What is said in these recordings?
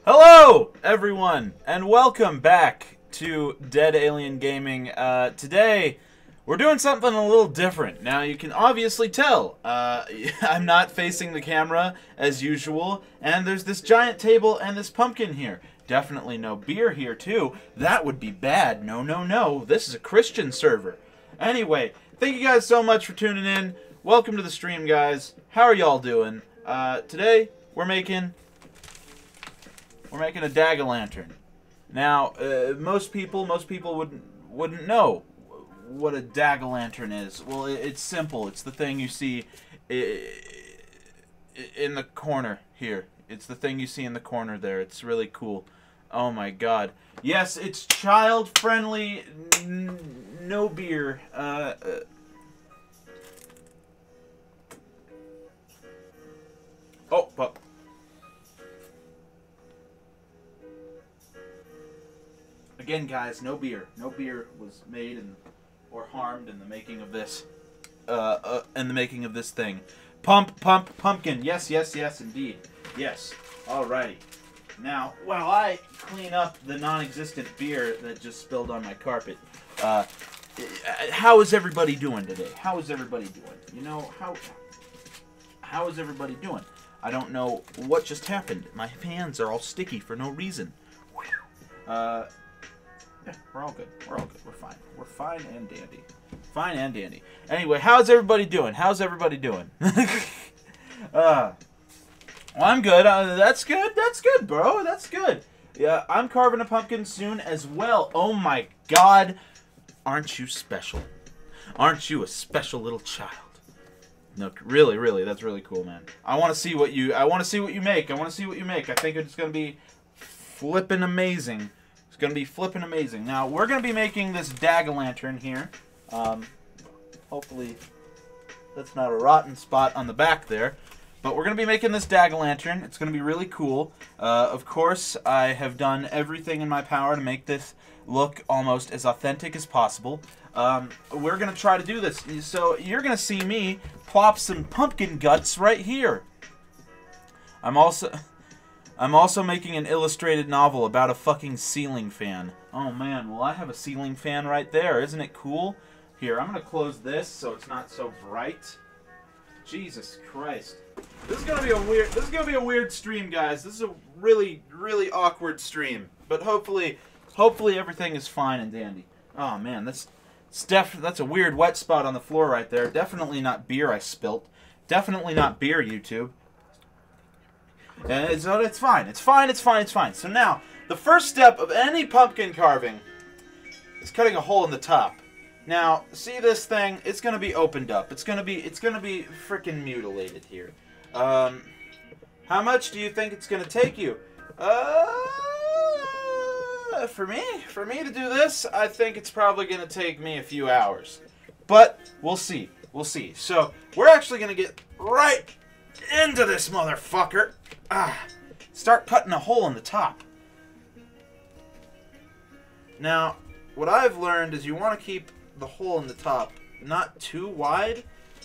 Hello, everyone, and welcome back to Dead Alien Gaming. Today, we're doing something a little different. Now, you can obviously tell, I'm not facing the camera as usual, and there's this giant table and this pumpkin here. Definitely no beer here, too. That would be bad. No, no, no. This is a Christian server. Anyway, thank you guys so much for tuning in. Welcome to the stream, guys. How are y'all doing? Today, we're making a Dagolantern. Now, most people wouldn't know what a Dagolantern is. Well, it's simple. It's the thing you see in the corner here. It's the thing you see in the corner there. It's really cool. Oh my god. Yes, it's child-friendly, no beer. Oh, but again, guys, no beer. No beer was made or harmed in the making of this. In the making of this thing. Pumpkin. Yes, indeed. Yes. Alrighty. Now, while I clean up the non-existent beer that just spilled on my carpet, how is everybody doing today? How is everybody doing? You know, how is everybody doing? I don't know what just happened. My hands are all sticky for no reason. Yeah, we're all good. We're all good. We're fine. We're fine and dandy. Fine and dandy. Anyway, how's everybody doing? How's everybody doing? Well, I'm good. That's good. That's good, bro. That's good. Yeah, I'm carving a pumpkin soon as well. Oh my God. Aren't you special? Aren't you a special little child? No, really, really, that's really cool, man. I want to see what you make. I want to see what you make. I think it's going to be flippin' amazing. It's going to be flippin' amazing. Now, we're going to be making this Dagolantern here. Hopefully, that's not a rotten spot on the back there. But we're going to be making this Dagolantern. It's going to be really cool. Of course, I have done everything in my power to make this look almost as authentic as possible. We're going to try to do this. So you're going to see me plop some pumpkin guts right here. I'm also making an illustrated novel about a fucking ceiling fan. Oh man, well I have a ceiling fan right there. Isn't it cool? Here, I'm going to close this so it's not so bright. Jesus Christ. This is going to be a weird stream, guys. This is a really, really awkward stream. But hopefully everything is fine and dandy. Oh man, that's a weird wet spot on the floor right there. Definitely not beer I spilt. Definitely not beer, YouTube. And it's fine. It's fine. It's fine. It's fine. So now, the first step of any pumpkin carving is cutting a hole in the top. Now, see this thing? It's gonna be opened up. It's gonna be freaking mutilated here. How much do you think it's gonna take you? For me to do this, I think it's probably gonna take me a few hours. But we'll see. We'll see. So we're actually gonna get right into this motherfucker. Start cutting a hole in the top. Now, what I've learned is you want to keep the hole in the top not too wide,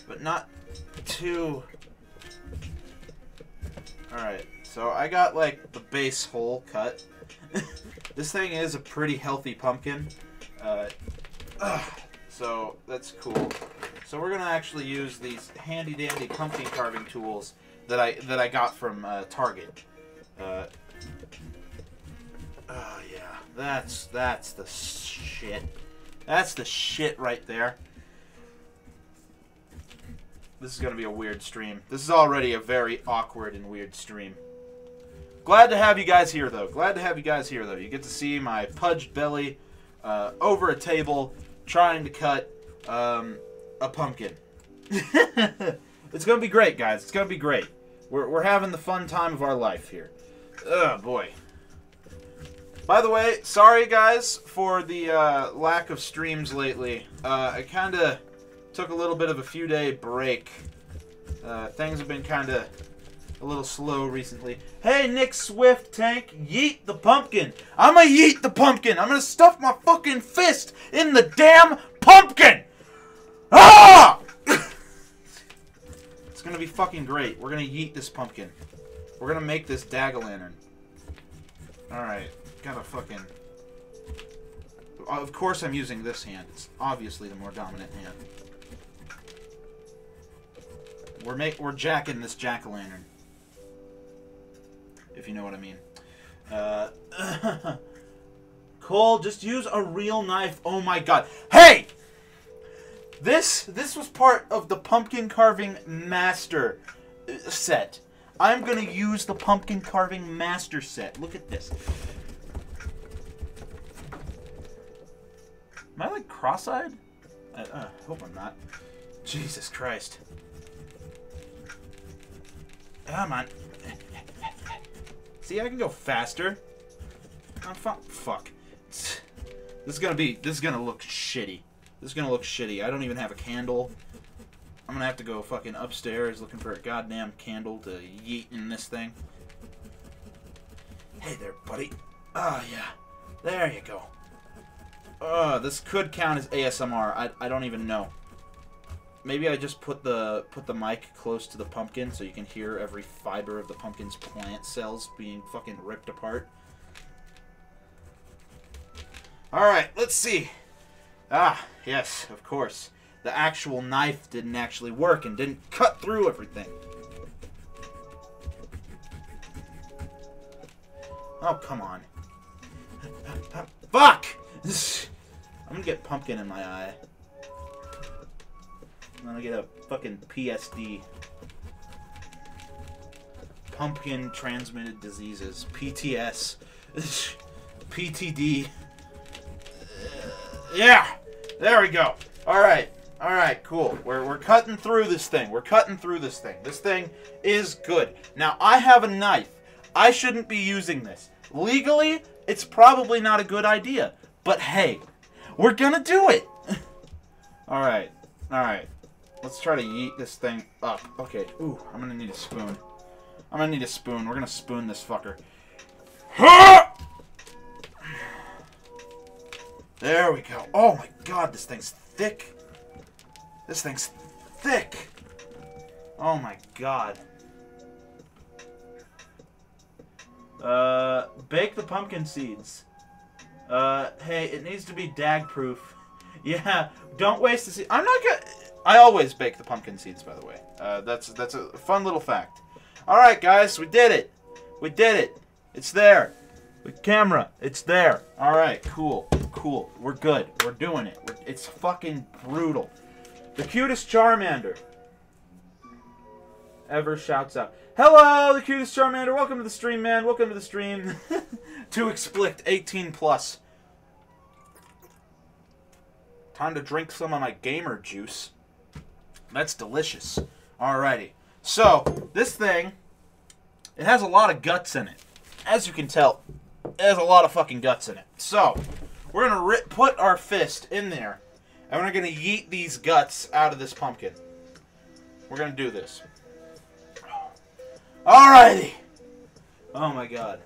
but not too... Alright, so I got like the base hole cut. This thing is a pretty healthy pumpkin. So that's cool. So we're gonna actually use these handy dandy pumpkin carving tools that I got from Target. Oh yeah, that's the shit. That's the shit right there. This is gonna be a weird stream. This is already a very awkward and weird stream. Glad to have you guys here though. Glad to have you guys here though. You get to see my pudged belly over a table trying to cut a pumpkin. It's gonna be great, guys. It's gonna be great. We're having the fun time of our life here. Oh boy. By the way, sorry guys for the lack of streams lately. I kind of took a little bit of a few-day break. Things have been kind of a little slow recently. Hey, Nick Swift Tank, yeet the pumpkin. I'm gonna yeet the pumpkin. I'm gonna stuff my fucking fist in the damn pumpkin. Ah! It's gonna be fucking great. We're gonna yeet this pumpkin. We're gonna make this Dagolantern. Alright. Gotta fucking... Of course I'm using this hand. It's obviously the more dominant hand. We're jacking this jack-o'-lantern. If you know what I mean. Cole, just use a real knife. Oh my god. Hey! This was part of the pumpkin carving master set. I'm gonna use the pumpkin carving master set. Look at this. Am I like cross-eyed? I hope I'm not. Jesus Christ. Come on. See, I can go faster. Oh, fuck. This is gonna look shitty. This is gonna look shitty. I don't even have a candle. I'm gonna have to go fucking upstairs looking for a goddamn candle to yeet in this thing. Hey there, buddy. Oh, yeah. There you go. This could count as ASMR. I don't even know. maybe I just put the mic close to the pumpkin so you can hear every fiber of the pumpkin's plant cells being fucking ripped apart. Alright, let's see. Ah, yes, of course. The actual knife didn't actually work and didn't cut through everything. Oh, come on. Fuck! I'm gonna get pumpkin in my eye. I'm gonna get a fucking PSD. Pumpkin transmitted diseases. PTS. PTD. Yeah! There we go. Alright. Alright, cool. We're cutting through this thing. We're cutting through this thing. This thing is good. Now, I have a knife. I shouldn't be using this. Legally, it's probably not a good idea. But hey, we're gonna do it! Alright. Alright. Let's try to yeet this thing up. Okay. Ooh, I'm gonna need a spoon. I'm gonna need a spoon. We're gonna spoon this fucker. There we go. Oh my god, this thing's thick. This thing's thick. Oh my god. Bake the pumpkin seeds. Hey, it needs to be dag-proof. Yeah, don't waste the seed. I'm not gonna... I always bake the pumpkin seeds, by the way. That's a fun little fact. Alright, guys, we did it. We did it. It's there. The camera, it's there. Alright, cool. Cool. We're good. We're doing it. It's fucking brutal. The cutest Charmander ever shouts out. Hello, the cutest Charmander. Welcome to the stream, man. Welcome to the stream. To Explict 18 plus. Time to drink some of my gamer juice. That's delicious. Alrighty. So, this thing, it has a lot of guts in it. As you can tell, it has a lot of fucking guts in it. So, we're going to put our fist in there, and we're going to yeet these guts out of this pumpkin. We're going to do this. Alrighty. Oh my god.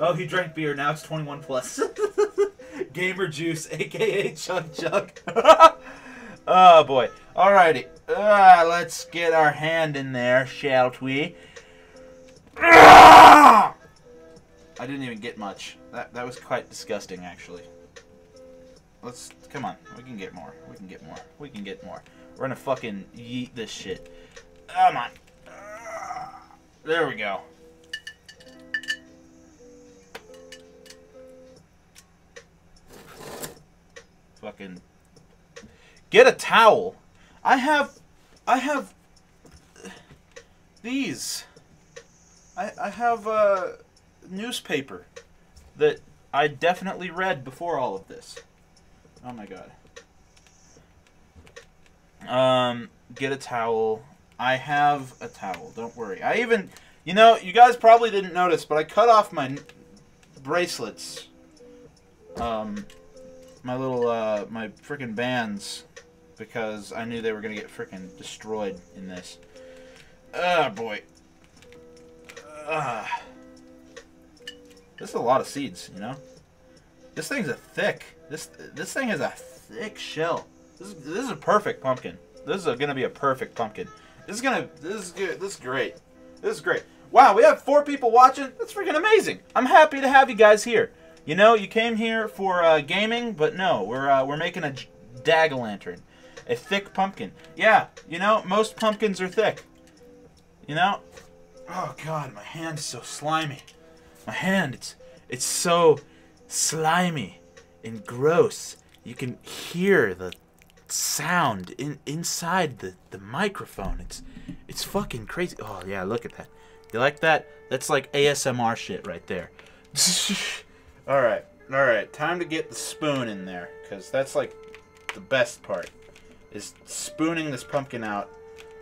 Oh, he drank beer. Now it's 21 plus. Gamer juice, a.k.a. Chug Chug. Oh, boy. Alrighty. Let's get our hand in there, shall we? I didn't even get much. That was quite disgusting, actually. Let's... Come on. We can get more. We can get more. We can get more. We're gonna fucking yeet this shit. Come on. There we go. Fucking... Get a towel. I have these. I have a newspaper that I definitely read before all of this. Oh my god. Get a towel. I have a towel. Don't worry. I even, you know, you guys probably didn't notice, but I cut off my bracelets. My little, my freaking bands, because I knew they were gonna get freaking destroyed in this. Ah, boy. This is a lot of seeds, you know. This thing's a thick. This thing has a thick shell. This is a perfect pumpkin. This is gonna be a perfect pumpkin. This is good. This is great. This is great. Wow, we have 4 people watching. That's freaking amazing. I'm happy to have you guys here. You know, you came here for gaming, but no, we're making a Dagolantern, a thick pumpkin. Yeah, you know, most pumpkins are thick. You know. Oh god, my hand's so slimy. My hand, it's so slimy and gross. You can hear the sound inside the microphone. It's fucking crazy. Oh yeah, look at that. You like that? That's like ASMR shit right there. Alright, time to get the spoon in there, because that's like the best part, is spooning this pumpkin out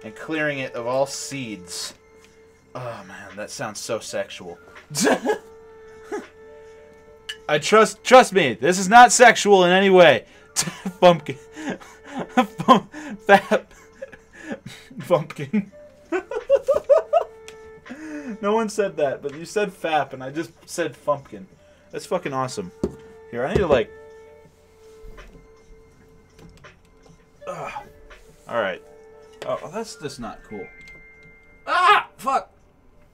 and clearing it of all seeds. Oh man, that sounds so sexual. I trust me, this is not sexual in any way. Pumpkin. Pumpkin. No one said that, but you said fap, and I just said fumpkin. That's fucking awesome. Here, I need to like... Alright. Oh, that's just not cool. Ah! Fuck!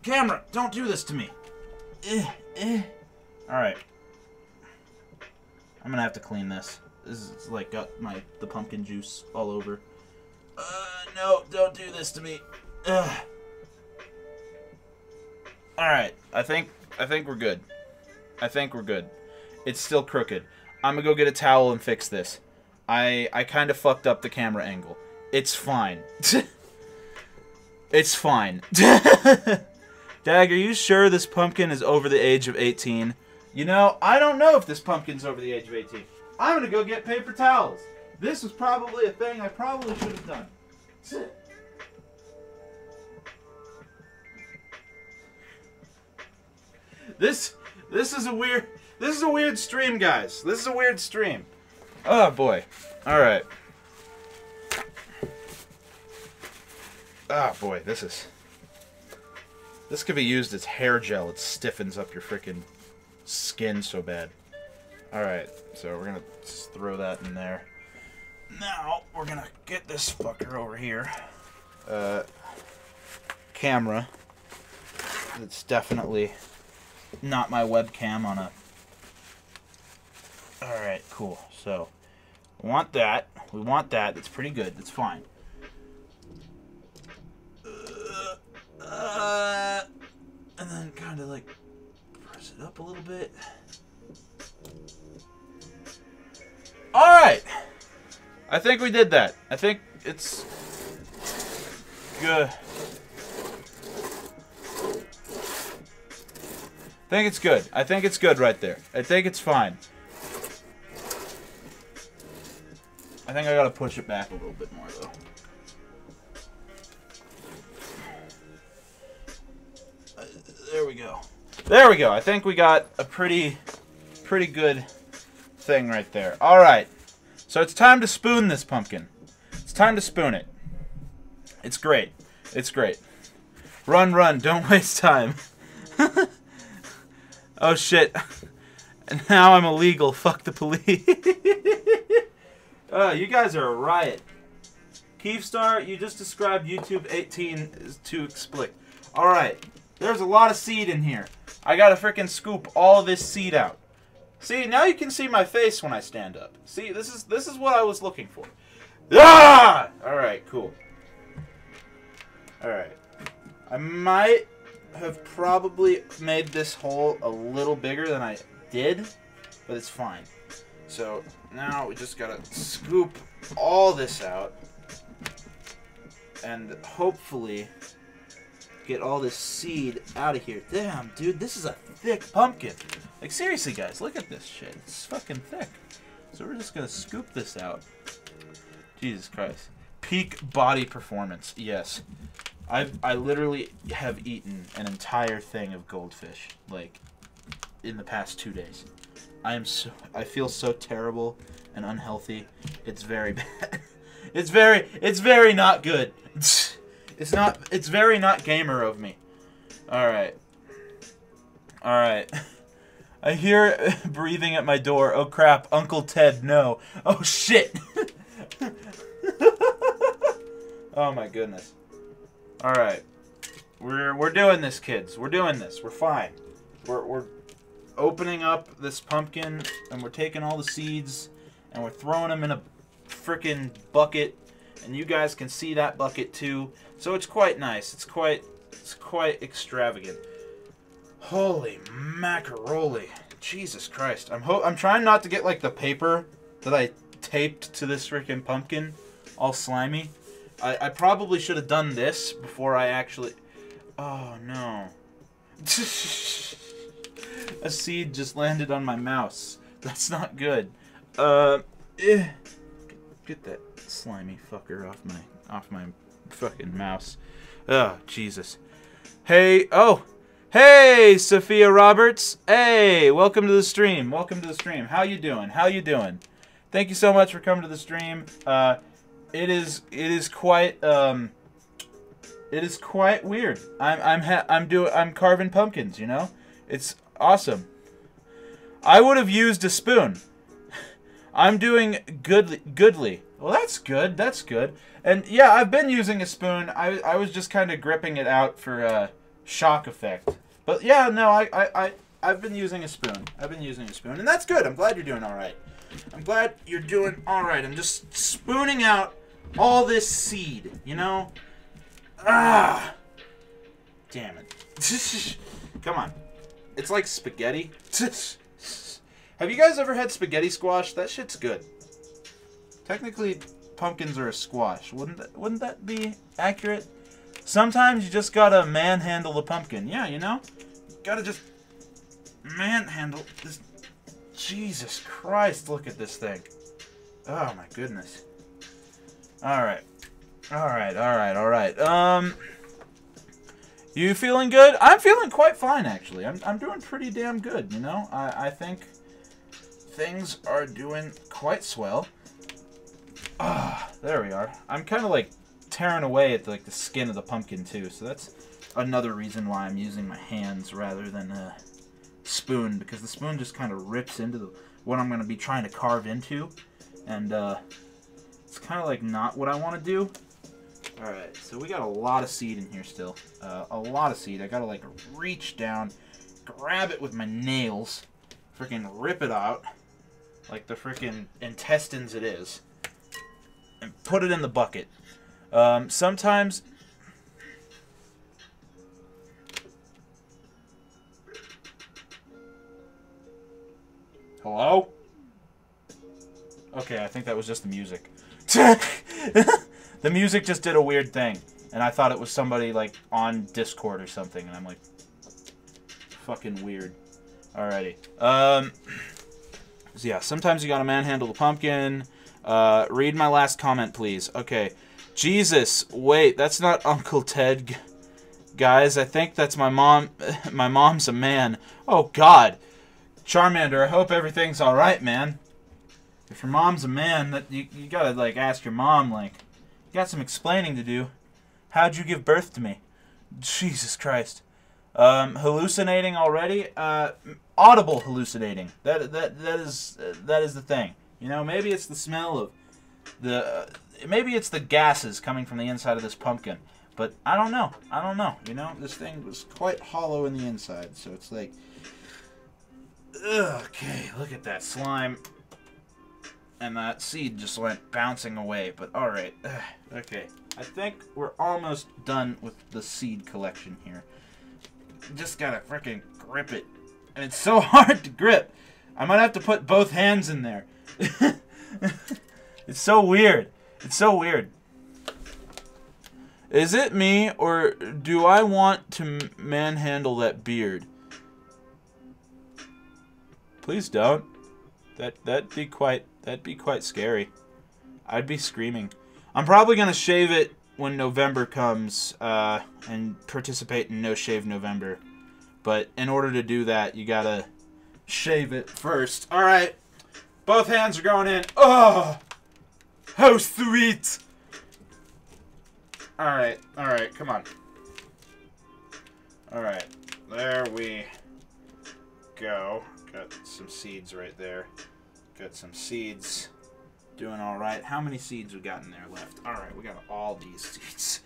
Camera, don't do this to me. Alright. I'm gonna have to clean this. This is like got the pumpkin juice all over. No, don't do this to me. Alright, I think we're good. I think we're good. It's still crooked. I'm gonna go get a towel and fix this. I kind of fucked up the camera angle. It's fine. It's fine. Dag, are you sure this pumpkin is over the age of 18? You know, I don't know if this pumpkin's over the age of 18. I'm gonna go get paper towels. This was probably a thing I probably should have done. This is a weird stream, guys. This is a weird stream. Oh boy. All right. Oh boy, this could be used as hair gel. It stiffens up your freaking skin so bad. All right, so we're gonna just throw that in there. Now we're gonna get this fucker over here. Camera. It's definitely not my webcam on a... Alright, cool. So, we want that. We want that. It's pretty good. It's fine. And then kind of like press it up a little bit. Alright! I think we did that. I think it's good. I think it's good. I think it's good right there. I think it's fine. I think I gotta push it back a little bit more though. There we go. There we go. I think we got a pretty good thing right there. All right. So it's time to spoon this pumpkin. It's time to spoon it. It's great. It's great. Run, run. Don't waste time. Oh, shit. And now I'm illegal. Fuck the police. You guys are a riot. Keefstar, you just described YouTube 18 as too explicit. Alright. There's a lot of seed in here. I gotta frickin' scoop all this seed out. See, now you can see my face when I stand up. See, this is what I was looking for. Ah! Alright, cool. Alright. I might have probably made this hole a little bigger than I did, but it's fine. So now we just gotta scoop all this out and hopefully get all this seed out of here. Damn, dude, this is a thick pumpkin. Like, seriously, guys, look at this shit. It's fucking thick. So we're just gonna scoop this out. Jesus Christ. Peak body performance, yes. I literally have eaten an entire thing of goldfish, like, in the past 2 days. I feel so terrible and unhealthy. It's very bad. It's very not good. It's very not gamer of me. Alright. Alright. I hear breathing at my door. Oh crap, Uncle Ted, no. Oh shit. Oh my goodness. Alright. We're doing this, kids. We're doing this. We're fine. We're opening up this pumpkin and we're taking all the seeds and we're throwing them in a frickin' bucket, and you guys can see that bucket too. So it's quite nice. It's quite extravagant. Holy macaroni. Jesus Christ. I'm trying not to get like the paper that I taped to this frickin' pumpkin all slimy. I probably should have done this before I actually... Oh, no. A seed just landed on my mouse. That's not good. Get that slimy fucker off my fucking mouse. Oh, Jesus. Hey, oh! Hey, Sophia Roberts! Hey, welcome to the stream. Welcome to the stream. How you doing? How you doing? Thank you so much for coming to the stream. It is quite weird. I'm carving pumpkins, you know? It's awesome. I would have used a spoon. I'm doing goodly. Well, that's good. That's good. And yeah, I've been using a spoon. I was just kind of gripping it out for shock effect. But yeah, no, I've been using a spoon. I've been using a spoon, and that's good. I'm glad you're doing all right. I'm glad you're doing all right. I'm just spooning out all this seed, you know? Ah! Damn it. Come on. It's like spaghetti. Have you guys ever had spaghetti squash? That shit's good. Technically, pumpkins are a squash. Wouldn't that be accurate? Sometimes you just gotta manhandle a pumpkin. Yeah, you know? Gotta just manhandle this. Jesus Christ, look at this thing. Oh my goodness. Alright. Alright. You feeling good? I'm feeling quite fine, actually. I'm doing pretty damn good, you know? I think things are doing quite swell. Ah, there we are. I'm kind of like tearing away at the skin of the pumpkin too, so that's another reason why I'm using my hands rather than a spoon, because the spoon just kind of rips into what I'm going to be trying to carve into, and it's kind of like not what I want to do. Alright, so we got a lot of seed in here still. A lot of seed. I gotta like reach down, grab it with my nails, freaking rip it out like the freaking intestines it is, and put it in the bucket. Sometimes... Hello? Okay, I think that was just the music. The music just did a weird thing, and I thought it was somebody, like, on Discord or something, and I'm like, fucking weird. Alrighty. So yeah, sometimes you gotta manhandle the pumpkin. Read my last comment, please. Okay. Jesus, wait, that's not Uncle Ted, guys. I think that's my mom. My mom's a man. Oh, God. Charmander, I hope everything's alright, man. If your mom's a man, that you gotta, like, ask your mom, like, you got some explaining to do. How'd you give birth to me? Jesus Christ. Hallucinating already? Audible hallucinating. That is the thing. You know, maybe it's the smell of the... maybe it's the gases coming from the inside of this pumpkin. But I don't know. I don't know. You know, this thing was quite hollow in the inside. So it's like... okay, look at that slime. And that seed just went bouncing away. But alright. Okay. I think we're almost done with the seed collection here. Just gotta freaking grip it. And it's so hard to grip. I might have to put both hands in there. It's so weird. It's so weird. Is it me, or do I want to manhandle that beard? Please don't. That'd be quite scary. I'd be screaming. I'm probably gonna shave it when November comes, and participate in No Shave November. But in order to do that, you gotta shave it first. Alright. Both hands are going in. Oh! How sweet! Alright, come on. Alright, there we go. Got some seeds right there. Got some seeds. Doing alright. How many seeds we got in there left? Alright, we got all these seeds.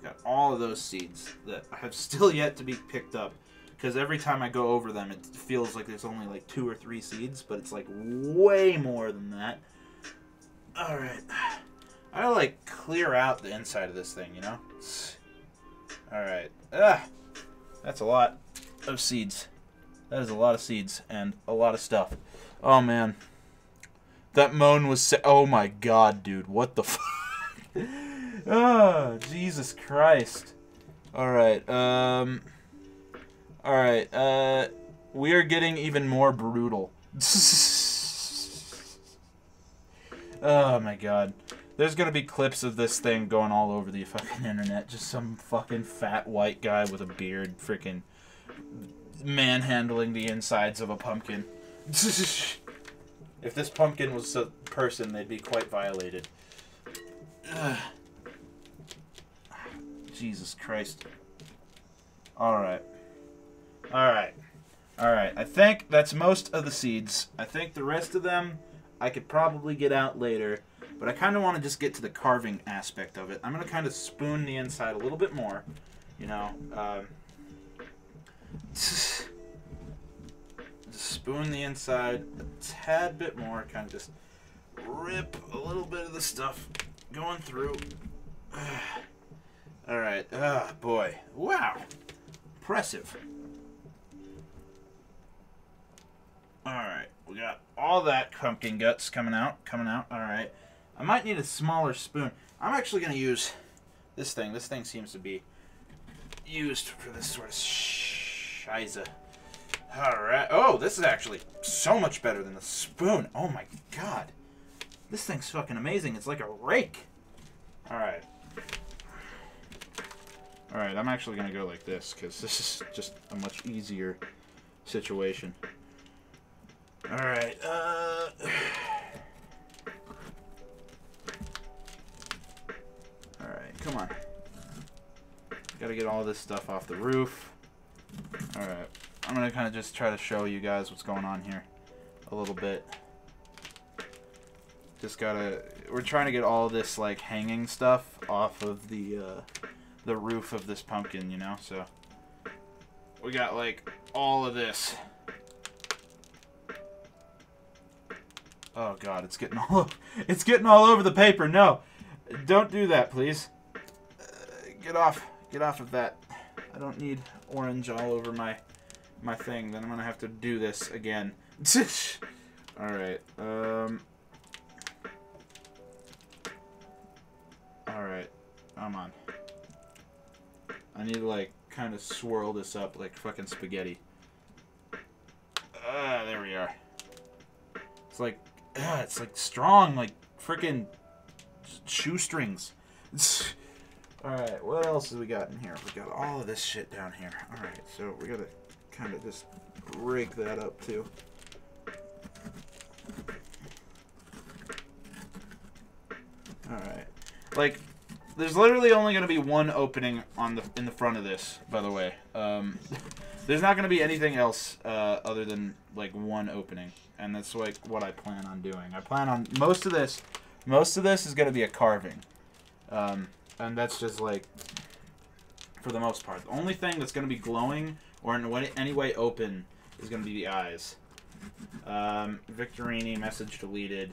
Got all of those seeds that have still yet to be picked up. Because every time I go over them, it feels like there's only like 2 or 3 seeds, but it's like way more than that. Alright. I gotta like clear out the inside of this thing, you know? Alright. That's a lot of seeds. That is a lot of seeds and a lot of stuff. Oh man. That moan was oh my god, dude. What the fuck? Oh, Jesus Christ. Alright, alright, we are getting even more brutal. Oh my god. There's gonna be clips of this thing going all over the fucking internet. Just some fucking fat white guy with a beard freaking manhandling the insides of a pumpkin. If this pumpkin was a person, they'd be quite violated. Jesus Christ. Alright. Alright. Alright. I think that's most of the seeds. I think the rest of them I could probably get out later, but I kind of want to just get to the carving aspect of it. I'm going to kind of spoon the inside a little bit more, you know. Just spoon the inside a tad bit more, kind of just rip a little bit of the stuff going through. All right. Oh, boy. Wow. Impressive. All right. We got all that pumpkin guts coming out. All right. I might need a smaller spoon. I'm actually going to use this thing. This thing seems to be used for this sort of shiza. All right. Oh, this is actually so much better than the spoon. Oh, my God. This thing's fucking amazing. It's like a rake. All right. All right, I'm actually going to go like this because this is just a much easier situation. All right. All right, come on. Got to get all this stuff off the roof. All right. I'm going to kind of just try to show you guys what's going on here a little bit. Just gotta, we're trying to get all this like hanging stuff off of the roof of this pumpkin, you know. So we got like all of this. Oh God, it's getting all over the paper. No, don't do that, please. Get off of that. I don't need orange all over my thing. Then I'm gonna have to do this again. All right. Alright, come on. I need to, like, kind of swirl this up like fucking spaghetti. There we are. It's like strong, like freaking shoestrings. Alright, what else do we got in here? We got all of this shit down here. Alright, so we gotta kind of just break that up too. Alright. Like, there's literally only going to be one opening in the front of this, by the way. There's not going to be anything else other than, like, one opening. And that's, like, what I plan on doing. I plan on most of this is going to be a carving. And that's just, like, for the most part. The only thing that's going to be glowing or in any way open is going to be the eyes. Victorini, message deleted.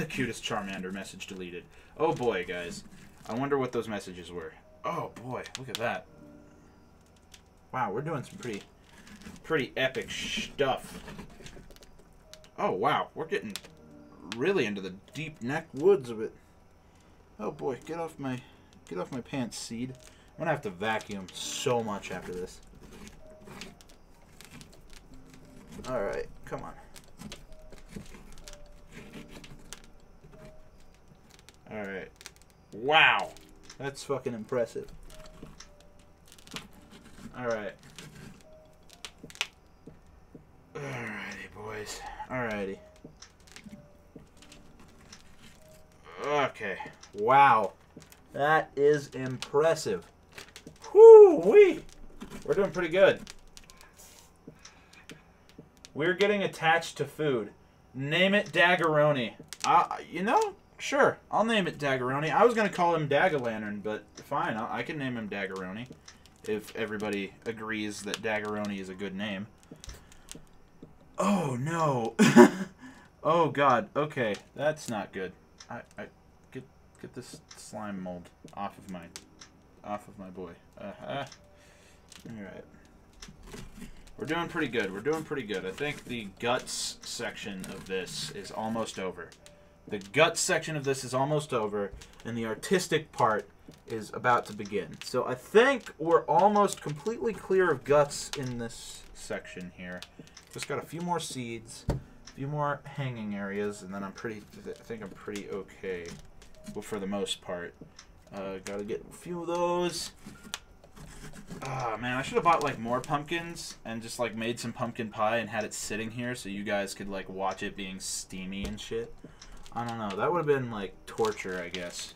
Cutest Charmander, message deleted. Oh boy, guys. I wonder what those messages were. Oh boy, look at that. Wow, we're doing some pretty epic stuff. Oh wow, we're getting really into the deep neck woods of it. Oh boy, get off my pants, Seed. I'm gonna have to vacuum so much after this. Alright, come on. Alright. Wow. That's fucking impressive. Alright. Alrighty, boys. Alrighty. Okay. Wow. That is impressive. Whoo-wee! We're doing pretty good. We're getting attached to food. Name it Dagoroni. You know, sure, I'll name it Dagoroni. I was going to call him Dagolantern, but fine, I can name him Dagoroni. If everybody agrees that Dagoroni is a good name. Oh, no. Oh, God. Okay, that's not good. Get this slime mold off of my boy. Alright. We're doing pretty good. We're doing pretty good. I think the guts section of this is almost over. The guts section of this is almost over, and the artistic part is about to begin. So I think we're almost completely clear of guts in this section here. Just got a few more seeds, a few more hanging areas, and then I think I'm pretty okay. Well, for the most part. Gotta get a few of those. Ah, man, I should have bought, like, more pumpkins and just, like, made some pumpkin pie and had it sitting here so you guys could, like, watch it being steamy and shit. I don't know. That would have been, like, torture, I guess.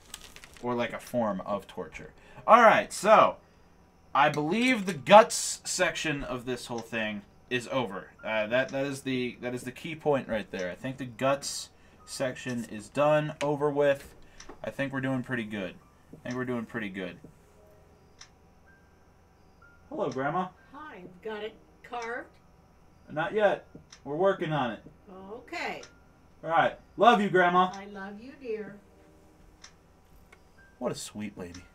Or, like, a form of torture. Alright, so, I believe the guts section of this whole thing is over. That is the key point right there. I think the guts section is done, over with. I think we're doing pretty good. Hello, Grandma. Hi, got it carved? Not yet. We're working on it. Okay. All right. Love you, Grandma. I love you, dear. What a sweet lady.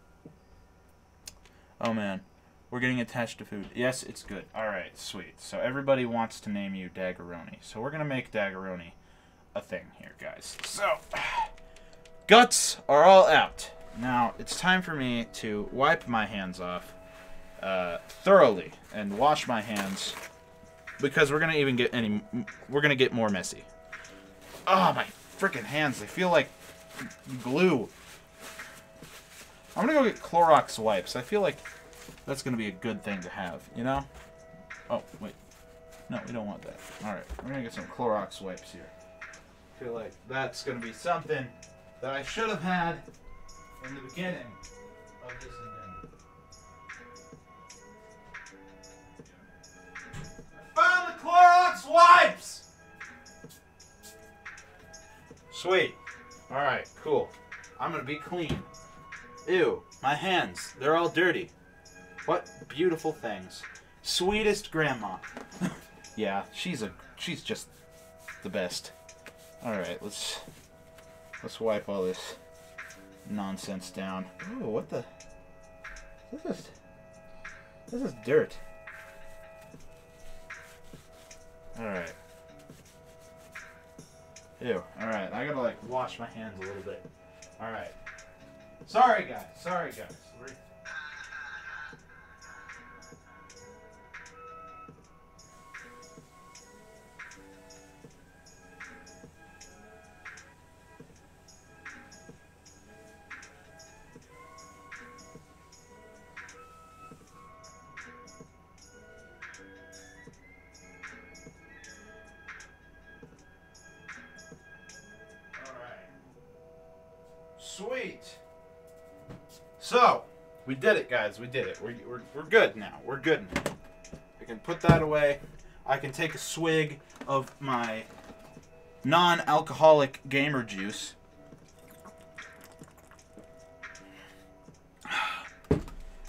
Oh, man. We're getting attached to food. Yes, it's good. All right, sweet. So everybody wants to name you Dagoroni. So we're going to make Dagoroni a thing here, guys. So, guts are all out. Now, it's time for me to wipe my hands off thoroughly and wash my hands, because we're going to get more messy. Oh, my freaking hands. They feel like glue. I'm going to go get Clorox wipes. I feel like that's going to be a good thing to have, you know? Oh, wait. No, we don't want that. Alright, we're going to get some Clorox wipes here. I feel like that's going to be something that I should have had in the beginning of this endeavor. I found the Clorox wipes! Sweet. Alright, cool. I'm going to be clean. Ew, my hands. They're all dirty. What beautiful things. Sweetest grandma. Yeah, she's just the best. Alright, let's wipe all this nonsense down. Oh, what the? This is dirt. Alright. Ew. Alright, I gotta like wash my hands a little bit. Alright. Sorry guys. Sweet. So, we did it, guys. We did it. We're good now. We're good now. I can put that away. I can take a swig of my non-alcoholic gamer juice.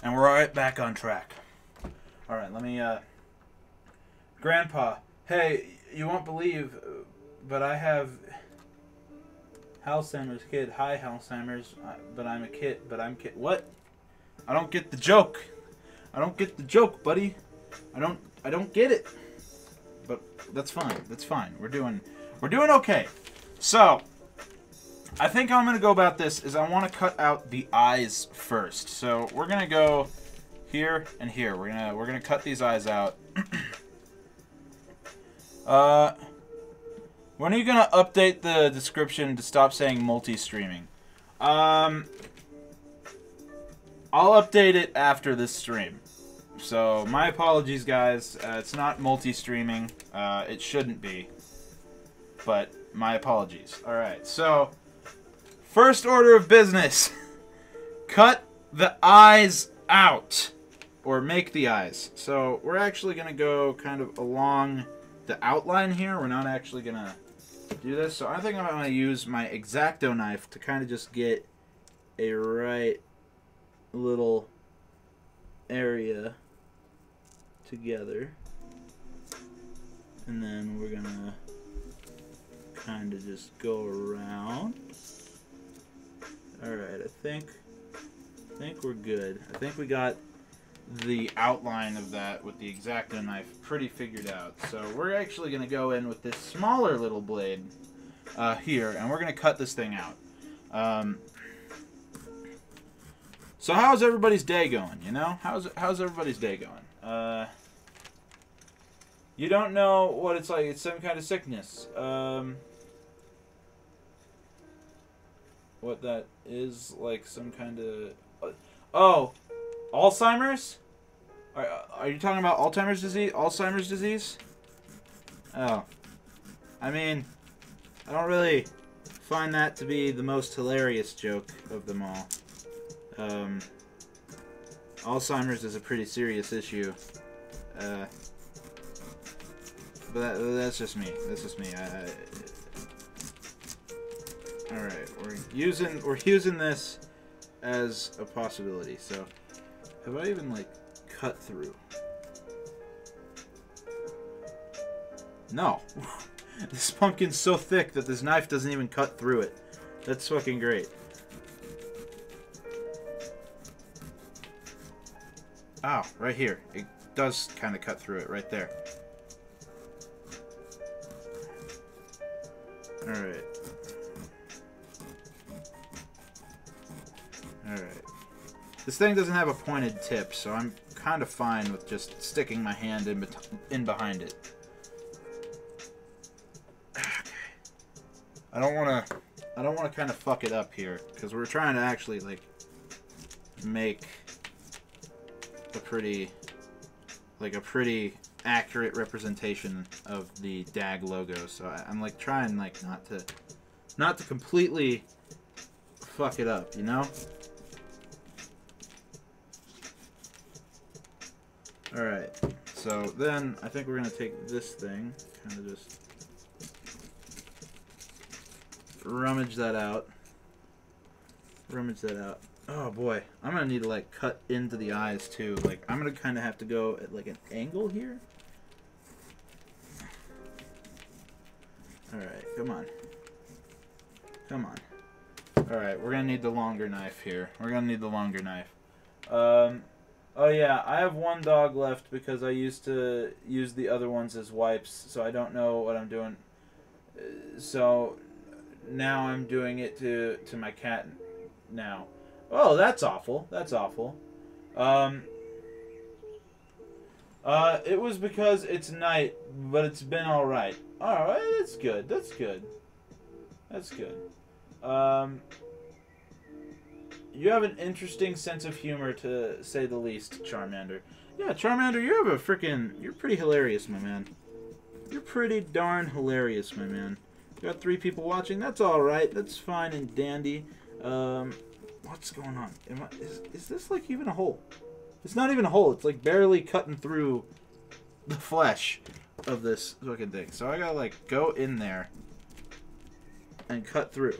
And we're right back on track. Alright, let me, Grandpa, hey, you won't believe, but I have Alzheimer's kid. Hi, Alzheimer's. But I'm a kid. What? I don't get the joke. I don't get the joke, buddy. I don't get it. But that's fine. That's fine. We're doing okay. So, I think how I'm gonna go about this is I want to cut out the eyes first. So we're gonna go here and here. We're gonna cut these eyes out. When are you gonna update the description to stop saying multi-streaming? I'll update it after this stream. So, my apologies, guys. It's not multi-streaming. It shouldn't be. But, my apologies. Alright, so, first order of business. Cut the eyes out. Or make the eyes. So, we're actually gonna go kind of along the outline here. We're not actually gonna do this. So I think I'm going to use my X-Acto knife to kind of just get a right little area together. And then we're going to kind of just go around. Alright, I think we're good. I think we got the outline of that with the X-Acto knife pretty figured out. So we're actually going to go in with this smaller little blade here, and we're going to cut this thing out. So how's everybody's day going, you know? How's everybody's day going? You don't know what it's like. It's some kind of sickness. What that is, like some kind of... oh! Alzheimer's? Are you talking about Alzheimer's disease? Alzheimer's disease? Oh. I mean, I don't really find that to be the most hilarious joke of them all. Alzheimer's is a pretty serious issue. But that's just me. That's just me. All right, we're using this as a possibility. So, have I even like cut through? No. This pumpkin's so thick that this knife doesn't even cut through it. That's fucking great. Ow, right here. It does kind of cut through it right there. Alright. Alright. This thing doesn't have a pointed tip, so I'm kind of fine with just sticking my hand in behind it. I don't want to kind of fuck it up here, because we're trying to actually like make a pretty accurate representation of the DAG logo. So I'm like trying like not to completely fuck it up, you know? All right. So then I think we're gonna take this thing, kind of just rummage that out. Rummage that out. Oh boy, I'm gonna need to like cut into the eyes too. Like I'm gonna kind of have to go at like an angle here. All right, come on, come on. All right, we're gonna need the longer knife here. We're gonna need the longer knife. Oh yeah, I have one dog left because I used to use the other ones as wipes, so I don't know what I'm doing. So now I'm doing it to my cat now. Oh, that's awful. That's awful. It was because it's night, but it's been alright. Alright, that's good. That's good. That's good. You have an interesting sense of humor, to say the least, Charmander. Yeah, Charmander, you're pretty hilarious, my man. You're pretty darn hilarious, my man. You got 3 people watching. That's alright. That's fine and dandy. What's going on? Is this like even a hole? It's not even a hole. It's like barely cutting through the flesh of this fucking thing. So I gotta like go in there and cut through.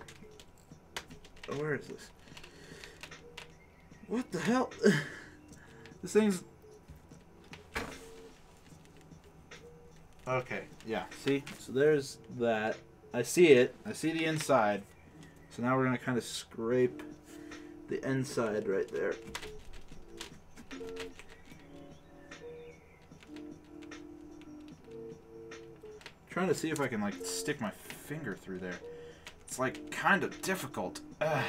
Oh, where is this? What the hell? This thing's... Okay, yeah, see? So there's that. I see it. I see the inside. So now we're going to kind of scrape the inside right there. Trying to see if I can, like, stick my finger through there. It's, like, kind of difficult. Ugh.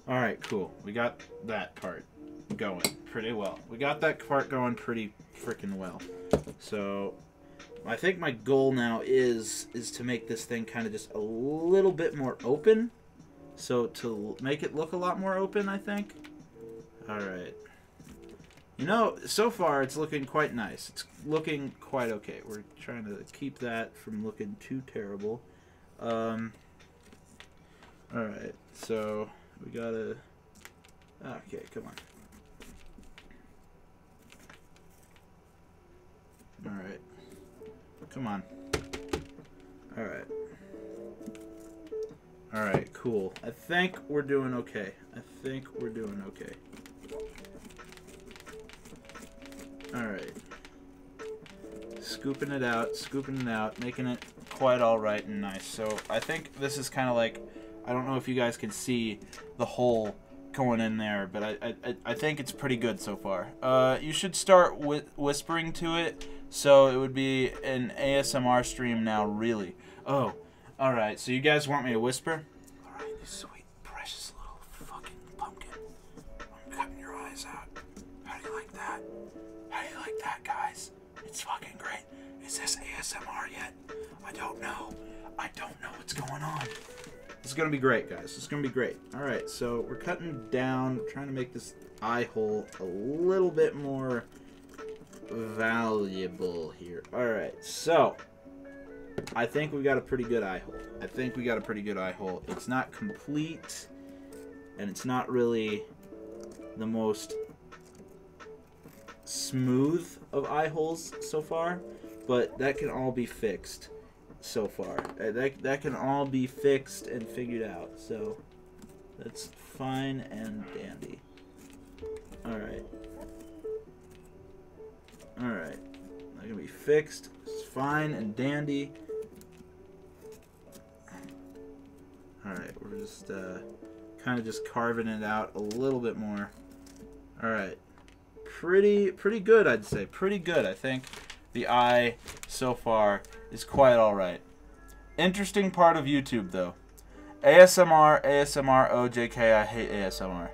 Alright, cool. We got that part going pretty well. We got that part going pretty freaking well. So, I think my goal now is to make this thing kind of just a little bit more open. So, to make it look a lot more open, I think. Alright. You know, so far it's looking quite nice. It's looking quite okay. We're trying to keep that from looking too terrible. Alright, so... we gotta... okay, come on. Alright. Come on. Alright. Alright, cool. I think we're doing okay. I think we're doing okay. Alright. Scooping it out, making it quite alright and nice. So, I think this is kind of like... I don't know if you guys can see the hole going in there, but I think it's pretty good so far. You should start whispering to it, so it would be an ASMR stream now, really. Oh, alright, so you guys want me to whisper? Alright, you sweet, precious little fucking pumpkin. I'm cutting your eyes out. How do you like that? How do you like that, guys? It's fucking great. Is this ASMR yet? I don't know. I don't know what's going on. This is going to be great, guys. This is going to be great. Alright, so we're cutting down, trying to make this eye hole a little bit more valuable here. Alright, so I think we got a pretty good eye hole. It's not complete, and it's not really the most smooth of eye holes so far, but that can all be fixed so far. That can all be fixed and figured out, so that's fine and dandy. Alright. Alright. That can be fixed. It's fine and dandy. Alright, we're just kind of just carving it out a little bit more. Alright. Pretty good, I'd say. Pretty good, I think. The eye so far is quite alright. Interesting part of YouTube, though. ASMR, ASMR, OJK, I hate ASMR.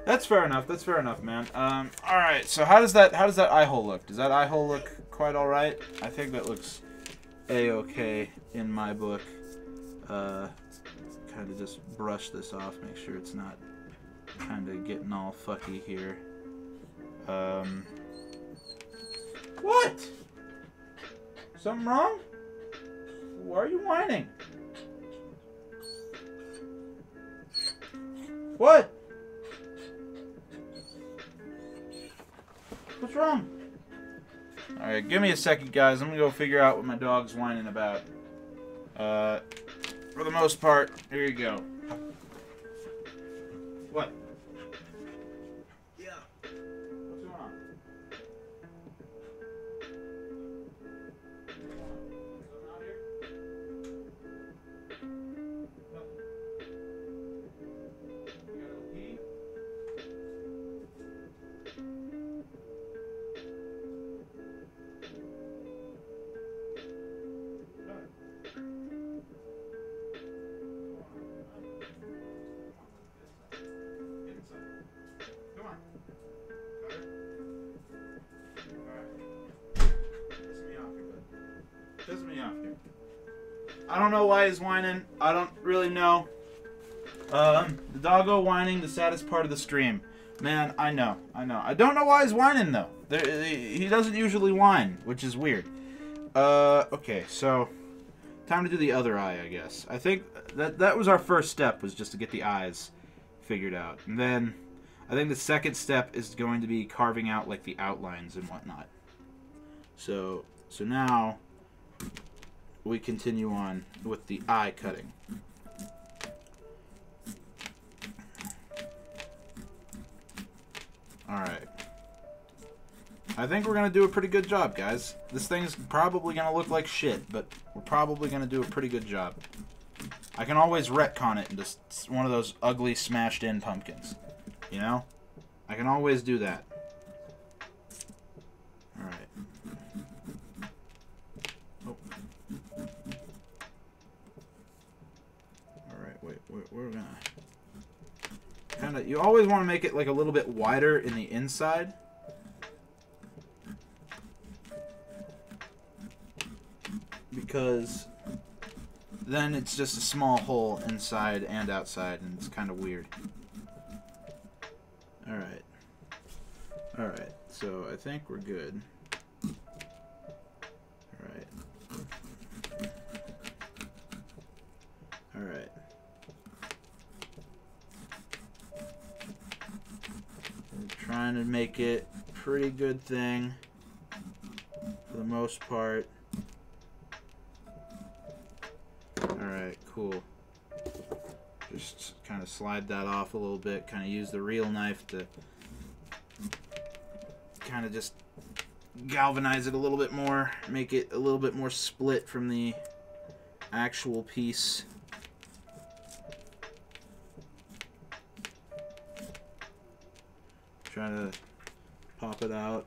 That's fair enough. That's fair enough, man. Alright, so how does that eye hole look? Does that eye hole look quite alright? I think that looks A-okay in my book. Kind of just brush this off, make sure it's not kind of getting all fucky here. What? Something wrong? Why are you whining? What? What's wrong? Alright, give me a second, guys. I'm gonna go figure out what my dog's whining about. For the most part, here you go. What? Yeah. What's going on? Something out here? What? You got a little pee? Pisses me off here. I don't know why he's whining. I don't really know. The doggo whining, the saddest part of the stream. Man, I know. I don't know why he's whining, though. He doesn't usually whine, which is weird. Okay, so time to do the other eye, I guess. I think that was our first step, was just to get the eyes figured out. And then I think the second step is going to be carving out, like, the outlines and whatnot. So now we continue on with the eye cutting. Alright. I think we're going to do a pretty good job, guys. This thing's probably going to look like shit, but we're probably going to do a pretty good job. I can always retcon it into one of those ugly smashed-in pumpkins. You know? I can always do that. Alright. Oh. Alright, wait, we're gonna... You always want to make it like a little bit wider in the inside. Because then it's just a small hole inside and outside, and it's kind of weird. Alright. Alright, so I think we're good. Alright. Alright. We're trying to make it a pretty good thing for the most part. Alright, cool. Just kind of slide that off a little bit, kind of use the real knife to kind of just galvanize it a little bit more, make it a little bit more split from the actual piece. Try to pop it out.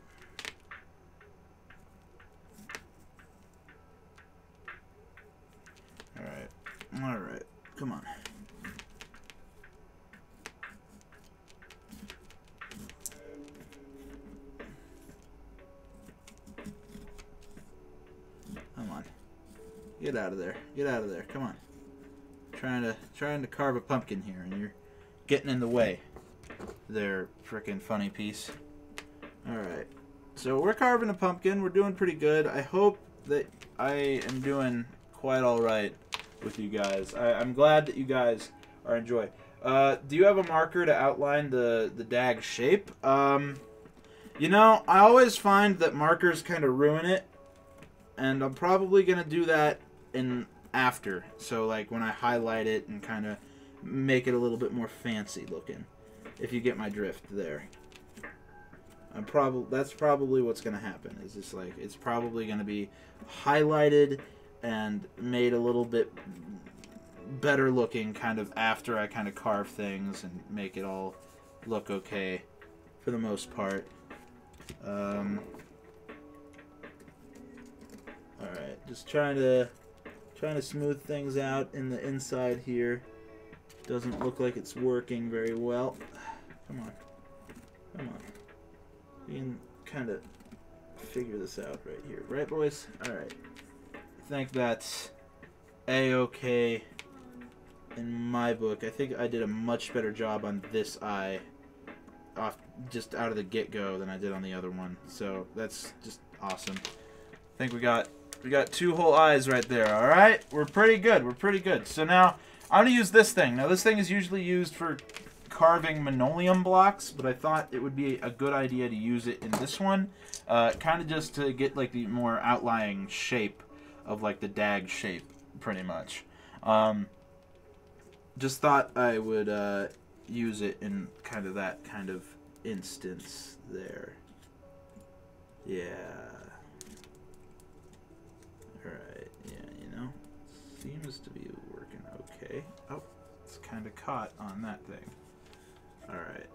Alright, come on. Come on. Get out of there. Get out of there. Come on. Trying to carve a pumpkin here, and you're getting in the way. There, frickin' funny piece. Alright. So we're carving a pumpkin. We're doing pretty good. I hope that I am doing quite alright with you guys. I'm glad that you guys are enjoying. Do you have a marker to outline the dag shape? You know, I always find that markers kind of ruin it, and I'm probably going to do that in after. So, like, when I highlight it and kind of make it a little bit more fancy looking, if you get my drift there. That's probably what's going to happen. Is just like, it's probably going to be highlighted and made a little bit better looking kind of after I kind of carve things and make it all look okay for the most part. Alright, just trying to smooth things out in the inside here. Doesn't look like it's working very well. Come on. Come on. We can kind of figure this out right here. Right, boys? Alright. I think that's A-okay in my book. I think I did a much better job on this eye just out of the get-go than I did on the other one. So that's just awesome. I think we got 2 whole eyes right there. All right, we're pretty good. We're pretty good. So now I'm gonna use this thing. Now this thing is usually used for carving linoleum blocks, but I thought it would be a good idea to use it in this one, kind of just to get like the more outlying shape of like the dag shape, pretty much. Just thought I would use it in kind of that kind of instance there. Yeah. Alright, yeah, you know, seems to be working okay. Oh, it's kind of caught on that thing. Alright.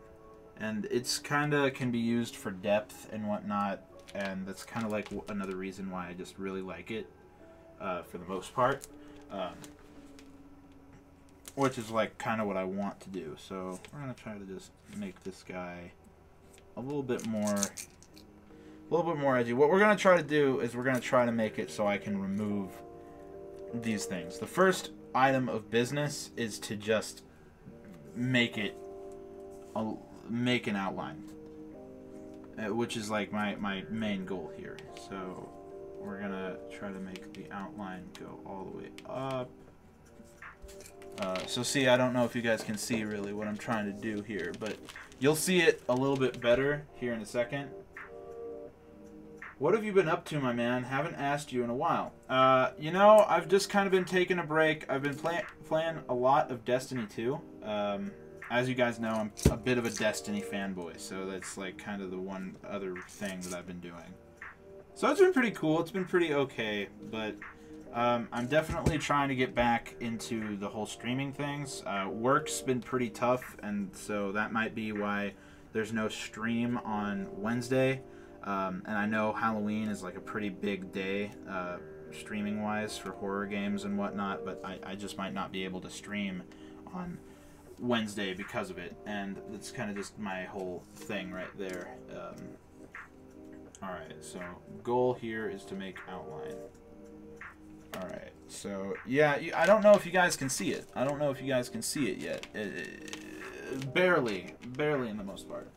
And it's kind of can be used for depth and whatnot, and that's kind of like another reason why I just really like it, for the most part. Which is like kind of what I want to do. So we're gonna try to just make this guy a little bit more edgy. What we're gonna try to do is we're gonna try to make it so I can remove these things. The first item of business is to just make it make an outline, which is like my main goal here. So we're gonna try to make the outline go all the way up. So see, I don't know if you guys can see really what I'm trying to do here, but you'll see it a little bit better here in a second. What have you been up to, my man? Haven't asked you in a while. You know, I've just kind of been taking a break. I've been playing a lot of Destiny 2. As you guys know, I'm a bit of a Destiny fanboy, so that's like kind of the one other thing that I've been doing. So it's been pretty cool. It's been pretty okay, but I'm definitely trying to get back into the whole streaming things. Work's been pretty tough, and so that might be why there's no stream on Wednesday. And I know Halloween is like a pretty big day, streaming-wise, for horror games and whatnot, but I just might not be able to stream on Wednesday because of it, and that's kind of just my whole thing right there. Alright, so goal here is to make outline. Alright, so yeah, I don't know if you guys can see it. I don't know if you guys can see it yet. Barely in the most part.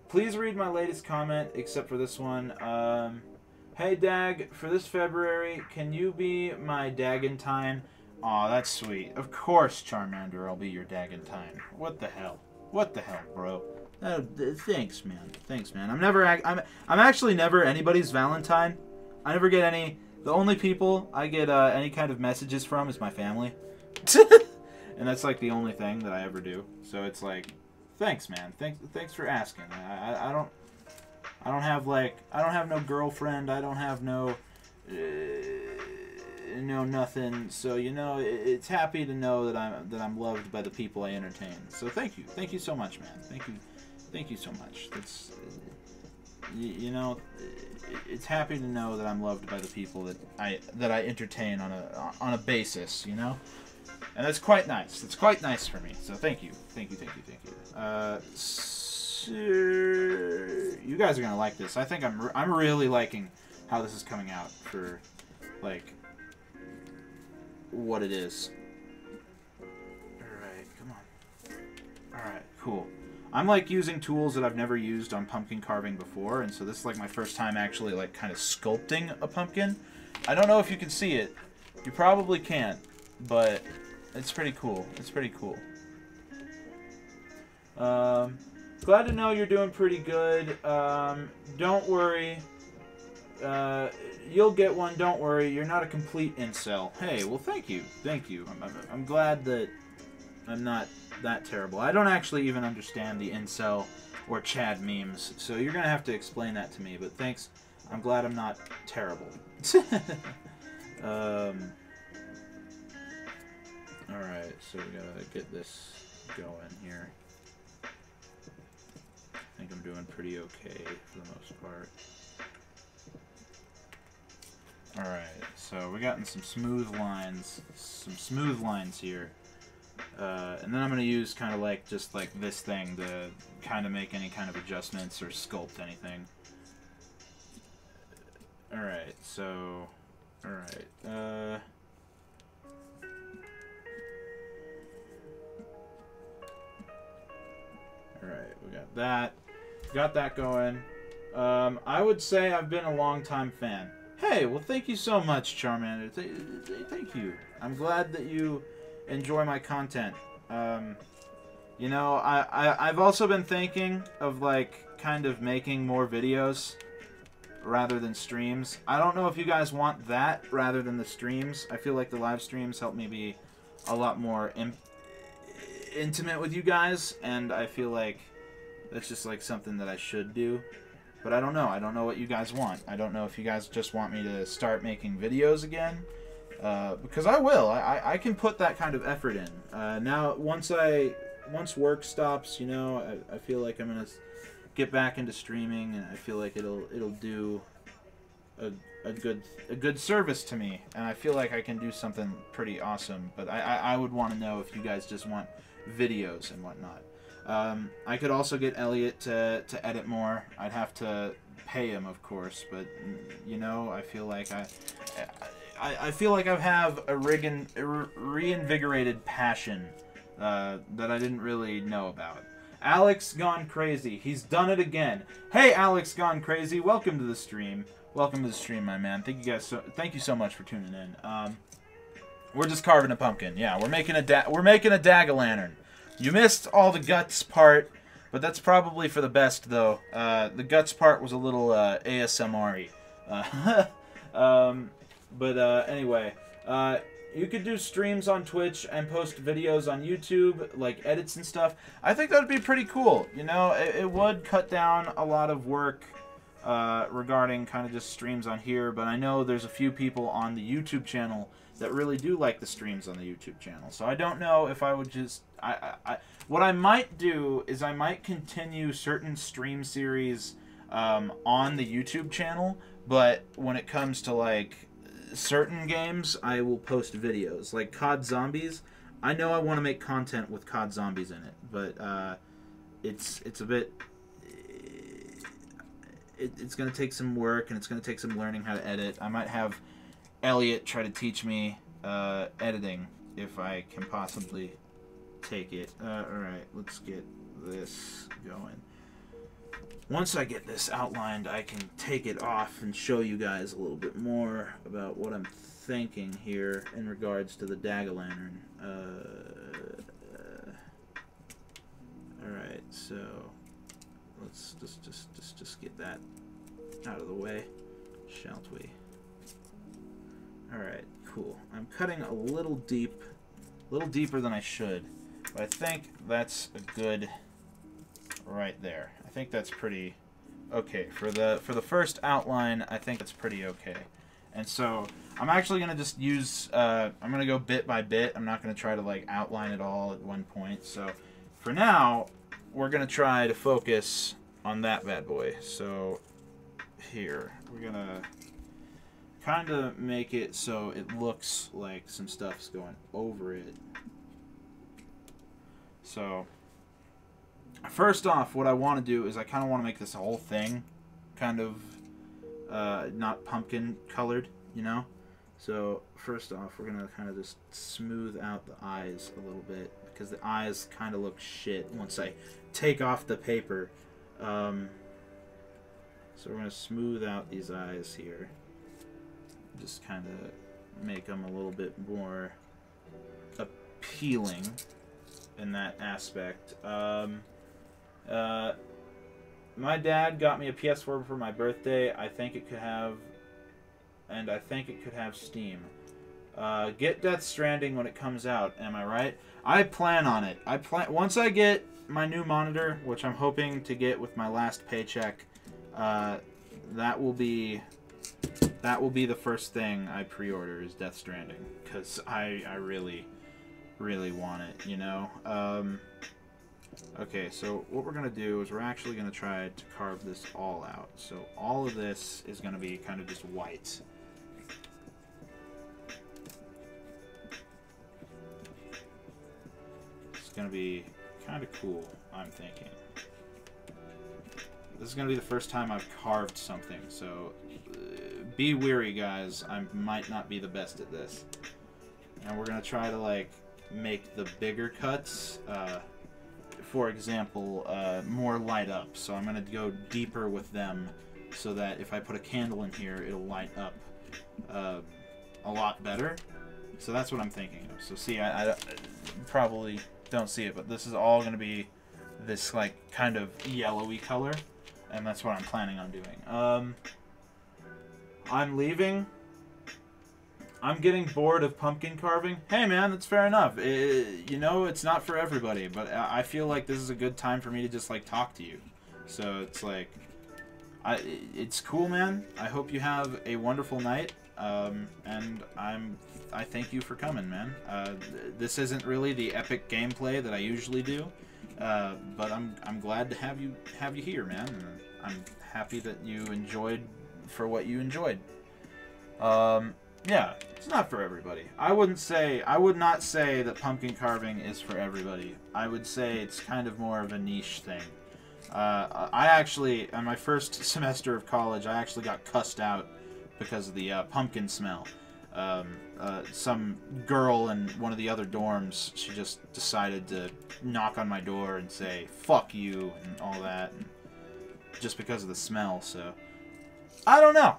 Please read my latest comment, except for this one. Hey Dag, for this February, can you be my Dagolantern? Aw, that's sweet. Of course, Charmander, I'll be your Dagolantern. What the hell? What the hell, bro? Thanks, man. Thanks, man. I'm actually never anybody's Valentine. I never get any. The only people I get any kind of messages from is my family, and that's like the only thing that I ever do. So it's like, thanks, man. Thanks for asking. I don't have no girlfriend. I don't have no nothing. So you know, it's happy to know that I'm loved by the people I entertain. So thank you so much, man. Thank you so much. That's you know, it's happy to know that I'm loved by the people that I entertain on a basis, you know, and that's quite nice. It's quite nice for me. So thank you. So you guys are gonna like this. I think I'm really liking how this is coming out for like what it is. Alright, come on. Alright, cool. I'm like using tools that I've never used on pumpkin carving before, and so this is like my first time actually like kind of sculpting a pumpkin. I don't know if you can see it. You probably can't, but it's pretty cool. It's pretty cool. Glad to know you're doing pretty good. Don't worry. You'll get one. Don't worry. You're not a complete incel. Hey, well, thank you. Thank you. I'm glad that I'm not that terrible. I don't actually even understand the incel or Chad memes, so you're gonna have to explain that to me. But thanks. I'm glad I'm not terrible. Alright, so we gotta get this going here. I think I'm doing pretty okay for the most part. Alright, so we're getting some smooth lines here. And then I'm going to use kind of like, just like this thing to kind of make any kind of adjustments or sculpt anything. Alright, so, alright, alright, we got that. Got that going. I would say I've been a long-time fan. Hey, well, thank you so much, Charmander. Thank you. I'm glad that you enjoy my content. You know, I've also been thinking of, like, kind of making more videos rather than streams. I don't know if you guys want that rather than the streams. I feel like the live streams help me be a lot more intimate with you guys, and I feel like that's just, like, something that I should do. But I don't know. I don't know what you guys want. I don't know if you guys just want me to start making videos again. Because I will. I can put that kind of effort in. Now, once work stops, you know, I feel like I'm going to get back into streaming, and I feel like it'll do a good service to me. And I feel like I can do something pretty awesome. But I would want to know if you guys just want videos and whatnot. I could also get Elliot to edit more. I'd have to pay him, of course, but you know, I feel like I feel like I have a reinvigorated passion that I didn't really know about. Alex Gone Crazy. He's done it again. Hey, Alex Gone Crazy. Welcome to the stream. Welcome to the stream, my man. Thank you guys. Thank you so much for tuning in. We're just carving a pumpkin. Yeah, we're making a Dagolantern. You missed all the guts part, but that's probably for the best, though. The guts part was a little ASMR-y. Anyway, you could do streams on Twitch and post videos on YouTube, like edits and stuff. I think that would be pretty cool. You know, it would cut down a lot of work regarding kind of just streams on here, but I know there's a few people on the YouTube channel that really do like the streams on the YouTube channel. So I don't know if I would just... what I might do is I might continue certain stream series on the YouTube channel, but when it comes to, like, certain games, I will post videos. Like COD Zombies, I know I want to make content with COD Zombies in it, but it's a bit... It's going to take some work, and it's going to take some learning how to edit. I might have Elliot try to teach me editing if I can possibly take it. Alright, let's get this going. Once I get this outlined, I can take it off and show you guys a little bit more about what I'm thinking here in regards to the Dagolantern. Alright, so let's just get that out of the way, shall we? Alright, cool. I'm cutting a little deeper than I should, but I think that's a good right there. I think that's pretty okay. For the first outline, I think it's pretty okay. And so I'm actually going to just use, I'm going to go bit by bit. I'm not going to try to like outline it all at one point. So for now, we're going to try to focus on that bad boy. So here, we're going to kind of make it so it looks like some stuff's going over it. So first off, what I want to do is I kind of want to make this whole thing kind of not pumpkin colored, you know? So first off, we're going to kind of just smooth out the eyes a little bit, because the eyes kind of look shit once I take off the paper. So we're going to smooth out these eyes here. Just kind of make them a little bit more appealing in that aspect. And My dad got me a PS4 for my birthday. I think it could have Steam. Get Death Stranding when it comes out. Am I right? I plan on it. Once I get my new monitor, which I'm hoping to get with my last paycheck. That will be the first thing I pre-order is Death Stranding, because I really want it, you know. Okay, so what we're gonna do is we're actually gonna try to carve this all out. So all of this is gonna be kind of just white. It's gonna be kind of cool, I'm thinking. This is going to be the first time I've carved something, so be wary, guys. I might not be the best at this. And we're going to try to, like, make the bigger cuts, for example, more light up. So I'm going to go deeper with them so that if I put a candle in here, it'll light up a lot better. So that's what I'm thinking of. So see, I probably don't see it, but this is all going to be this, like, kind of yellowy color. And that's what I'm planning on doing. I'm leaving. I'm getting bored of pumpkin carving. Hey, man, that's fair enough. You know, it's not for everybody, but I feel like this is a good time for me to just, like, talk to you. So it's like, it's cool, man. I hope you have a wonderful night. And I thank you for coming, man. This isn't really the epic gameplay that I usually do. But I'm glad to have you here, man. And I'm happy that you enjoyed for what you enjoyed. Yeah, it's not for everybody. I would not say that pumpkin carving is for everybody. I would say it's kind of more of a niche thing. I actually, in my first semester of college, I actually got cussed out because of the pumpkin smell. Some girl in one of the other dorms, she just decided to knock on my door and say, fuck you, and all that, and just because of the smell, so, I don't know.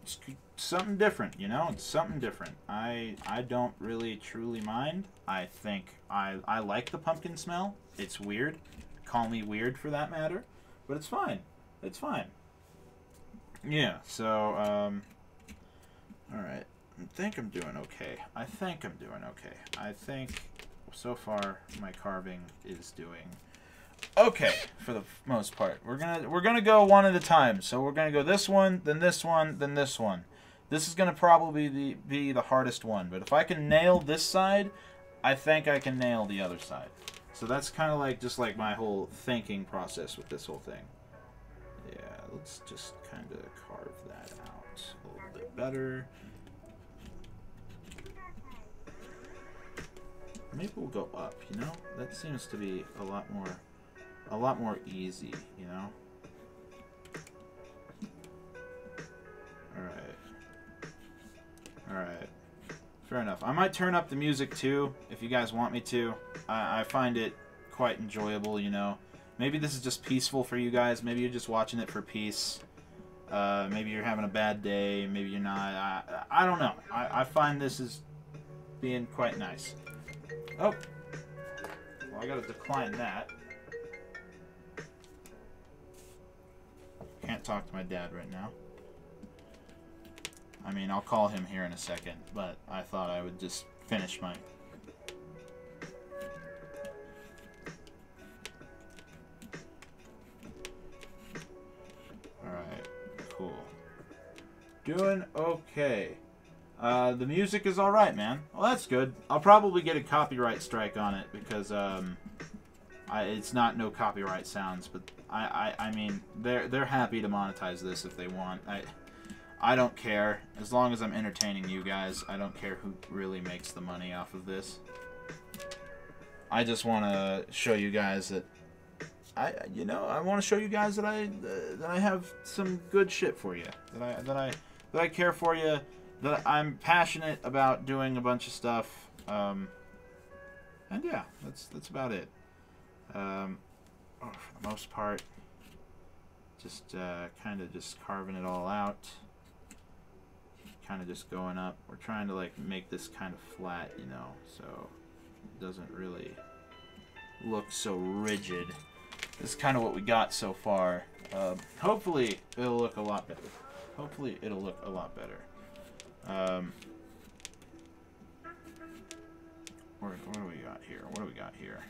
It's something different, you know? It's something different. I don't really truly mind. I think I like the pumpkin smell. It's weird. Call me weird for that matter, but it's fine. It's fine. Yeah, so, alright. I think I'm doing okay. I think so far my carving is doing okay for the most part. We're gonna go one at a time. So we're gonna go this one, then this one, then this one. This is gonna probably be the hardest one. But if I can nail this side, I think I can nail the other side. So that's kind of like just like my whole thinking process with this whole thing. Yeah, let's just kind of carve that out a little bit better. Maybe we'll go up, you know? That seems to be a lot more easy, you know? Alright. Fair enough. I might turn up the music too, if you guys want me to. I find it quite enjoyable, you know? Maybe this is just peaceful for you guys. Maybe you're just watching it for peace. Maybe you're having a bad day. Maybe you're not. I don't know. I find this as being quite nice. Oh. Well, I gotta decline that. Can't talk to my dad right now. I mean, I'll call him here in a second, but I thought I would just finish my... Alright, cool. Doing okay. The music is alright, man. Well, that's good. I'll probably get a copyright strike on it because it's not no copyright sounds, but I mean they're happy to monetize this if they want. I don't care as long as I'm entertaining you guys. I don't care who really makes the money off of this. I just want to show you guys that I want to show you guys that I have some good shit for you. That I care for you. That I'm passionate about doing a bunch of stuff, and yeah, that's about it. For the most part, just kind of just carving it all out, kind of just going up. We're trying to like make this kind of flat, you know, so it doesn't really look so rigid. this is kind of what we got so far. Hopefully, it'll look a lot better. Hopefully, it'll look a lot better. What do we got here? What do we got here?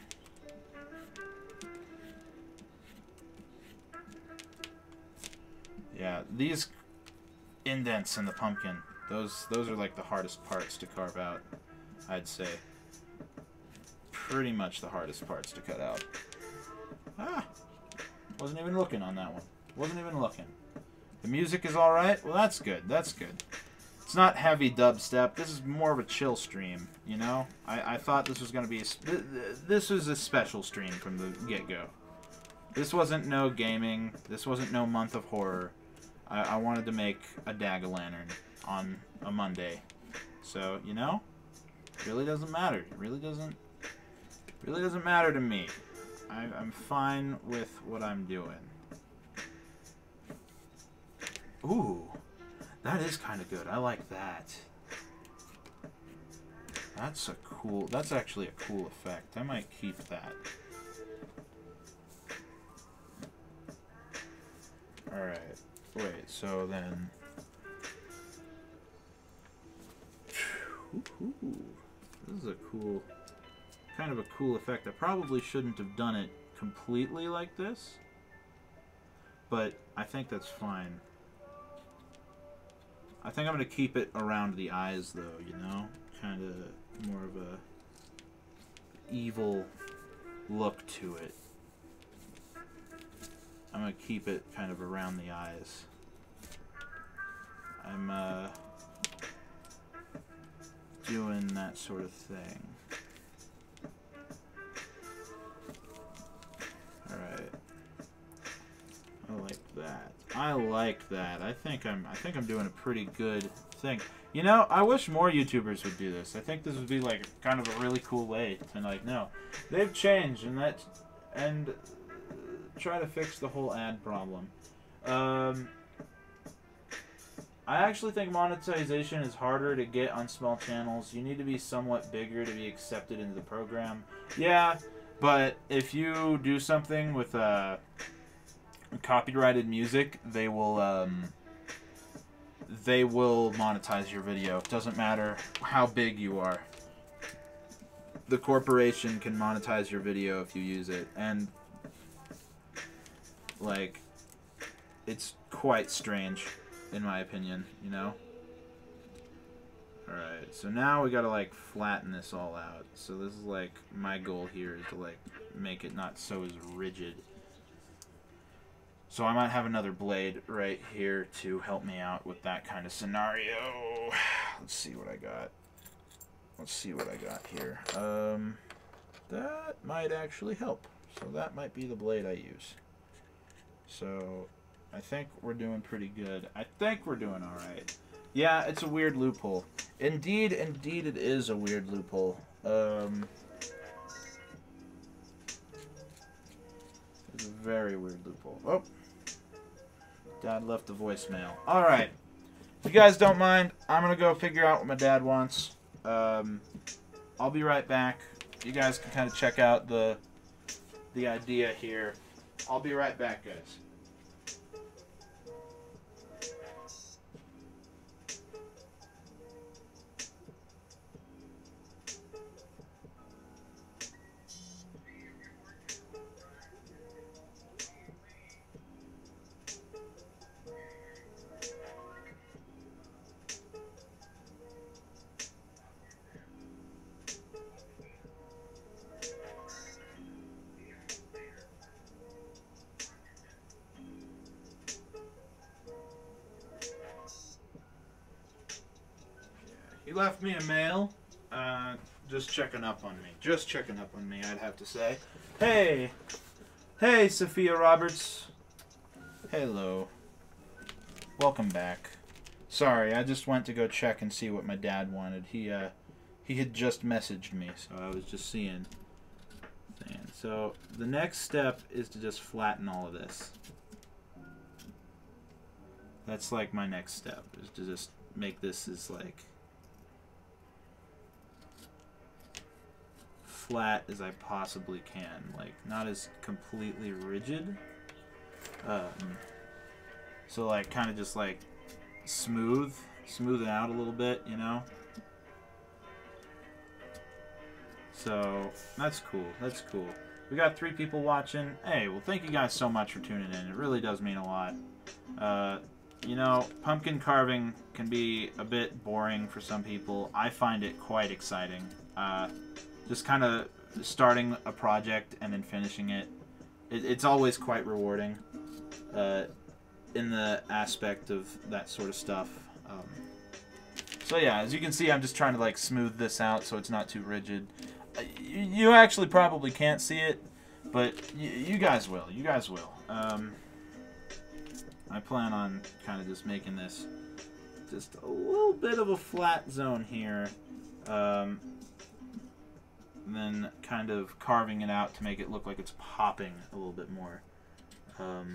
Yeah, these indents in the pumpkin, those are like the hardest parts to carve out, I'd say. Pretty much the hardest parts to cut out. Ah! Wasn't even looking on that one. Wasn't even looking. The music is alright? Well, that's good. That's good. It's not heavy dubstep. This is more of a chill stream, you know? I thought this was going to be... This was a special stream from the get-go. This wasn't no gaming. This wasn't no month of horror. I wanted to make a Dagolantern on a Monday. So, you know? It really doesn't matter. It really doesn't matter to me. I'm fine with what I'm doing. Ooh, that is kind of good. I like that. That's actually a cool effect. I might keep that. Alright. Wait, so then... Ooh, this is a cool... kind of a cool effect. I probably shouldn't have done it completely like this, but I think that's fine. I think I'm going to keep it around the eyes, though, you know? Kind of more of a evil look to it. I'm going to keep it kind of around the eyes. I'm doing that sort of thing. Alright. I like that. I like that. I think I'm doing a pretty good thing. You know, I wish more YouTubers would do this. I think this would be like kind of a really cool way to like, no, they've changed and try to fix the whole ad problem. I actually think monetization is harder to get on small channels. You need to be somewhat bigger to be accepted into the program. Yeah, but if you do something with copyrighted music, they will monetize your video. It doesn't matter how big you are. The corporation can monetize your video if you use it, and like, it's quite strange, in my opinion, you know? Alright, so now we gotta, like, flatten this all out. So this is, like, my goal here is to, like, make it not so as rigid. So I might have another blade right here to help me out with that kind of scenario. Let's see what I got. Let's see what I got here. That might actually help. So that might be the blade I use. So I think we're doing pretty good. I think we're doing alright. Yeah, it's a weird loophole. Indeed it is a weird loophole. It's a very weird loophole. Oh. Dad left a voicemail. Alright. If you guys don't mind, I'm going to go figure out what my dad wants. I'll be right back. You guys can kind of check out the idea here. I'll be right back, guys. He left me a mail, just checking up on me. Just checking up on me, I'd have to say. Hey! Hey, Sophia Roberts. Hello. Welcome back. Sorry, I just went to go check and see what my dad wanted. He had just messaged me, so I was just seeing. So, the next step is to just flatten all of this. That's like my next step, is to just make this as like... flat as I possibly can. Like, not as completely rigid. So, like, kind of just, like, smooth it out a little bit, you know? So, that's cool. That's cool. We got 3 people watching. Hey, well, thank you guys so much for tuning in. It really does mean a lot. You know, pumpkin carving can be a bit boring for some people. I find it quite exciting. Just kind of starting a project and then finishing it. It's always quite rewarding in the aspect of that sort of stuff. So yeah, as you can see, I'm just trying to like smooth this out so it's not too rigid. You actually probably can't see it, but you guys will. You guys will. I plan on kind of just making this just a little bit of a flat zone here. And then kind of carving it out to make it look like it's popping a little bit more. So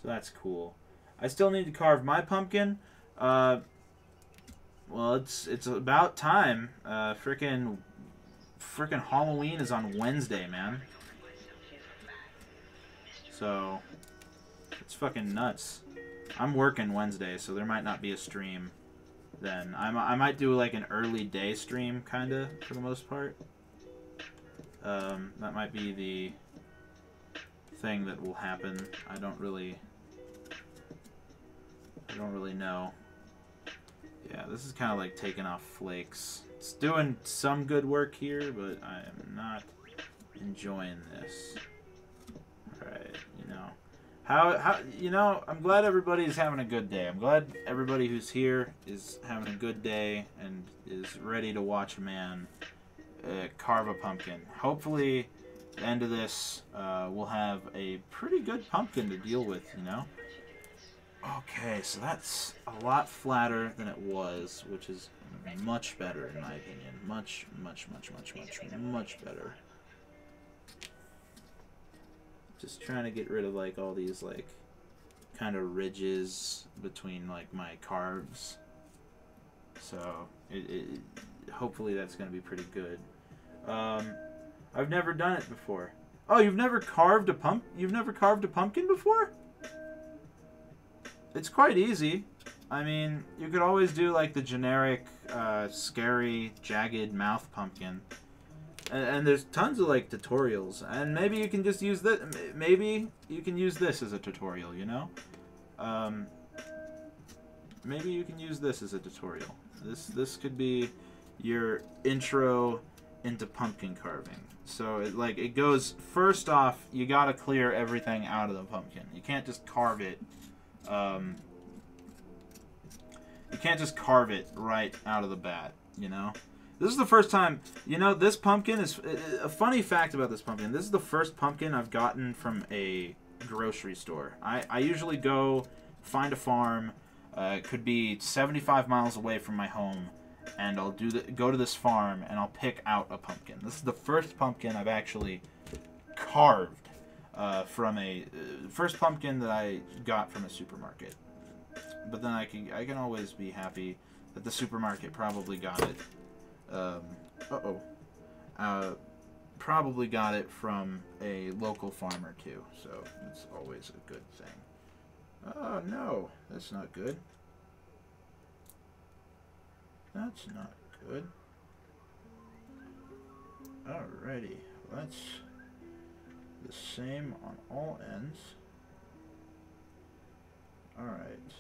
that's cool. I still need to carve my pumpkin. Well, it's about time. Frickin' Halloween is on Wednesday, man. So it's fucking nuts. I'm working Wednesday, so there might not be a stream then. I might do like an early day stream, kinda, for the most part. That might be the thing that will happen. I don't really know. Yeah, this is kind of like taking off flakes. It's doing some good work here, but I am not enjoying this. Alright, you know. How you know, I'm glad everybody's having a good day. I'm glad everybody who's here is having a good day and is ready to watch a man carve a pumpkin. Hopefully, at the end of this, we'll have a pretty good pumpkin to deal with, you know? Okay, so that's a lot flatter than it was, which is much better in my opinion. Much better. Just trying to get rid of like all these like kind of ridges between like my carves. So hopefully that's going to be pretty good. I've never done it before. Oh, you've never carved a pumpkin before? It's quite easy. I mean, you could always do like the generic scary jagged mouth pumpkin. And there's tons of like tutorials, and maybe you can just use this. Maybe you can use this as a tutorial, you know. Maybe you can use this as a tutorial. This could be your intro into pumpkin carving. So it goes first off. You gotta clear everything out of the pumpkin. You can't just carve it. You can't just carve it right out of the bat, you know. This is the first time, you know, this pumpkin is, a funny fact about this pumpkin, this is the first pumpkin I've gotten from a grocery store. I usually go find a farm, it could be 75 miles away from my home, and I'll go to this farm and I'll pick out a pumpkin. This is the first pumpkin I've actually carved from first pumpkin that I got from a supermarket. But then I can always be happy that the supermarket probably got it. Probably got it from a local farmer too, so it's always a good thing. Oh no, that's not good. That's not good. Alrighty, that's the same on all ends. Alright.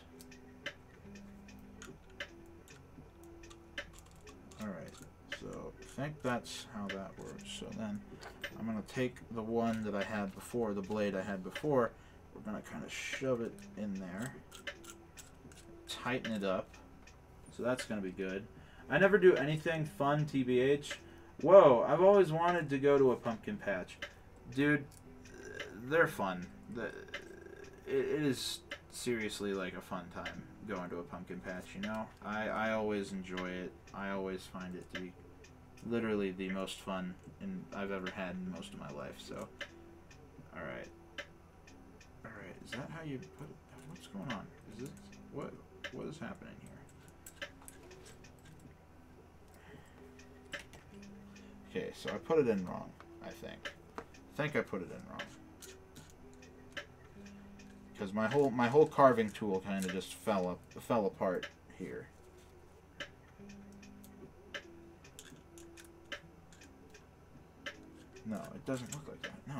Alright, so I think that's how that works. So then I'm going to take the one that I had before, the blade I had before, we're going to kind of shove it in there, tighten it up, so that's going to be good. I never do anything fun, TBH. Whoa, I've always wanted to go to a pumpkin patch. Dude, they're fun. It is seriously like a fun time going to a pumpkin patch, you know? I always enjoy it. I always find it to be literally the most fun I've ever had in most of my life, so. Alright. Alright, is that how you put it? What's going on? Is this, what is happening here? Okay, so I put it in wrong, I think. I think I put it in wrong. Because my whole carving tool kind of just fell apart here. No, it doesn't look like that. No.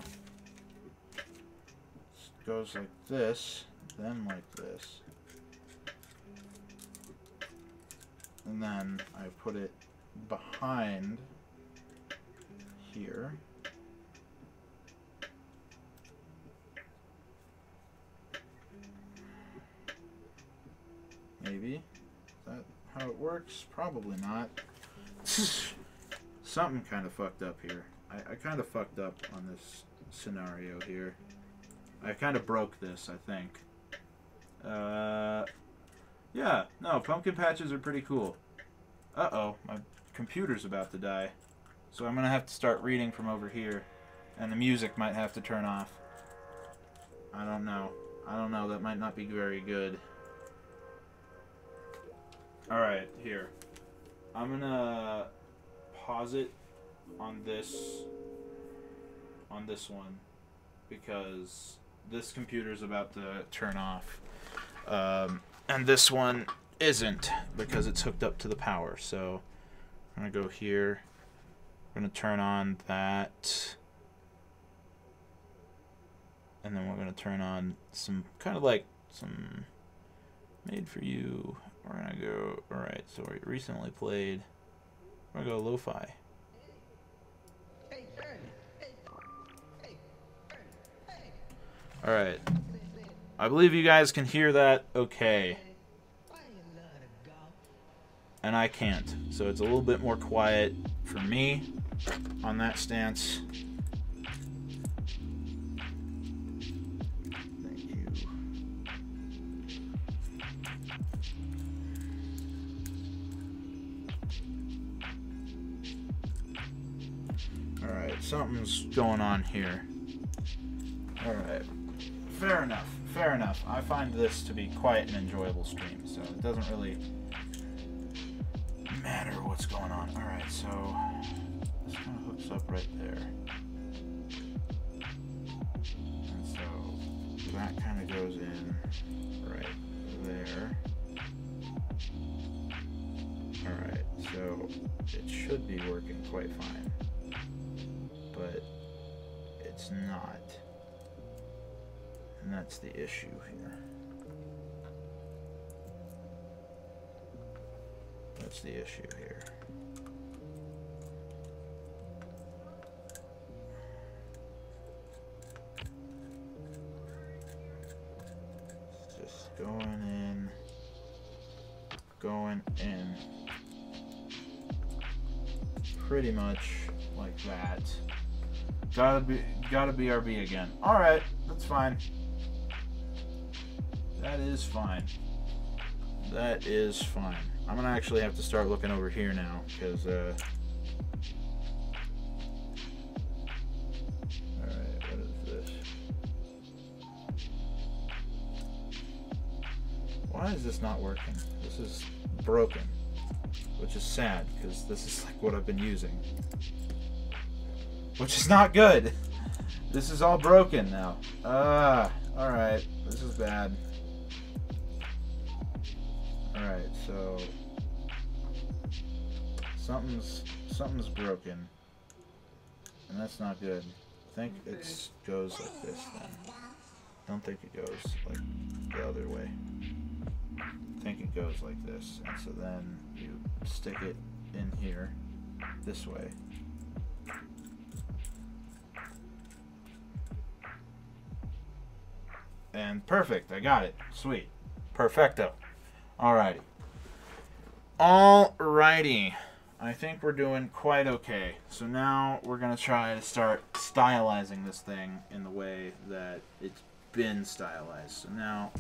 It goes like this, then like this. And then I put it behind here. Maybe. Is that how it works? Probably not. Something kind of fucked up here. I kind of fucked up on this scenario here. I kind of broke this, I think. Yeah, no, pumpkin patches are pretty cool. Uh-oh, my computer's about to die. So I'm going to have to start reading from over here. And the music might have to turn off. I don't know. I don't know, that might not be very good. Alright, here. I'm going to pause it on this one. Because this computer's about to turn off. And this one isn't because it's hooked up to the power. So I'm going to go here. I'm going to turn on that. And then we're going to turn on some kind of like some made for you. We're going to go, alright, so we recently played. We're going to go lo-fi. Alright. I believe you guys can hear that okay. And I can't. So it's a little bit more quiet for me on that stance. Thank you. Alright, something's going on here. Alright. Fair enough. Fair enough. I find this to be quite an enjoyable stream, so it doesn't really matter what's going on. Alright, so this kind of hooks up right there. And so that kind of goes in right there. Alright, so it should be working quite fine. But it's not. And that's the issue here. That's the issue here. It's just going in pretty much like that. Gotta be BRB again. Alright, that's fine. That is fine. That is fine. I'm gonna actually have to start looking over here now, because alright, what is this? Why is this not working? This is broken, which is sad, because this is like what I've been using. Which is not good. This is all broken now. Alright, this is bad. Alright, so something's broken. And that's not good. I think it goes like this then. I don't think it goes like the other way. I think it goes like this. And so then you stick it in here this way. And perfect, I got it. Sweet. Perfecto. Alrighty. Alrighty. I think we're doing quite okay. So now we're going to try to start stylizing this thing in the way that it's been stylized. So now...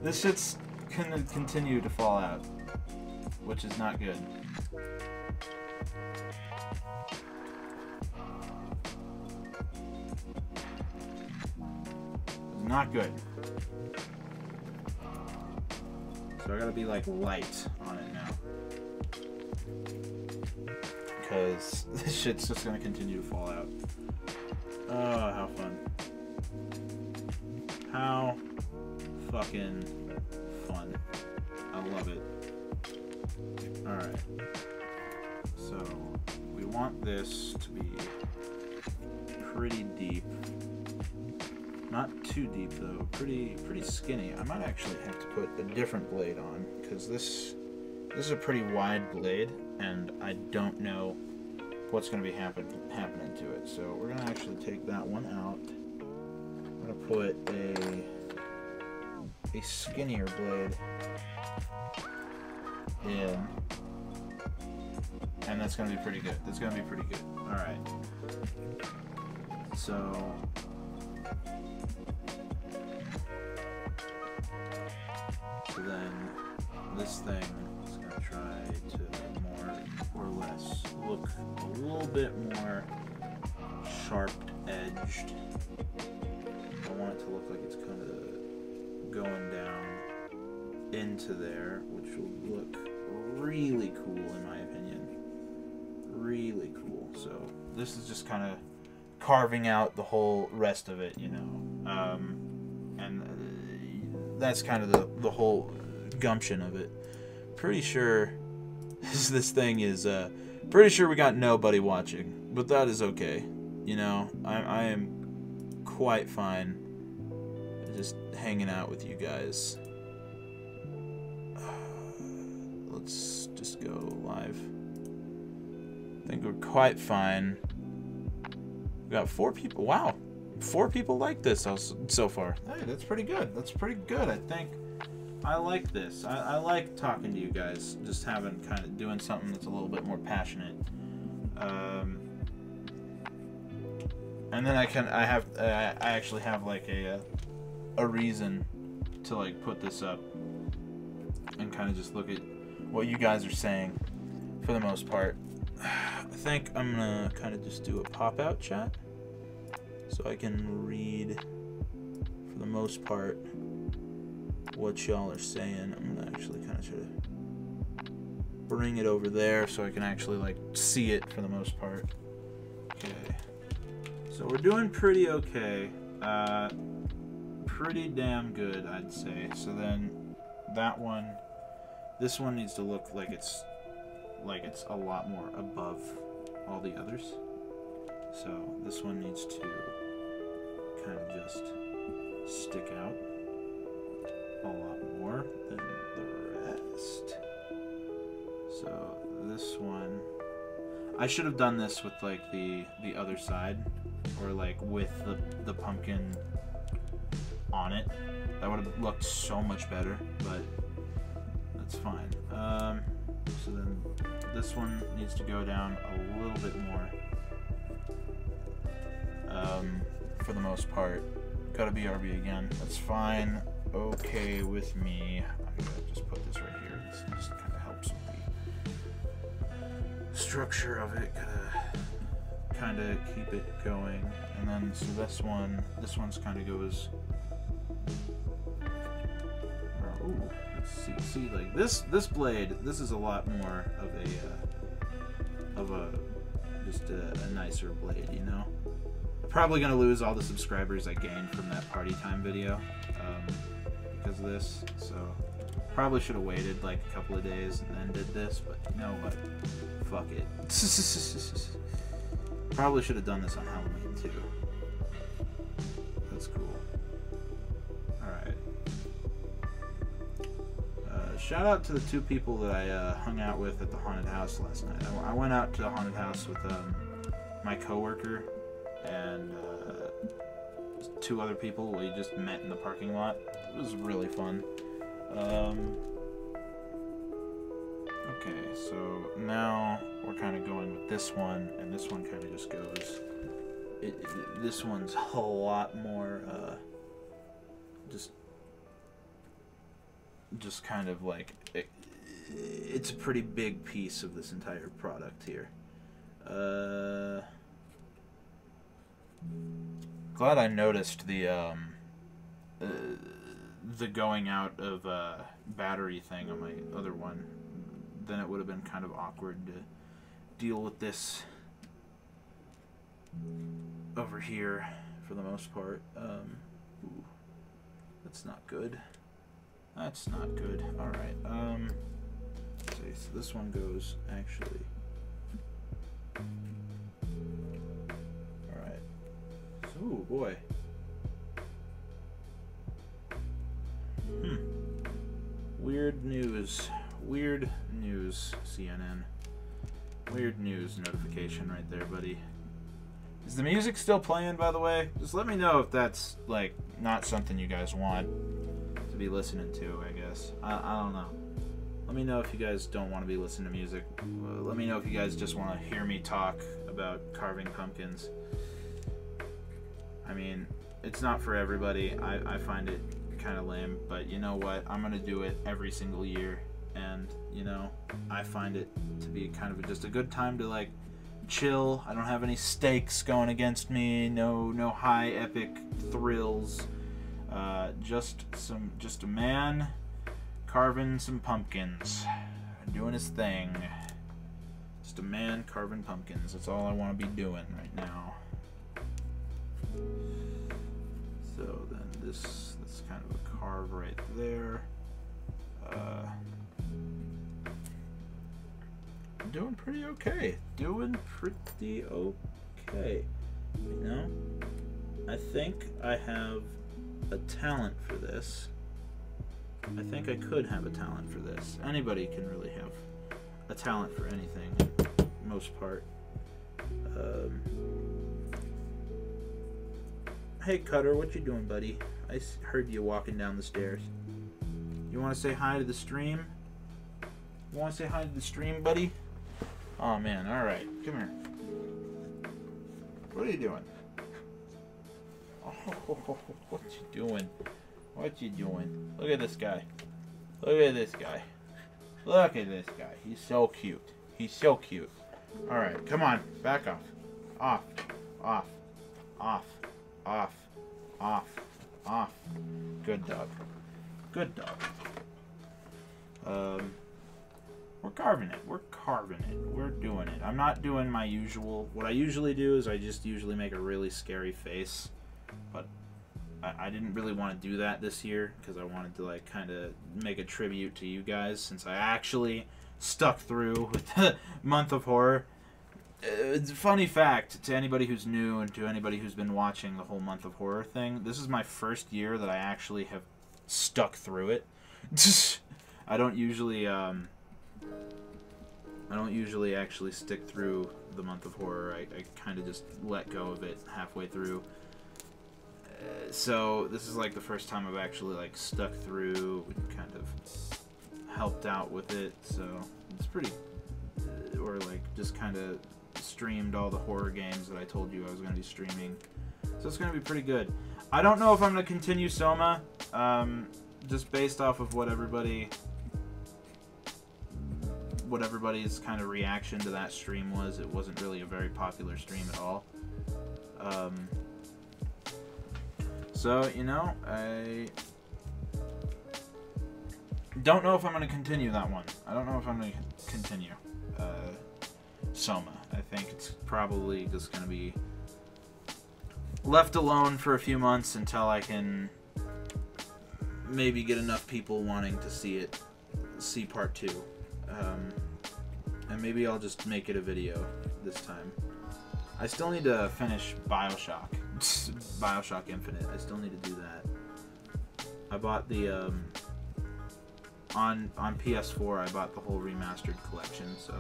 This shit's gonna continue to fall out, which is not good. Not good. So I gotta be like light on it now. Because this shit's just gonna continue to fall out. Oh, how fun. How fucking fun. I love it. Alright. So, we want this to be pretty deep. Not too deep though, pretty skinny. I might actually have to put a different blade on, because this is a pretty wide blade, and I don't know what's going to be happening to it. So we're going to actually take that one out. I'm going to put a skinnier blade in, and that's going to be pretty good. That's going to be pretty good. All right. So then this thing is going to try to more or less look a little bit more sharp-edged. I want it to look like it's kind of going down into there, which will look really cool in my opinion. Really cool. So this is just kind of carving out the whole rest of it, you know. And that's kind of the whole gumption of it. Pretty sure this thing is pretty sure we got nobody watching, but that is okay. You know, I am quite fine just hanging out with you guys. Let's just go live. I think we're quite fine. We got 4 people. Wow, 4 people like this so far. Hey, that's pretty good. That's pretty good. I think I like this. I like talking to you guys. Just having kind of doing something that's a little bit more passionate. And then I actually have like a reason to like put this up and kind of just look at what you guys are saying for the most part. I think I'm gonna kind of just do a pop-out chat so I can read for the most part what y'all are saying. I'm gonna actually kind of try to bring it over there so I can actually like see it for the most part. Okay, so we're doing pretty okay. Pretty damn good, I'd say. So then that one, this one needs to look like it's a lot more above all the others. So this one needs to kind of just stick out a lot more than the rest. So this one, I should have done this with like the other side, or like with the pumpkin on it. That would have looked so much better, but that's fine. So then this one needs to go down a little bit more. For the most part, gotta BRB again. That's fine. Okay with me. I'm gonna just put this right here. This just kind of helps with the structure of it. Gotta kind of keep it going. And then so this one's kind of goes. Ooh, let's see, like this blade. This is a lot more of a just a nicer blade, you know. Probably gonna lose all the subscribers I gained from that party time video because of this. So probably should have waited like a couple of days and then did this, but you know what? Fuck it. Probably should have done this on Halloween too. That's cool. Alright. Shout out to the 2 people that I hung out with at the haunted house last night. I went out to the haunted house with my coworker and 2 other people. We just met in the parking lot. It was really fun. Okay, so now we're kind of going with this one, and this one kind of just goes. This one's a lot more just kind of like it's a pretty big piece of this entire product here. Glad I noticed the the going out of battery thing on my other one, then it would have been kind of awkward to deal with this over here for the most part. Ooh, that's not good. That's not good. Alright, okay, so this one goes actually. Alright. So, ooh, boy. Weird news. Weird news, CNN. Weird news notification right there, buddy. Is the music still playing, by the way? Just let me know if that's, like, not something you guys want to be listening to, I guess. I don't know. Let me know if you guys don't want to be listening to music. Let me know if you guys just want to hear me talk about carving pumpkins. I mean, it's not for everybody. I find it kind of lame, but you know what? I'm going to do it every single year. And, you know, I find it to be kind of just a good time to, like, chill. I don't have any stakes going against me. No high epic thrills. Just a man carving some pumpkins, doing his thing. Just a man carving pumpkins. That's all I want to be doing right now. So then that's kind of a carve right there. Doing pretty okay. Doing pretty okay. You know, I think I have a talent for this. I think I could have a talent for this. Anybody can really have a talent for anything, most part. Hey Cutter, what you doing, buddy? I heard you walking down the stairs. You want to say hi to the stream? You want to say hi to the stream, buddy? Oh man, alright. Come here. What are you doing? Oh, what you doing? What you doing? Look at this guy. Look at this guy. Look at this guy. He's so cute. He's so cute. Alright, come on. Back off. Off. Off. Off. Off. Off. Off. Good dog. Good dog. We're carving it. We're carving it. We're doing it. I'm not doing my usual. What I usually do is I just usually make a really scary face. But I didn't really want to do that this year because I wanted to, like, kind of make a tribute to you guys since I actually stuck through with the month of horror. It's a funny fact to anybody who's new and to anybody who's been watching the whole month of horror thing. This is my first year that I actually have stuck through it. I don't usually actually stick through the month of horror. I kind of just let go of it halfway through. So this is like the first time I've actually like stuck through and kind of helped out with it. So it's pretty, or like just kind of streamed all the horror games that I told you I was going to be streaming. So it's going to be pretty good. I don't know if I'm going to continue Soma, just based off of what everybody's kind of reaction to that stream was. It wasn't really a very popular stream at all. So, you know, I don't know if I'm going to continue that one. I don't know if I'm going to continue Soma. I think it's probably just going to be left alone for a few months until I can maybe get enough people wanting to see part 2. And maybe I'll just make it a video this time. I still need to finish Bioshock. Bioshock Infinite. I still need to do that. I bought the on PS4 I bought the whole remastered collection, so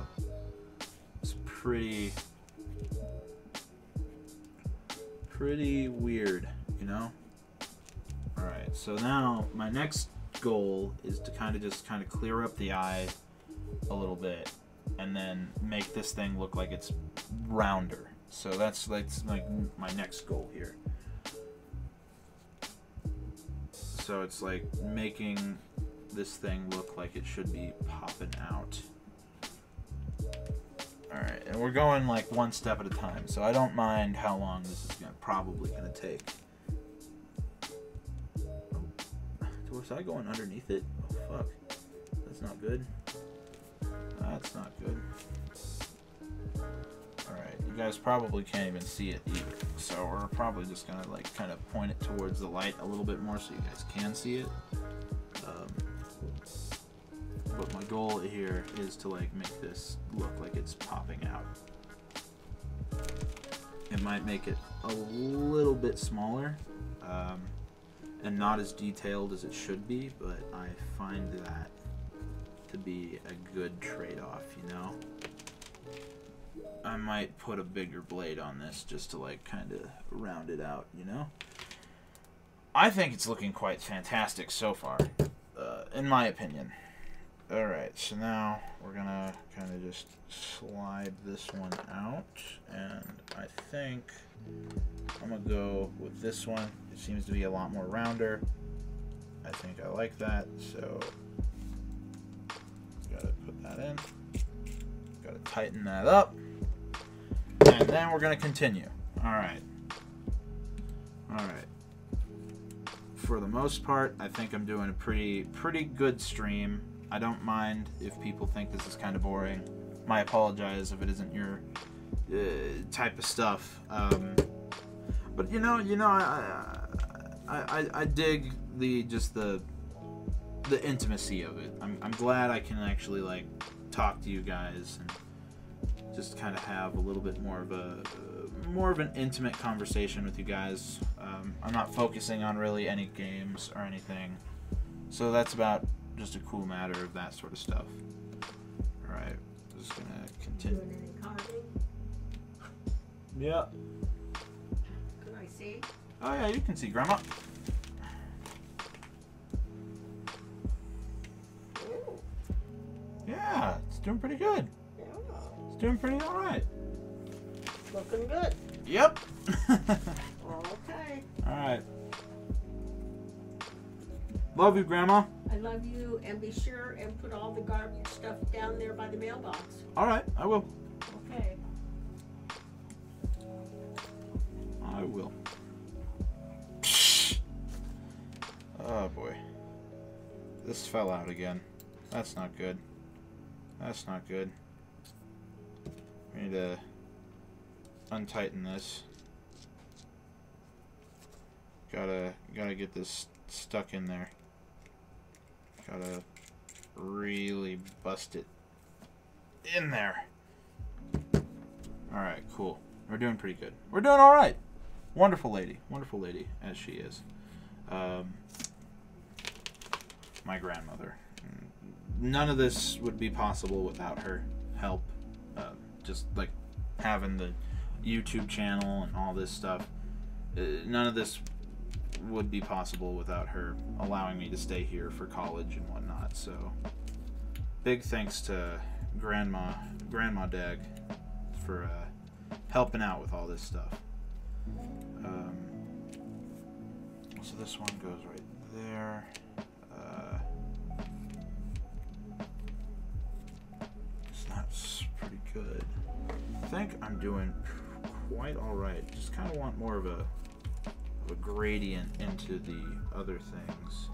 it's pretty weird, you know? Alright, so now my next goal is to kind of clear up the eye a little bit and then make this thing look like it's rounder. So that's like my next goal here. So it's like making this thing look like it should be popping out. Alright, and we're going like one step at a time, so I don't mind how long this is probably gonna take. Do was I going underneath it? Oh, fuck. That's not good. That's not good. Alright, you guys probably can't even see it either. So we're probably just gonna like kind of point it towards the light a little bit more so you guys can see it. But my goal here is to like make this look like it's popping out. It might make it a little bit smaller and not as detailed as it should be, but I find that to be a good trade-off, you know? I might put a bigger blade on this just to like kind of round it out, you know? I think it's looking quite fantastic so far, in my opinion. Alright, so now we're gonna kind of just slide this one out, and I think I'm gonna go with this one. It seems to be a lot more rounder. I think I like that, so gotta put that in. Gotta tighten that up. And then we're gonna continue. Alright. Alright. For the most part, I think I'm doing a pretty good stream. I don't mind if people think this is kind of boring. I apologize if it isn't your type of stuff. But you know, I dig the intimacy of it. I'm glad I can actually like talk to you guys and just kind of have a little bit more of an intimate conversation with you guys. I'm not focusing on really any games or anything, so that's about just a cool matter of that sort of stuff. All right, just gonna continue. Doing any carving? Yeah. Can I see? Oh yeah, you can see, Grandma. Ooh. Yeah, it's doing pretty good. Yeah. It's doing pretty all right. Looking good. Yep. Okay. All right. Love you, Grandma. I love you, and be sure and put all the garbage stuff down there by the mailbox. All right, I will. Okay. I will. Oh boy. This fell out again. That's not good. That's not good. We need to untighten this. Gotta get this stuck in there. Gotta really bust it in there. Alright, cool. We're doing pretty good. We're doing alright. Wonderful lady, as she is. My grandmother. None of this would be possible without her help. Just like having the YouTube channel and all this stuff. None of this would be possible without her allowing me to stay here for college and whatnot. So big thanks to Grandma Dag for helping out with all this stuff. So this one goes right there. So that's pretty good. I think I'm doing quite alright. Just kind of want more of a gradient into the other things.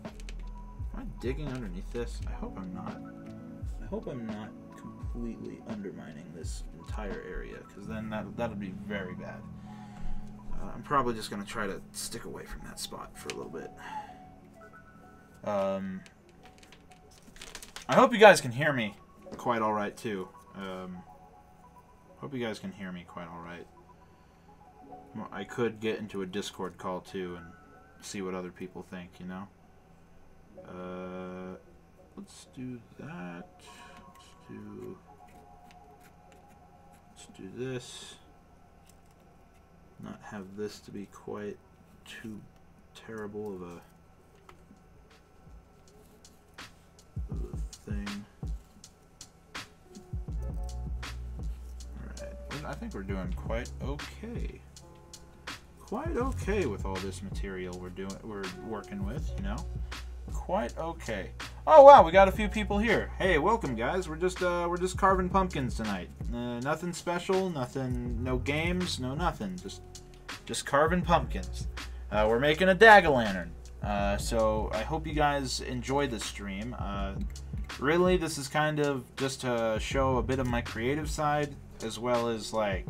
Am I digging underneath this? I hope I'm not. I hope I'm not completely undermining this entire area, because then that'll be very bad. I'm probably just going to try to stick away from that spot for a little bit. I hope you guys can hear me quite alright too. Hope you guys can hear me quite alright. I could get into a Discord call too and see what other people think, you know? Let's do that. Let's do this. Not have this to be quite too terrible of a thing. Alright. I think we're doing quite okay. Quite okay with all this material we're working with, you know? Quite okay. Oh wow, we got a few people here. Hey, welcome guys. We're just carving pumpkins tonight. Nothing special, no games, no nothing. Just carving pumpkins. We're making a Dagolantern. So I hope you guys enjoy this stream. Really, this is kind of just to show a bit of my creative side, as well as like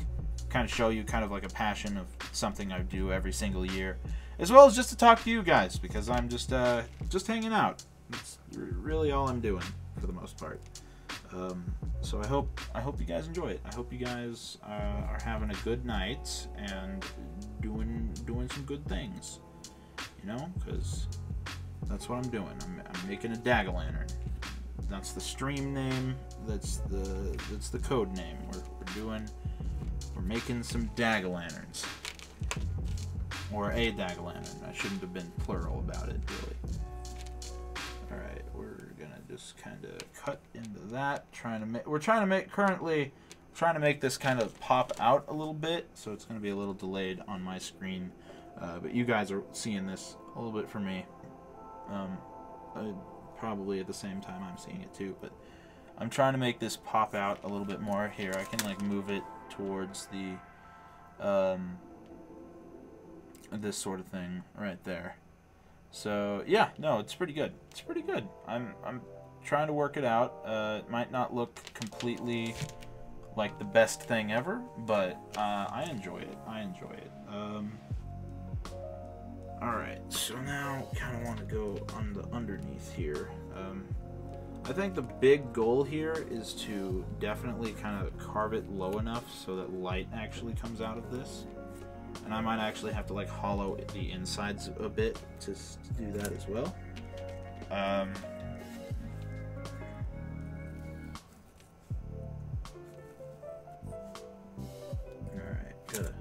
kind of show you kind of like a passion of something I do every single year, as well as just to talk to you guys, because I'm just hanging out. That's really all I'm doing for the most part. So I hope you guys enjoy it. I hope you guys are having a good night and doing some good things. You know, because that's what I'm doing. I'm making a Dagolantern. That's the stream name. That's the code name. We're making some Dagolanterns, or a Dagolantern. I shouldn't have been plural about it, really. All right, we're gonna just kind of cut into that. We're currently trying to make this kind of pop out a little bit, so it's gonna be a little delayed on my screen, but you guys are seeing this a little bit from me. Probably at the same time I'm seeing it too, but I'm trying to make this pop out a little bit more. Here, I can like move it towards the this sort of thing right there. So yeah, no, it's pretty good. It's pretty good. I'm trying to work it out. It might not look completely like the best thing ever, but I enjoy it. Alright, so now kind of want to go on the underneath here. I think the big goal here is to definitely kind of carve it low enough so that light actually comes out of this. And I might actually have to like hollow the insides a bit to do that as well. Alright, gotta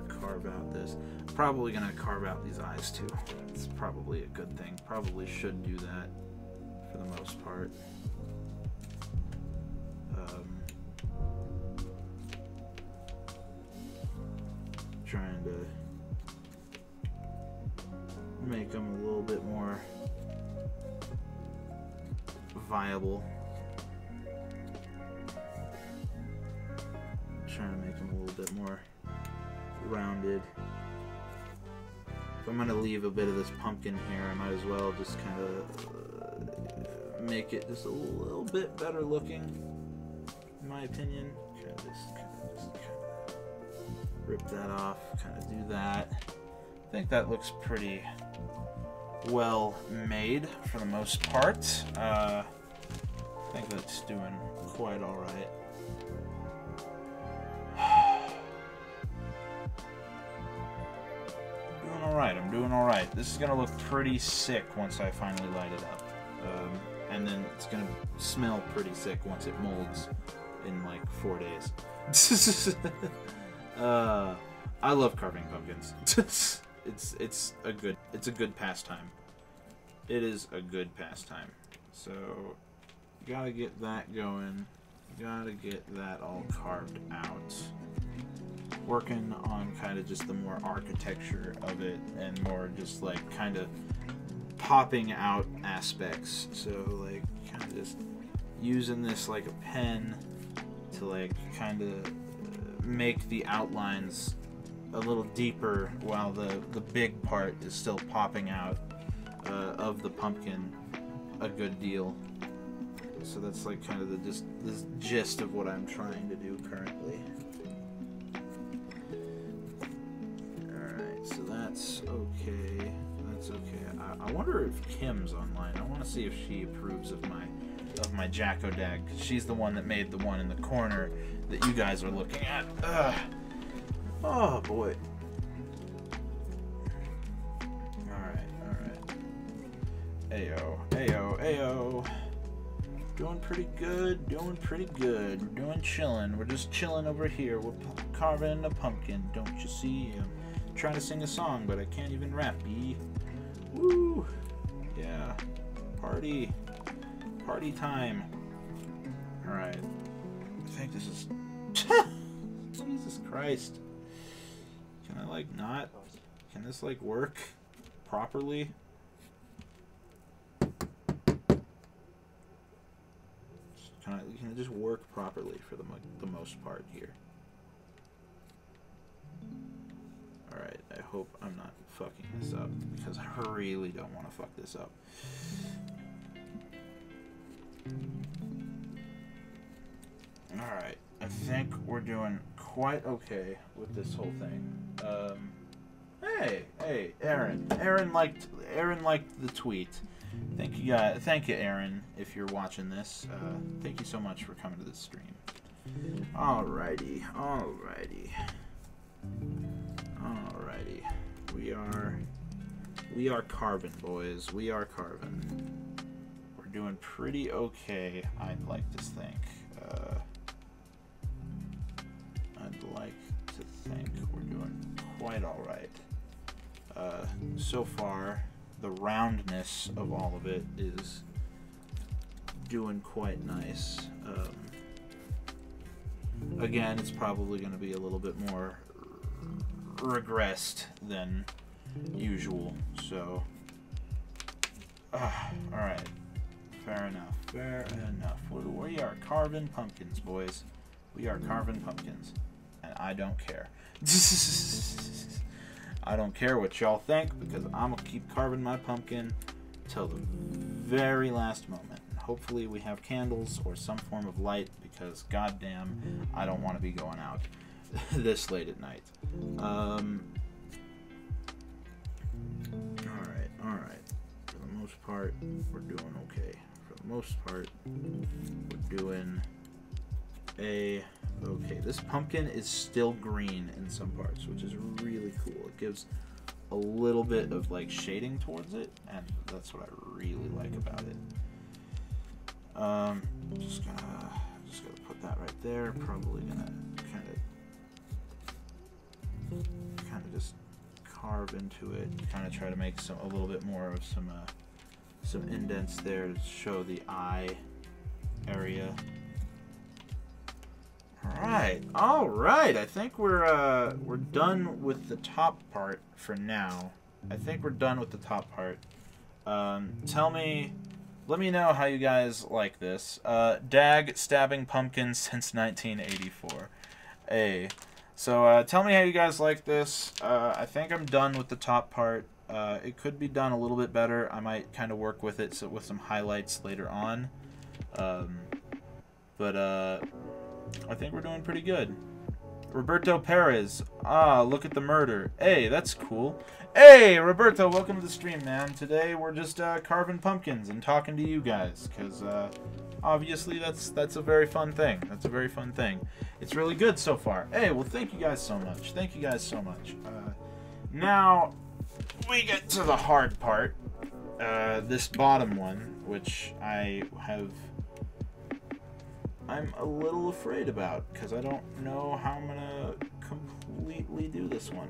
carve out this. I'm probably gonna carve out these eyes too. It's probably a good thing. Probably should do that for the most part. Trying to make them a little bit more viable. Trying to make them a little bit more rounded. If I'm going to leave a bit of this pumpkin here, I might as well just kind of make it just a little bit better looking, in my opinion. Kind of rip that off, kind of do that. I think that looks pretty well made for the most part. I think that's doing quite alright. I'm doing alright. This is going to look pretty sick once I finally light it up. And then it's going to smell pretty sick once it molds in like 4 days. I love carving pumpkins. it's a good pastime. It is a good pastime. So gotta get that going. Gotta get that all carved out. Working on kind of just the more architecture of it and more just like kind of popping out aspects. So like kind of just using this like a pen to like kind of make the outlines a little deeper while the big part is still popping out of the pumpkin a good deal. So that's like kind of the gist of what I'm trying to do currently. Alright, so that's okay. That's okay. I wonder if Kim's online. I want to see if she approves of my Jack-O-Dag, because she's the one that made the one in the corner that you guys are looking at. Oh boy. Alright. Ayo, ayo, ayo. Doing pretty good, We're doing chilling. We're just chilling over here. We're carving a pumpkin, don't you see? I'm trying to sing a song, but I can't even rap, B. Woo! Yeah. Party time. Alright. I think this is... Jesus Christ. Can I, like, not... Can this, like, work properly? Can it just work properly for the most part here? Alright, I hope I'm not fucking this up, because I really don't want to fuck this up. Alright, I think we're doing quite okay with this whole thing. Hey, Aaron. Aaron liked the tweet. Thank you guys. Thank you, Aaron, if you're watching this. Thank you so much for coming to this stream. Alrighty. We are carving, boys. We are carving. We're doing pretty okay, I'd like to think. We're doing quite alright. So far, the roundness of all of it is doing quite nice. Again, it's probably going to be a little bit more regressed than usual, so alright, fair enough. We are carving pumpkins, boys. We are carving pumpkins, and I don't care. I don't care what y'all think, because I'm gonna keep carving my pumpkin till the very last moment. Hopefully we have candles or some form of light, because goddamn, I don't want to be going out this late at night. Alright. For the most part, we're doing okay. For the most part, we're doing okay. This pumpkin is still green in some parts, which is really cool. It gives a little bit of like shading towards it, and that's what I really like about it. Just gonna put that right there. Probably gonna kind of just carve into it. Kind of try to make a little bit more of some indents there to show the eye area. All right. I think we're done with the top part for now. Let me know how you guys like this. Dag stabbing pumpkins since 1984. Hey, so tell me how you guys like this. I think I'm done with the top part. It could be done a little bit better. I might kind of work with it with some highlights later on. But I think we're doing pretty good. Roberto Perez. Look at the murder. Hey, that's cool. Hey, Roberto, welcome to the stream, man. Today we're just carving pumpkins and talking to you guys, because obviously that's a very fun thing. It's really good so far. Hey, well, thank you guys so much. Now we get to the hard part. This bottom one, which I'm a little afraid about, because I don't know how I'm gonna completely do this one.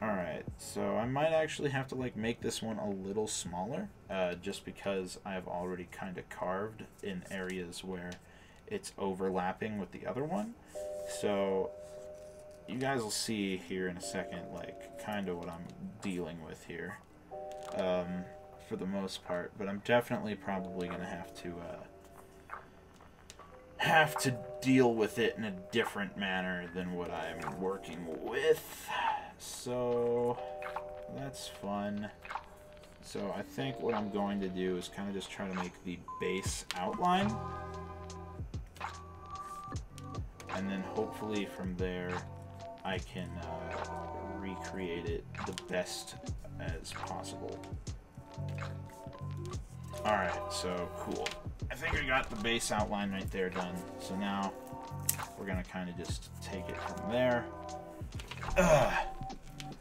Alright, so I might actually have to like make this one a little smaller, just because I've already kind of carved in areas where it's overlapping with the other one. So you guys will see here in a second, like, kind of what I'm dealing with here. For the most part, but I'm definitely probably gonna have to deal with it in a different manner than what I'm working with. So that's fun. So I think what I'm going to do is kind of just try to make the base outline, and then hopefully from there I can recreate it the best as possible. Alright, so cool. I think I got the base outline right there done. So now we're going to kind of just take it from there.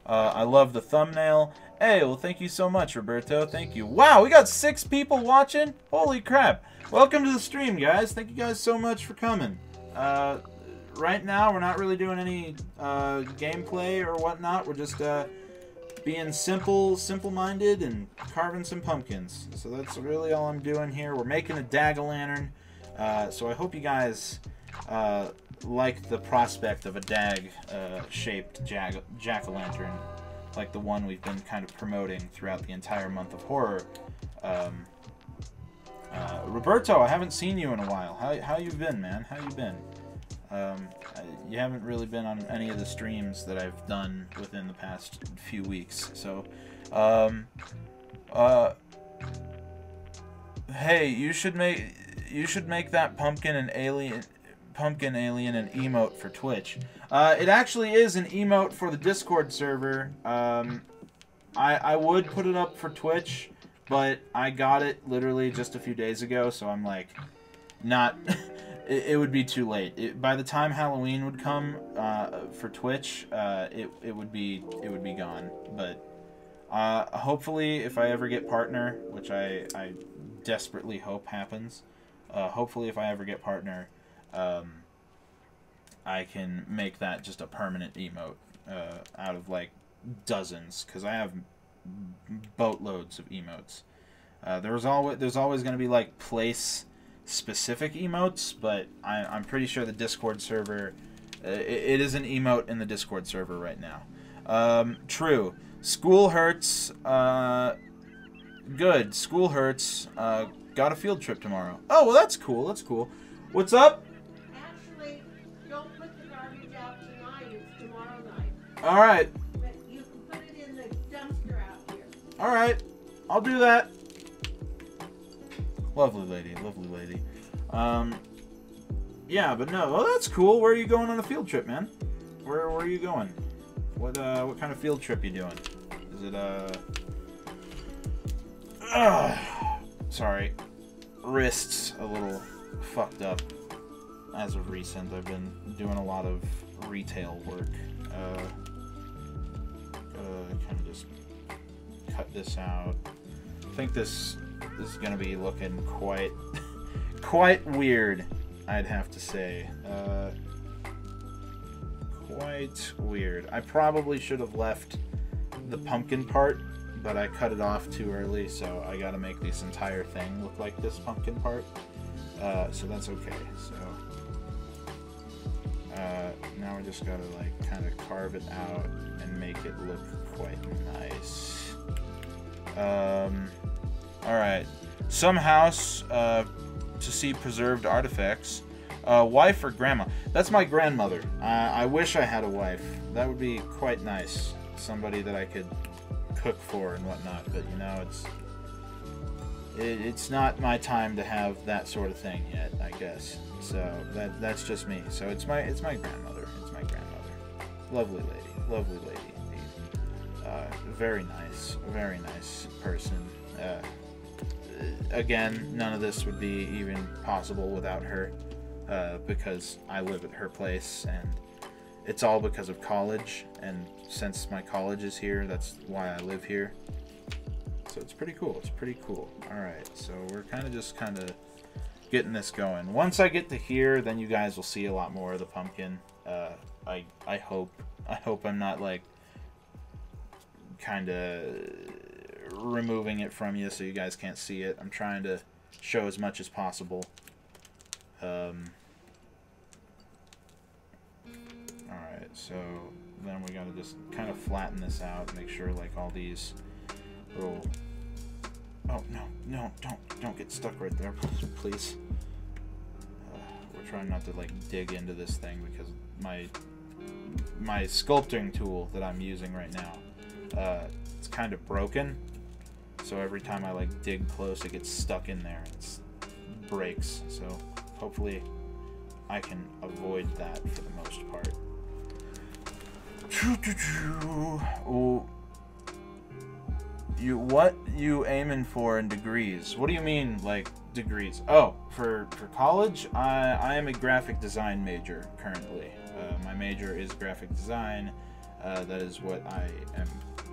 I love the thumbnail. Hey, well, thank you so much, Roberto. Thank you. Wow, we got 6 people watching. Holy crap. Welcome to the stream, guys. Thank you guys so much for coming. Right now, we're not really doing any gameplay or whatnot. We're just being simple-minded and carving some pumpkins. So that's really all I'm doing here. We're making a Dagolantern. So I hope you guys like the prospect of a dag-shaped jack-o'-lantern, like the one we've been kind of promoting throughout the entire month of horror. Roberto, I haven't seen you in a while. How you been, man? How you been? You haven't really been on any of the streams that I've done within the past few weeks, so hey, you should make that pumpkin alien an emote for Twitch. It actually is an emote for the Discord server. I would put it up for Twitch, but I got it literally just a few days ago, so I'm like, not. It would be too late. By the time Halloween would come for Twitch, it would be gone. But hopefully, if I ever get partner, which I desperately hope happens, hopefully if I ever get partner, I can make that just a permanent emote out of like dozens, because I have boatloads of emotes. There's always going to be like place specific emotes, but I'm pretty sure the Discord server, it is an emote in the Discord server right now. True. School hurts. Good. School hurts. Got a field trip tomorrow. Oh, well, that's cool. That's cool. What's up? Actually, don't put the garbage out tonight. It's tomorrow night. All right. But you can put it in the dumpster out here. All right. I'll do that. Lovely lady. Lovely lady. Yeah, but no. Oh, that's cool. Where are you going on a field trip, man? Where are you going? What kind of field trip you doing? Is it sorry, wrists a little fucked up as of recent. I've been doing a lot of retail work. Kind of just cut this out. I think this is gonna be looking quite weird, I'd have to say. Quite weird. I probably should have left the pumpkin part, but I cut it off too early, so I gotta make this entire thing look like this pumpkin part. So that's okay. So now we just gotta like kind of carve it out and make it look quite nice. Alright. Some house to see preserved artifacts. Wife or grandma? That's my grandmother. I wish I had a wife. That would be quite nice. Somebody that I could cook for and whatnot, but you know, it's not my time to have that sort of thing yet, I guess. So that's just me. So it's my grandmother. It's my grandmother. Lovely lady indeed. Very nice person. Again, none of this would be even possible without her, because I live at her place, and it's all because of college, and since my college is here, that's why I live here. So it's pretty cool. It's pretty cool. Alright, so we're kind of getting this going. Once I get to here, then you guys will see a lot more of the pumpkin. I hope I'm not like kind of removing it from you so you guys can't see it. I'm trying to show as much as possible. Alright, so then we gotta just kind of flatten this out, make sure like all these little... Oh, no, don't get stuck right there, please. We're trying not to like dig into this thing because my sculpting tool that I'm using right now, it's kind of broken. So every time I like dig close, it gets stuck in there and it breaks. So hopefully I can avoid that for the most part. Oh, what you aiming for in degrees? What do you mean, like degrees? Oh, for college, I am a graphic design major currently. My major is graphic design. That is what I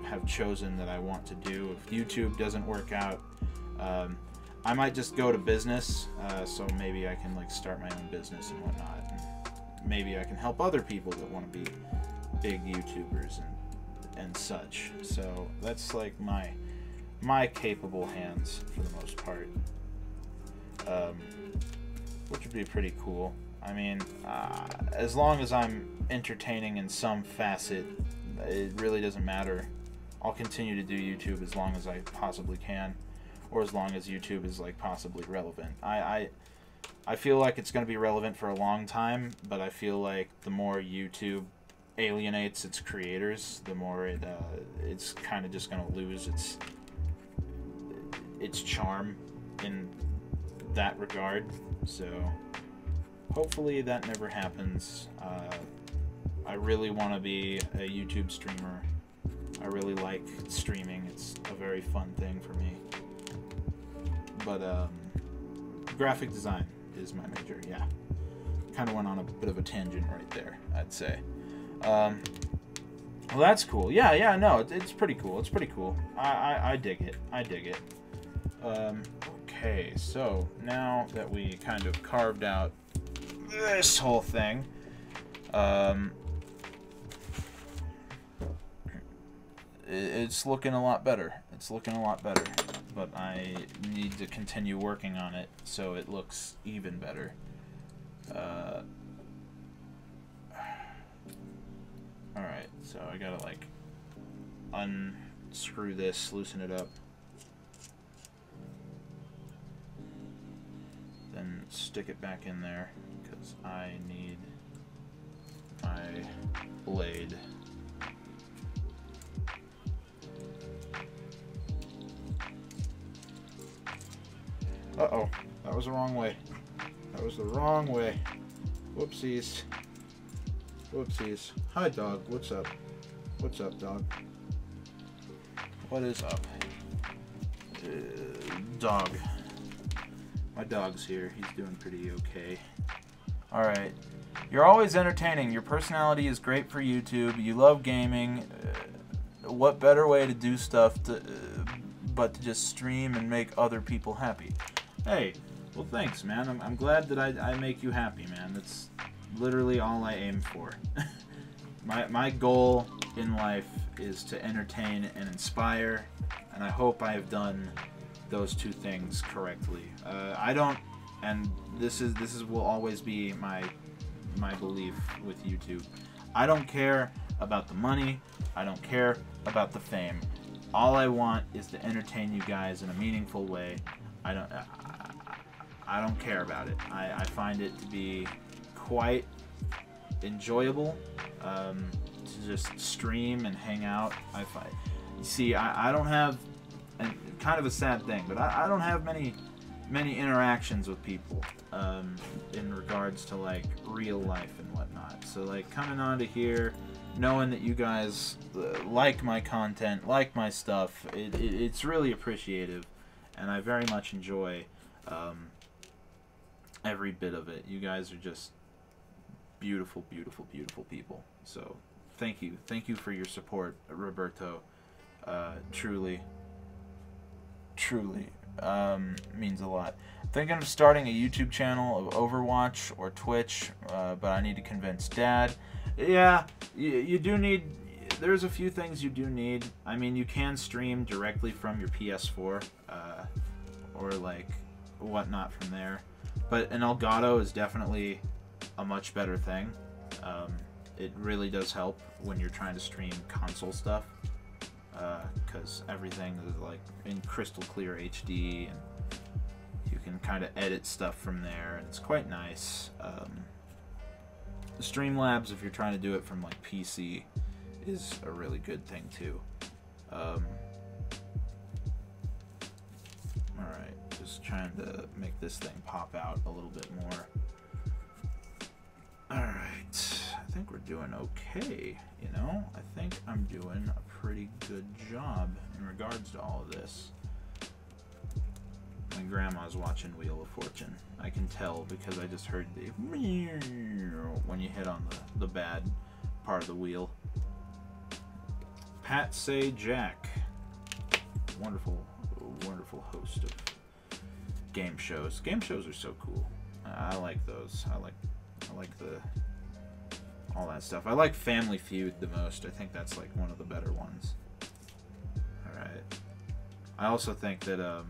have chosen that I want to do. If YouTube doesn't work out, I might just go to business. So maybe I can like start my own business and whatnot. And maybe I can help other people that want to be big YouTubers and such. So that's like my capable hands for the most part, which would be pretty cool. I mean, as long as I'm entertaining in some facet, it really doesn't matter. I'll continue to do YouTube as long as I possibly can, or as long as YouTube is like possibly relevant. I feel like it's going to be relevant for a long time, but I feel like the more YouTube alienates its creators, the more it's kind of just going to lose its charm in that regard. So hopefully that never happens. I really want to be a YouTube streamer. I really like streaming. It's a very fun thing for me. But graphic design is my major, yeah. Kind of went on a bit of a tangent right there, I'd say. Well, that's cool. Yeah, no, it's pretty cool. It's pretty cool. I dig it. I dig it. Okay, so now that we kind of carved out this whole thing, it's looking a lot better. It's looking a lot better. But I need to continue working on it so it looks even better. Alright, so I gotta like unscrew this, loosen it up, then stick it back in there because I need my blade. Uh-oh, that was the wrong way. That was the wrong way. Whoopsies. Whoopsies. Hi, dog. What's up? What's up, dog? What is up? Dog. My dog's here. He's doing pretty okay. Alright. You're always entertaining. Your personality is great for YouTube. You love gaming. What better way to do stuff but to just stream and make other people happy? Hey, well thanks, man. I'm glad that I make you happy, man. That's literally all I aim for. My goal in life is to entertain and inspire, and I hope I have done those two things correctly. I don't, and this will always be my belief with YouTube. I don't care about the money. I don't care about the fame. All I want is to entertain you guys in a meaningful way. I don't care about it. I find it to be quite enjoyable to just stream and hang out. See, I don't have, and kind of a sad thing, but I don't have many interactions with people in regards to like real life and whatnot. So like coming onto here, knowing that you guys like my content, like my stuff, it's really appreciative, and I very much enjoy every bit of it. You guys are just beautiful, beautiful, beautiful people. So thank you for your support, Roberto. Truly means a lot. I'm thinking of starting a YouTube channel of Overwatch or Twitch, but I need to convince Dad. Yeah, you do need, there's a few things you do need. I mean, you can stream directly from your PS4 or like whatnot from there, but an Elgato is definitely a much better thing. It really does help when you're trying to stream console stuff, because everything is like in crystal clear HD, and you can kind of edit stuff from there, and it's quite nice. Streamlabs, if you're trying to do it from like PC, is a really good thing too. Alright, just trying to make this thing pop out a little bit more. Alright, I think we're doing okay, you know? I think I'm doing a pretty good job in regards to all of this. My grandma's watching Wheel of Fortune. I can tell because I just heard the when you hit on the bad part of the wheel. Pat Say Jack. Wonderful, wonderful host of game shows. Game shows are so cool. I like those. I like all that stuff. I like Family Feud the most. I think that's like one of the better ones. Alright. I also think that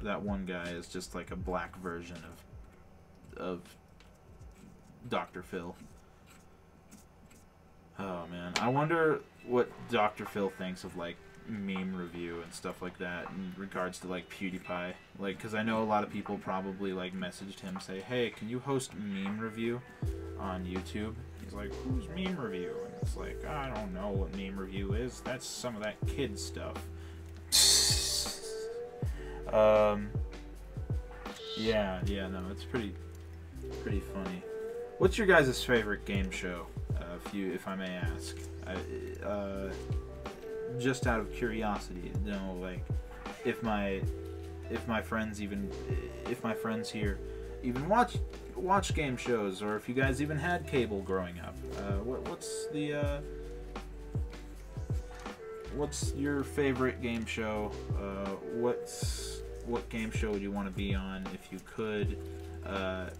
that one guy is just like a black version of Dr. Phil. Oh man, I wonder what Dr. Phil thinks of like meme review and stuff like that in regards to like PewDiePie. Like, because I know a lot of people probably like messaged him say, hey, can you host meme review on YouTube? He's like, who's meme review? And it's like, I don't know what meme review is. That's some of that kid stuff. Yeah, no, it's pretty funny. What's your guys' favorite game show, if I may ask? Just out of curiosity, you know, like, if my friends here even watch game shows, or if you guys even had cable growing up, what's your favorite game show? What game show would you want to be on if you could?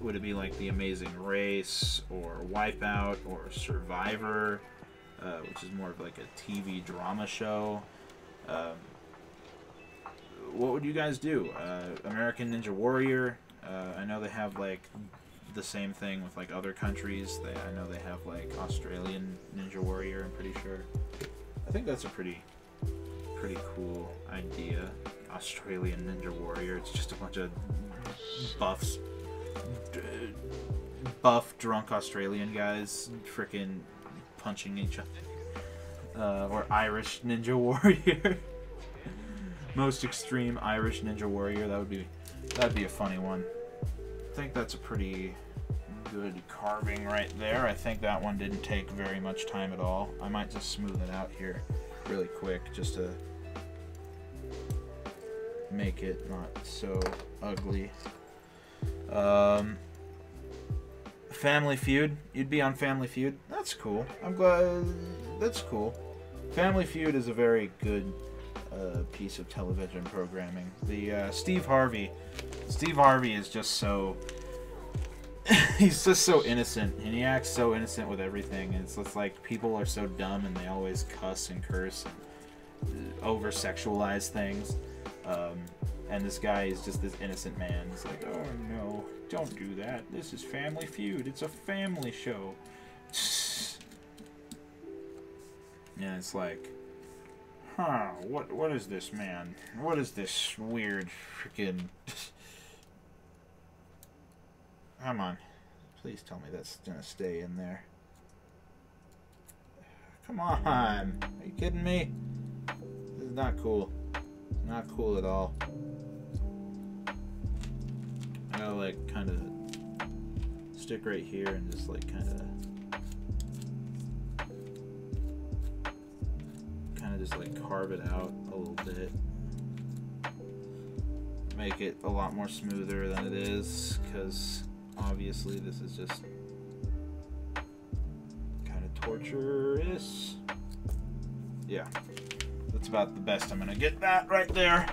Would it be like The Amazing Race, or Wipeout, or Survivor, which is more of like a TV drama show? What would you guys do? American Ninja Warrior. I know they have like the same thing with like other countries. I know they have like Australian Ninja Warrior, I'm pretty sure. I think that's a pretty cool idea. Australian Ninja Warrior. It's just a bunch of buff drunk Australian guys freaking punching each other. Or Irish Ninja Warrior. Most extreme Irish Ninja Warrior. That'd be a funny one. I think that's a pretty good carving right there. I think that one didn't take very much time at all. I might just smooth it out here really quick just to make it not so ugly. Family Feud. You'd be on Family Feud. That's cool. I'm glad. That's cool. Family Feud is a very good piece of television programming. The Steve Harvey is just so he's just so innocent, and he acts so innocent with everything. And it's just like people are so dumb and they always cuss and curse and over sexualize things. And this guy is just this innocent man. He's like, oh no, don't do that. This is Family Feud. It's a family show. Yeah, it's like, huh, what is this, man? What is this weird freaking... Come on. Please tell me that's gonna stay in there. Come on. Are you kidding me? This is not cool. Not cool at all. I gotta like kind of stick right here and just like kind of just like carve it out a little bit. Make it a lot more smoother than it is, because obviously this is just kind of torturous. Yeah, that's about the best I'm gonna get that right there.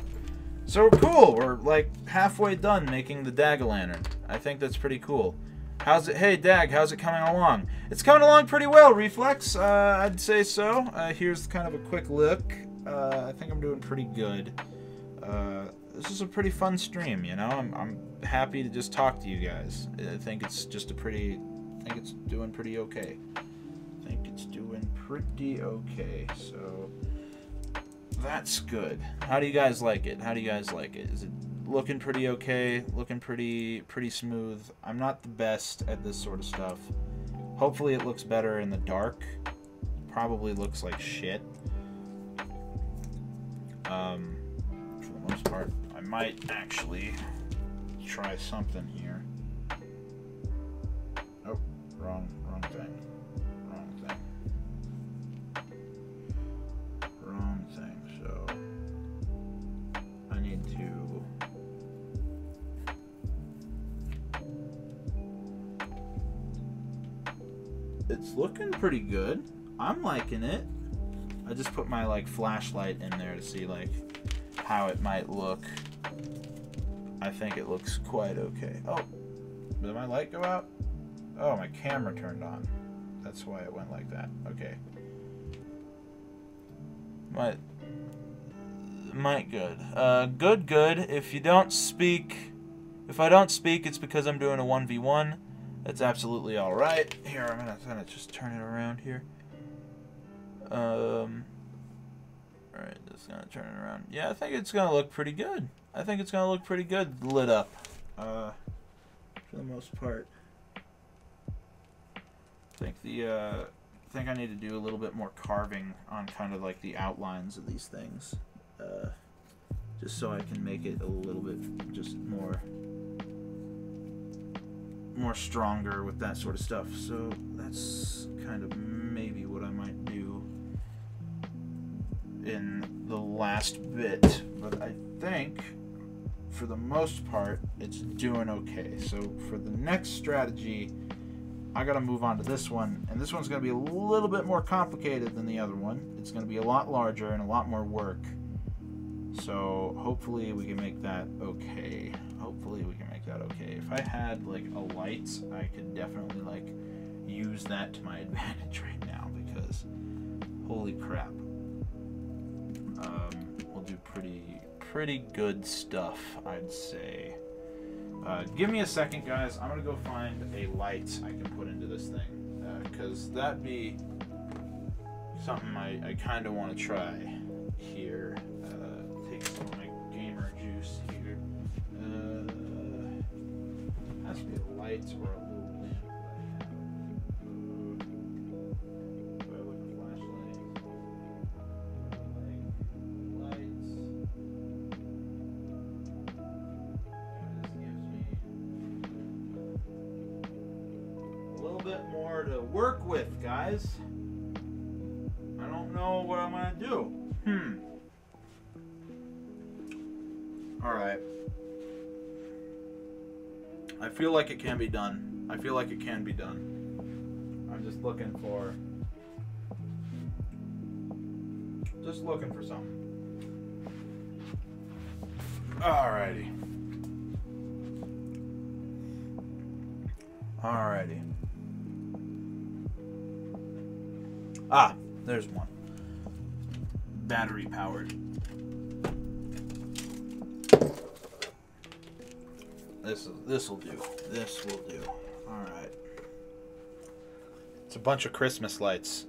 So cool, we're like halfway done making the Dagolantern. I think that's pretty cool. How's it? Hey Dag, how's it coming along? It's coming along pretty well, Reflex. I'd say so. Here's kind of a quick look. I think I'm doing pretty good. This is a pretty fun stream, you know. I'm happy to just talk to you guys. I think it's just I think it's doing pretty okay. So that's good. How do you guys like it? Is it looking pretty okay? Looking pretty smooth? I'm not the best at this sort of stuff. Hopefully it looks better in the dark. Probably looks like shit. For the most part, I might actually try something here. Oh, wrong thing. So I need to it's looking pretty good. I'm liking it. I just put my like flashlight in there to see like how it might look. I think it looks quite okay. Oh, did my light go out? Oh, my camera turned on. That's why it went like that. Okay. Might good. Good. If I don't speak, it's because I'm doing a 1v1. That's absolutely all right. Here, I'm gonna just turn it around here. All right, Just gonna turn it around. Yeah, I think it's gonna look pretty good. I think it's gonna look pretty good lit up, for the most part. I think I need to do a little bit more carving on kind of like the outlines of these things, just so I can make it a little bit just more stronger with that sort of stuff. So that's kind of maybe what I might do in the last bit, but I think for the most part it's doing okay. So for the next strategy, I gotta move on to this one, and this one's gonna be a little bit more complicated than the other one. It's gonna be a lot larger and a lot more work, so hopefully we can make that okay. If I had like a light, I could definitely like use that to my advantage right now, because holy crap, we'll do pretty good stuff, I'd say. Give me a second, guys. I'm gonna go find a light I can put into this thing, because that'd be something I kind of want to try here. Take some of my gamer juice here. Has to be a light or a little lamp that I have. Do I look at flashlights? Lights. This gives me a little bit more to work with, guys. I don't know what I'm gonna do. Alright. I feel like it can be done. I'm just looking for something. Alrighty. Ah, there's one. Battery powered. This will do. All right. It's a bunch of Christmas lights.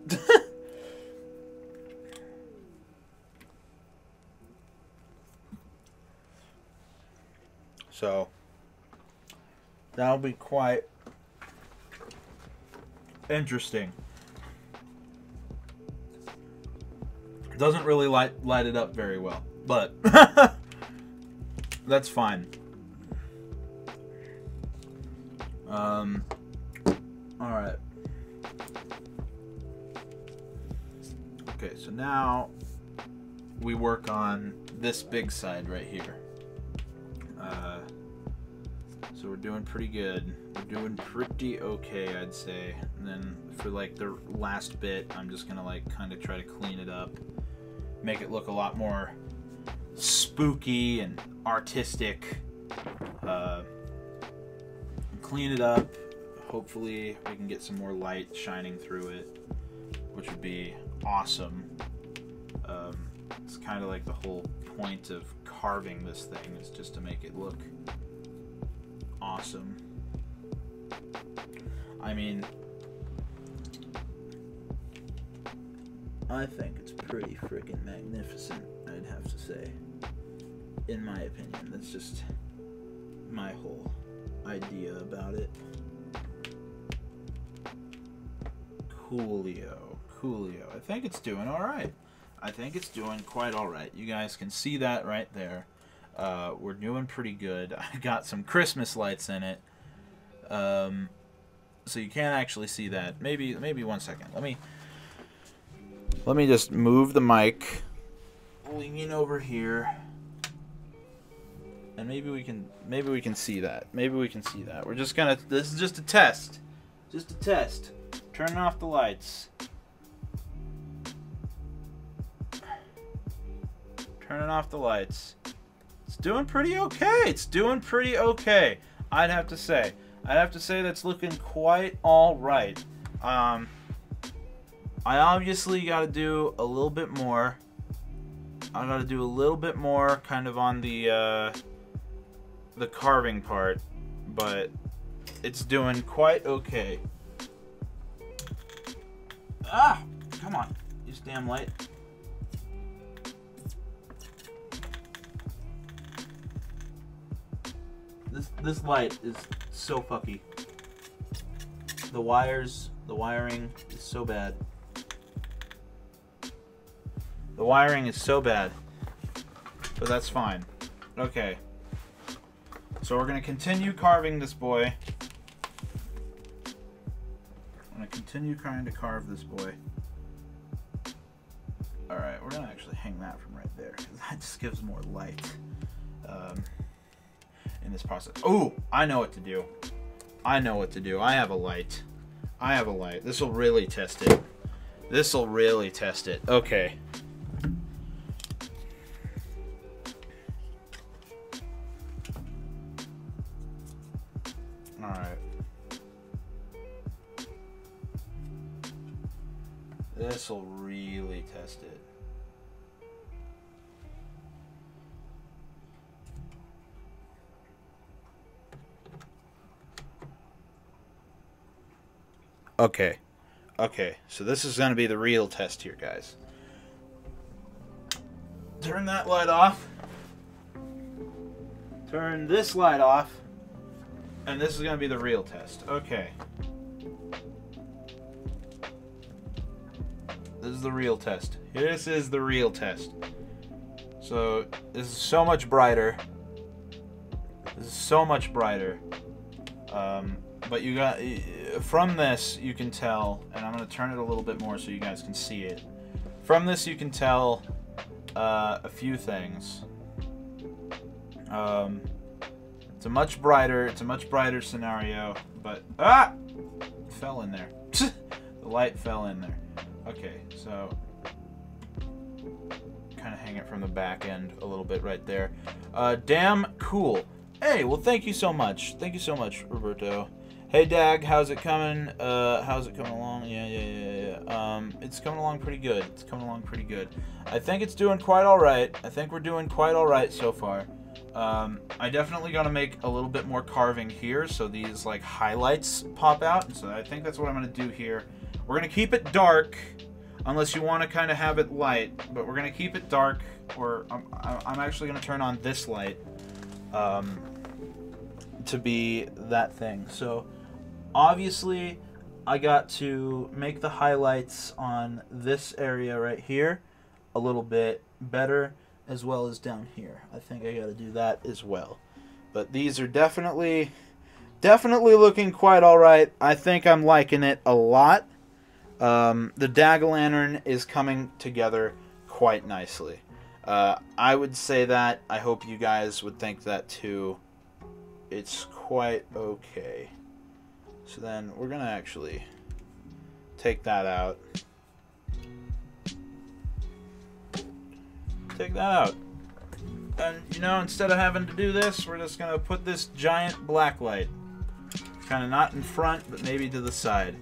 So that'll be quite interesting. It doesn't really light it up very well, but that's fine. Alright. Okay, so now we work on this big side right here. So we're doing pretty good. We're doing pretty okay, I'd say. And then for like the last bit, I'm just gonna like kind of try to clean it up, make it look a lot more spooky and artistic. Clean it up. Hopefully we can get some more light shining through it, which would be awesome. It's kind of like the whole point of carving this thing, is just to make it look awesome. I mean, I think it's pretty freaking magnificent, I'd have to say. In my opinion, that's just my whole idea about it. Coolio. I think it's doing alright. I think it's doing quite alright. You guys can see that right there. We're doing pretty good. I got some Christmas lights in it. So you can't actually see that. Maybe 1 second. Let me just move the mic, leaning over here. And maybe we can see that. We're just gonna, this is just a test. Turning off the lights. It's doing pretty okay. I'd have to say that's looking quite all right. I obviously got to do a little bit more. Kind of on the carving part, but it's doing quite okay. Ah, come on, you damn light. This light is so fucky. The wiring is so bad. The wiring is so bad. But that's fine. Okay. So we're gonna continue carving this boy. I'm gonna continue trying to carve this boy. Alright, we're gonna actually hang that from right there, because that just gives more light in this process. Oh, I know what to do. I know what to do. I have a light. I have a light. This will really test it. This will really test it. Okay. Alright. This will really test it. Okay. Okay, so this is going to be the real test here, guys. Turn that light off. Turn this light off. And this is going to be the real test. Okay. This is the real test. This is the real test. So, this is so much brighter. This is so much brighter. But you got, from this you can tell, and I'm going to turn it a little bit more so you guys can see it. From this you can tell a few things. It's a much brighter scenario, but it fell in there. The light fell in there. Okay, so kind of hang it from the back end a little bit right there. Damn cool. Hey, well, thank you so much. Thank you so much, Roberto. Hey, Dag, how's it coming? How's it coming along? Yeah. It's coming along pretty good. It's coming along pretty good. I think it's doing quite all right. I think we're doing quite all right so far. I definitely got to make a little bit more carving here so these, like, highlights pop out. So I think that's what I'm going to do here. We're going to keep it dark, unless you want to kind of have it light. But we're going to keep it dark, or I'm actually going to turn on this light to be that thing. So obviously I got to make the highlights on this area right here a little bit better, as well as down here. I think I got to do that as well. But these are definitely looking quite all right. I think I'm liking it a lot. The Dagolantern is coming together quite nicely. I would say that. I hope you guys would think that too. It's quite okay. So then we're gonna actually take that out. Take that out. And, you know, instead of having to do this, we're just gonna put this giant black light. Kind of not in front, but maybe to the side.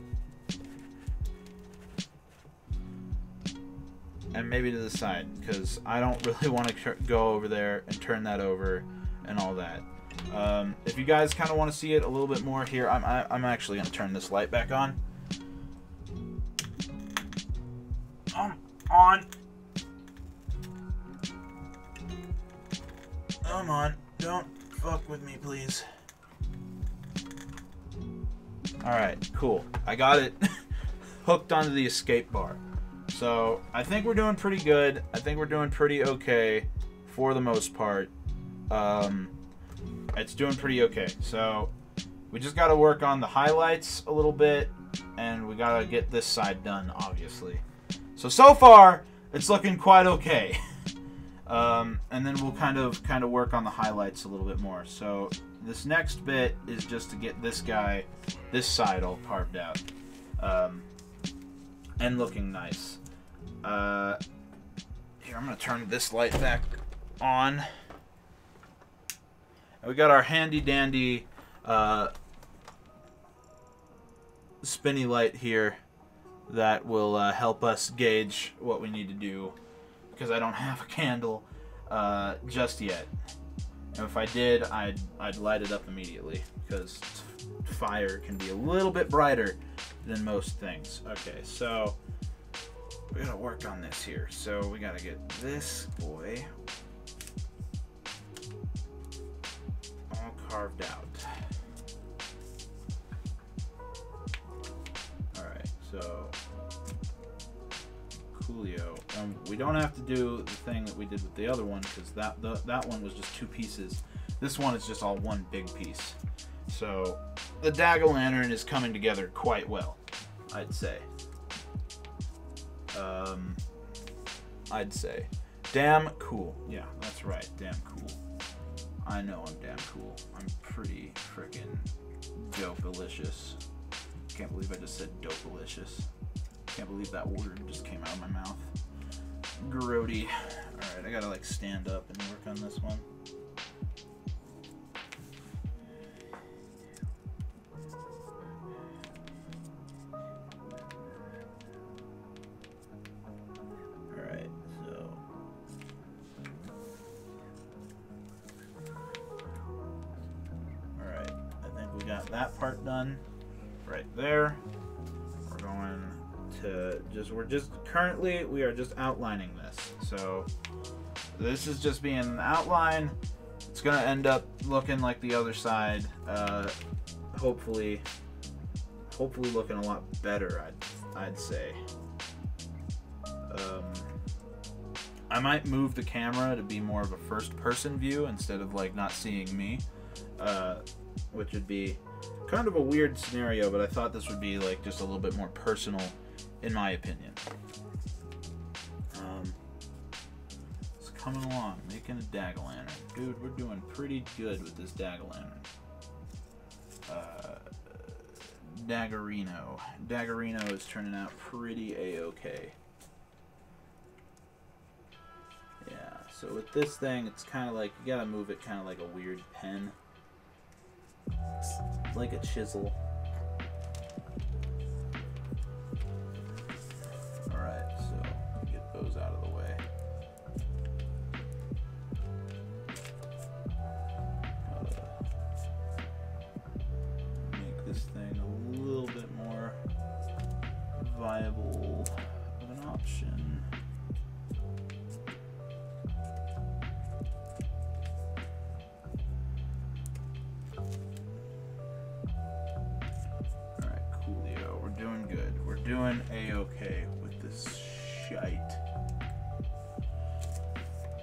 And maybe to the side, because I don't really want to go over there and turn that over and all that. If you guys kind of want to see it a little bit more here, I'm actually going to turn this light back on. On. Come on, don't fuck with me, please. Alright, cool. I got it hooked onto the escape bar. So, I think we're doing pretty good. I think we're doing pretty okay for the most part. It's doing pretty okay. So, we just got to work on the highlights a little bit, and we got to get this side done, obviously. So far, it's looking quite okay. And then we'll kind of work on the highlights a little bit more. So, this next bit is just to get this side all carved out. And looking nice. Here, I'm going to turn this light back on. And we got our handy-dandy spinny light here that will help us gauge what we need to do, because I don't have a candle just yet. And if I did, I'd light it up immediately, because fire can be a little bit brighter than most things. Okay, so we gotta work on this here. So we gotta get this boy all carved out. Alright, so coolio. We don't have to do the thing that we did with the other one, because that one was just 2 pieces. This one is just all one big piece. So the Dagolantern is coming together quite well, I'd say. I'd say. Damn cool. Yeah, that's right. Damn cool. I know I'm damn cool. I'm pretty freaking dope-alicious. Can't believe I just said dope-alicious. Can't believe that word just came out of my mouth. Grody. Alright, I gotta like stand up and work on this one. Alright, so alright, I think we got that part done right there. We're going to currently we are just outlining this. So this is just being an outline. It's gonna end up looking like the other side. Hopefully looking a lot better, I'd say. I might move the camera to be more of a first-person view instead of like not seeing me, which would be kind of a weird scenario, but I thought this would be like just a little bit more personal, in my opinion. It's coming along, making a Dagolantern. Dude, we're doing pretty good with this Dagolantern. Daggerino is turning out pretty a-okay. Yeah, so with this thing, it's kind of like, you gotta move it kind of like a weird pen. It's like a chisel. Alright, so get those out of the way. Make this thing a little bit more viable of an option. Doing a-okay with this shite.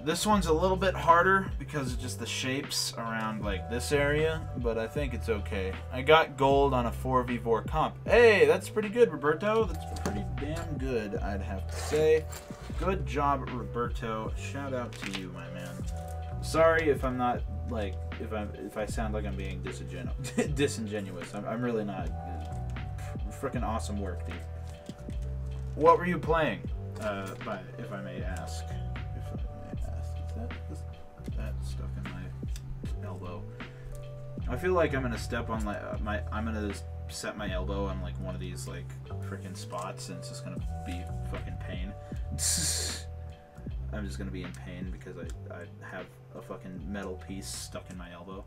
This one's a little bit harder because of just the shapes around like this area, but I think it's okay. I got gold on a 4v4 comp. Hey, that's pretty good, Roberto. That's pretty damn good, I'd have to say. Good job, Roberto. Shout out to you, my man. Sorry if I'm not like if I sound like I'm being disingenuous. I'm really not. Freaking awesome work, dude. What were you playing? If I may ask. Is that stuck in my elbow? I feel like I'm gonna step on I'm gonna set my elbow on like one of these like freaking spots, and it's just gonna be fucking pain. I'm just gonna be in pain because I have a fucking metal piece stuck in my elbow.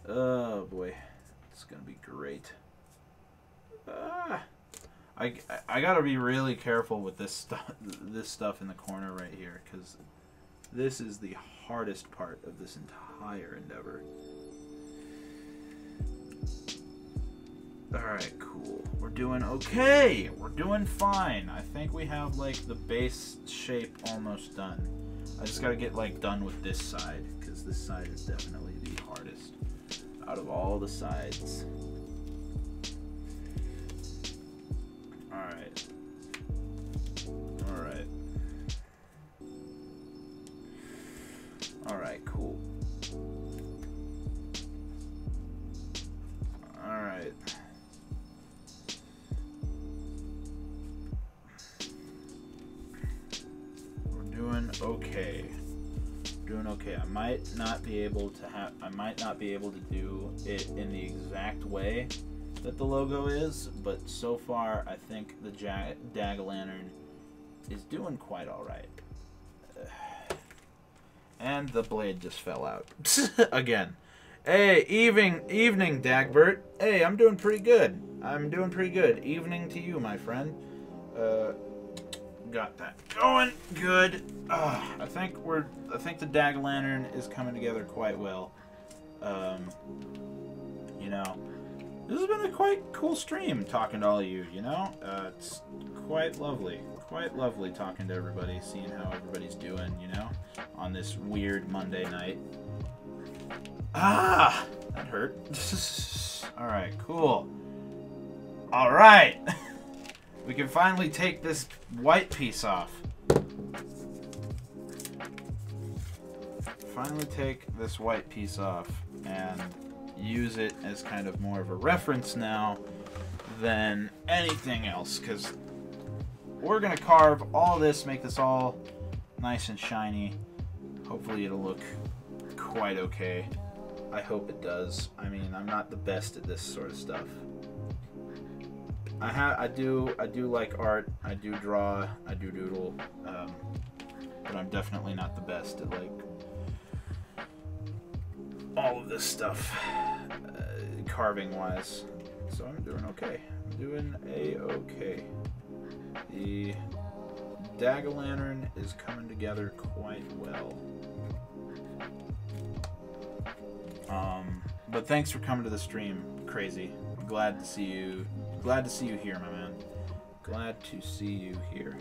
Oh boy, it's gonna be great. I gotta be really careful with this stuff in the corner right here, because this is the hardest part of this entire endeavor. Alright, cool. We're doing okay. We're doing fine. I think we have like the base shape almost done. I just gotta get like done with this side, because this side is definitely the hardest out of all the sides. Alright. Alright. Alright, cool. Alright. We're doing okay. Doing okay. I might not be able to do it in the exact way that the logo is, but so far I think the Dagolantern is doing quite alright. And the blade just fell out. Again. Hey, evening, Dagbert. Hey, I'm doing pretty good. I'm doing pretty good. Evening to you, my friend. Got that going. Good. I think the Dagolantern is coming together quite well. You know, this has been a quite cool stream talking to all of you, you know? It's quite lovely talking to everybody, seeing how everybody's doing, you know, on this weird Monday night. Ah! That hurt. Alright, cool. Alright! We can finally take this white piece off. Finally take this white piece off and use it as kind of more of a reference now than anything else, because we're gonna carve all this, make this all nice and shiny. Hopefully it'll look quite okay. I hope it does. I mean, I'm not the best at this sort of stuff. I do like art. I do draw. I do doodle. But I'm definitely not the best at like all of this stuff, carving wise. So I'm doing okay. I'm doing a-okay. The Dagolantern is coming together quite well. But thanks for coming to the stream, Crazy. Glad to see you. Glad to see you here, my man. Glad to see you here.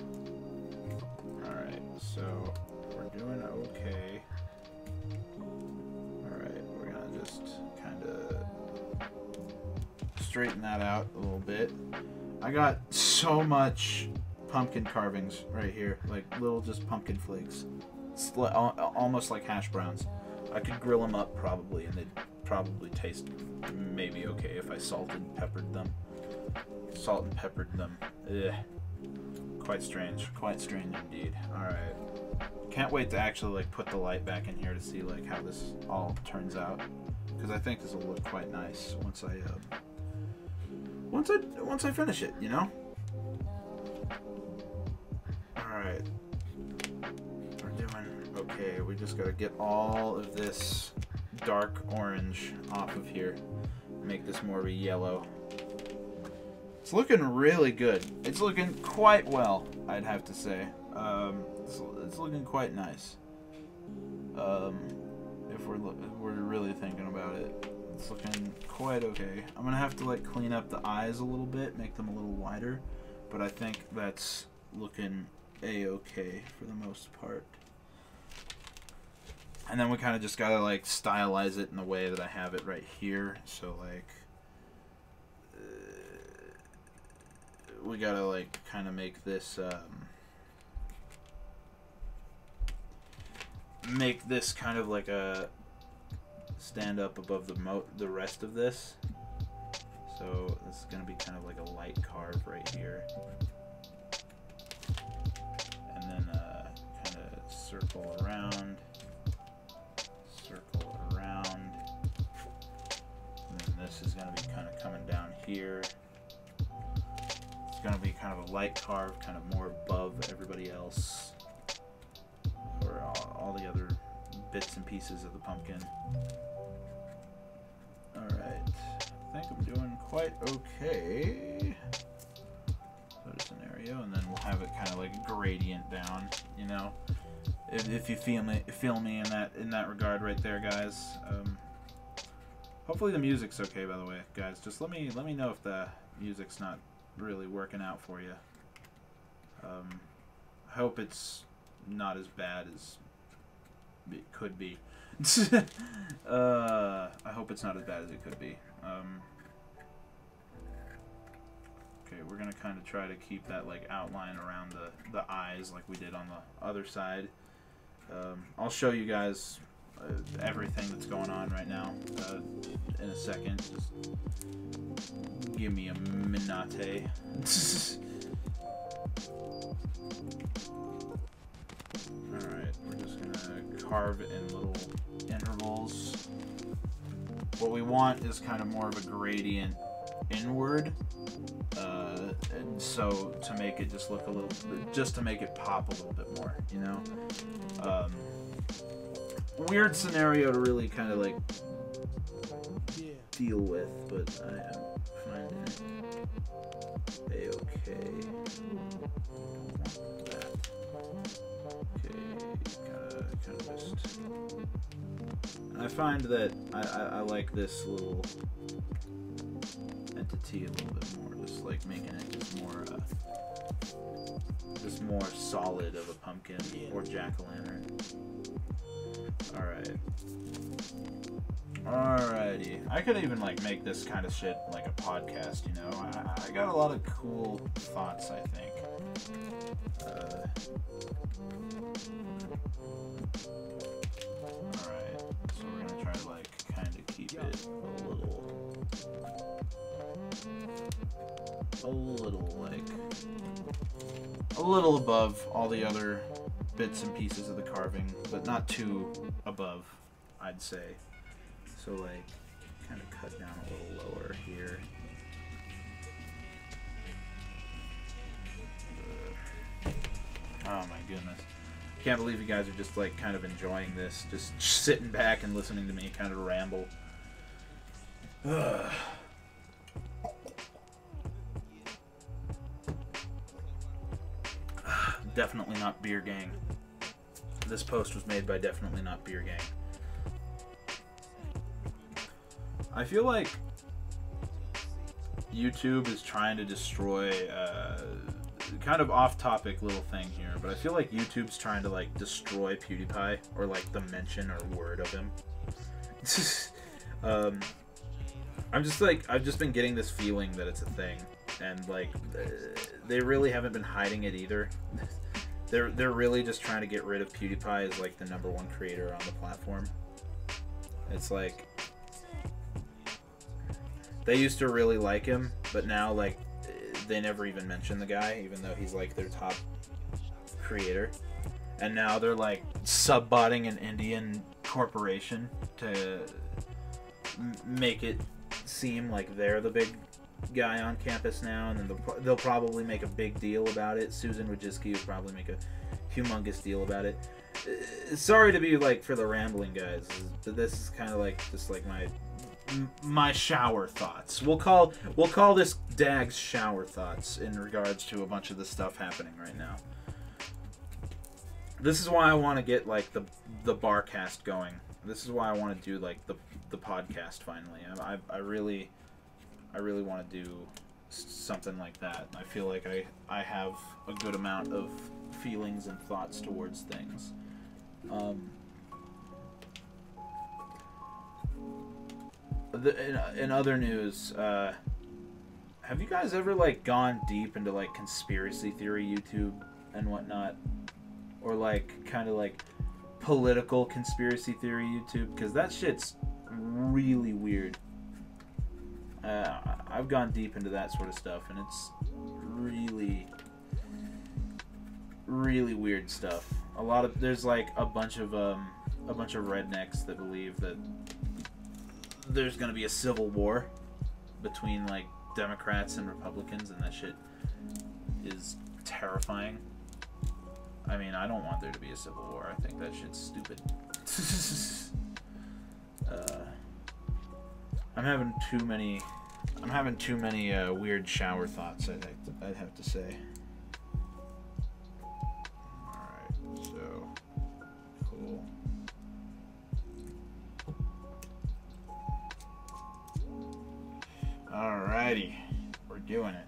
Alright, so we're doing okay. Alright, we're gonna just kind of straighten that out a little bit. I got so much pumpkin carvings right here, like little just pumpkin flakes. It's almost like hash browns. I could grill them up probably, and they'd probably taste maybe okay if I salted and peppered them. Salt and peppered them. Ugh. Quite strange indeed. Alright. Can't wait to actually like put the light back in here to see like how this all turns out, because I think this will look quite nice once I finish it, you know? Alright. We're doing okay. We just gotta get all of this dark orange off of here. Make this more of a yellow. It's looking really good. It's looking quite well, I'd have to say. It's looking quite nice. If we're really thinking about it, it's looking quite okay. I'm gonna have to like clean up the eyes a little bit, make them a little wider, but I think that's looking a-okay for the most part. And then we kind of just gotta like stylize it in the way that I have it right here. So like, we gotta like kind of make this kind of like a stand up above the rest of this. So this is gonna be kind of like a light carve right here, and then kind of circle around. And then this is going to be kind of coming down here. It's going to be kind of a light carve, kind of more above everybody else, or all the other bits and pieces of the pumpkin. Alright, I think I'm doing quite okay. So a scenario, and then we'll have it kind of like gradient down, you know. If you feel me in that regard right there, guys. Hopefully the music's okay, by the way, guys. Just let me know if the music's not really working out for you. I hope it's not as bad as it could be. I hope it's not as bad as it could be. Okay, we're gonna kind of try to keep that like outline around the eyes like we did on the other side. I'll show you guys everything that's going on right now in a second. Just give me a minute. Alright, we're just gonna carve in little intervals. What we want is kind of more of a gradient inward, and so to make it just look a little, just to make it pop a little bit more, you know. Weird scenario to really kind of like deal with, but I am finding it a-okay. Okay, gotta kind of just, and I find that I like this little entity a little bit more, just like making it just more solid of a pumpkin or jack-o'-lantern. Alright. Alrighty. I could even like make this kind of shit like a podcast, you know? I got a lot of cool thoughts, I think. Alright. So we're gonna try to like kind of keep it a little above all the other bits and pieces of the carving, but not too above, I'd say. So like kind of cut down a little lower here. Oh my goodness. Can't believe you guys are just like kind of enjoying this, just sitting back and listening to me kind of ramble. Ugh. Definitely not Beer Gang. This post was made by Definitely Not Beer Gang. I feel like YouTube is trying to destroy, kind of off-topic little thing here, but I feel like YouTube's trying to like destroy PewDiePie, or like the mention or word of him. I'm just like, I've just been getting this feeling that it's a thing, and like they really haven't been hiding it either. They're really just trying to get rid of PewDiePie as like the #1 creator on the platform. It's like they used to really like him, but now like they never even mention the guy, even though he's like their top creator. And now they're like sub-botting an Indian corporation to make it seem like they're the big guy on campus now, and then they'll probably make a big deal about it. Susan Wojcicki will probably make a humongous deal about it. Sorry to be like for the rambling guys, but this is kind of like just like my shower thoughts. We'll call this Dag's shower thoughts in regards to a bunch of the stuff happening right now. This is why I want to get like the barcast going. This is why I want to do like the podcast finally. I really want to do something like that. I feel like I have a good amount of feelings and thoughts towards things. In other news, have you guys ever like gone deep into like conspiracy theory YouTube and whatnot, or like kind of like political conspiracy theory YouTube? Because that shit's really weird. I've gone deep into that sort of stuff, and it's really, really weird stuff. There's like a bunch of rednecks that believe that there's gonna be a civil war between like Democrats and Republicans, and that shit is terrifying. I mean, I don't want there to be a civil war. I think that shit's stupid. I'm having too many weird shower thoughts, I'd have to say. Alright, so cool. Alrighty, we're doing it.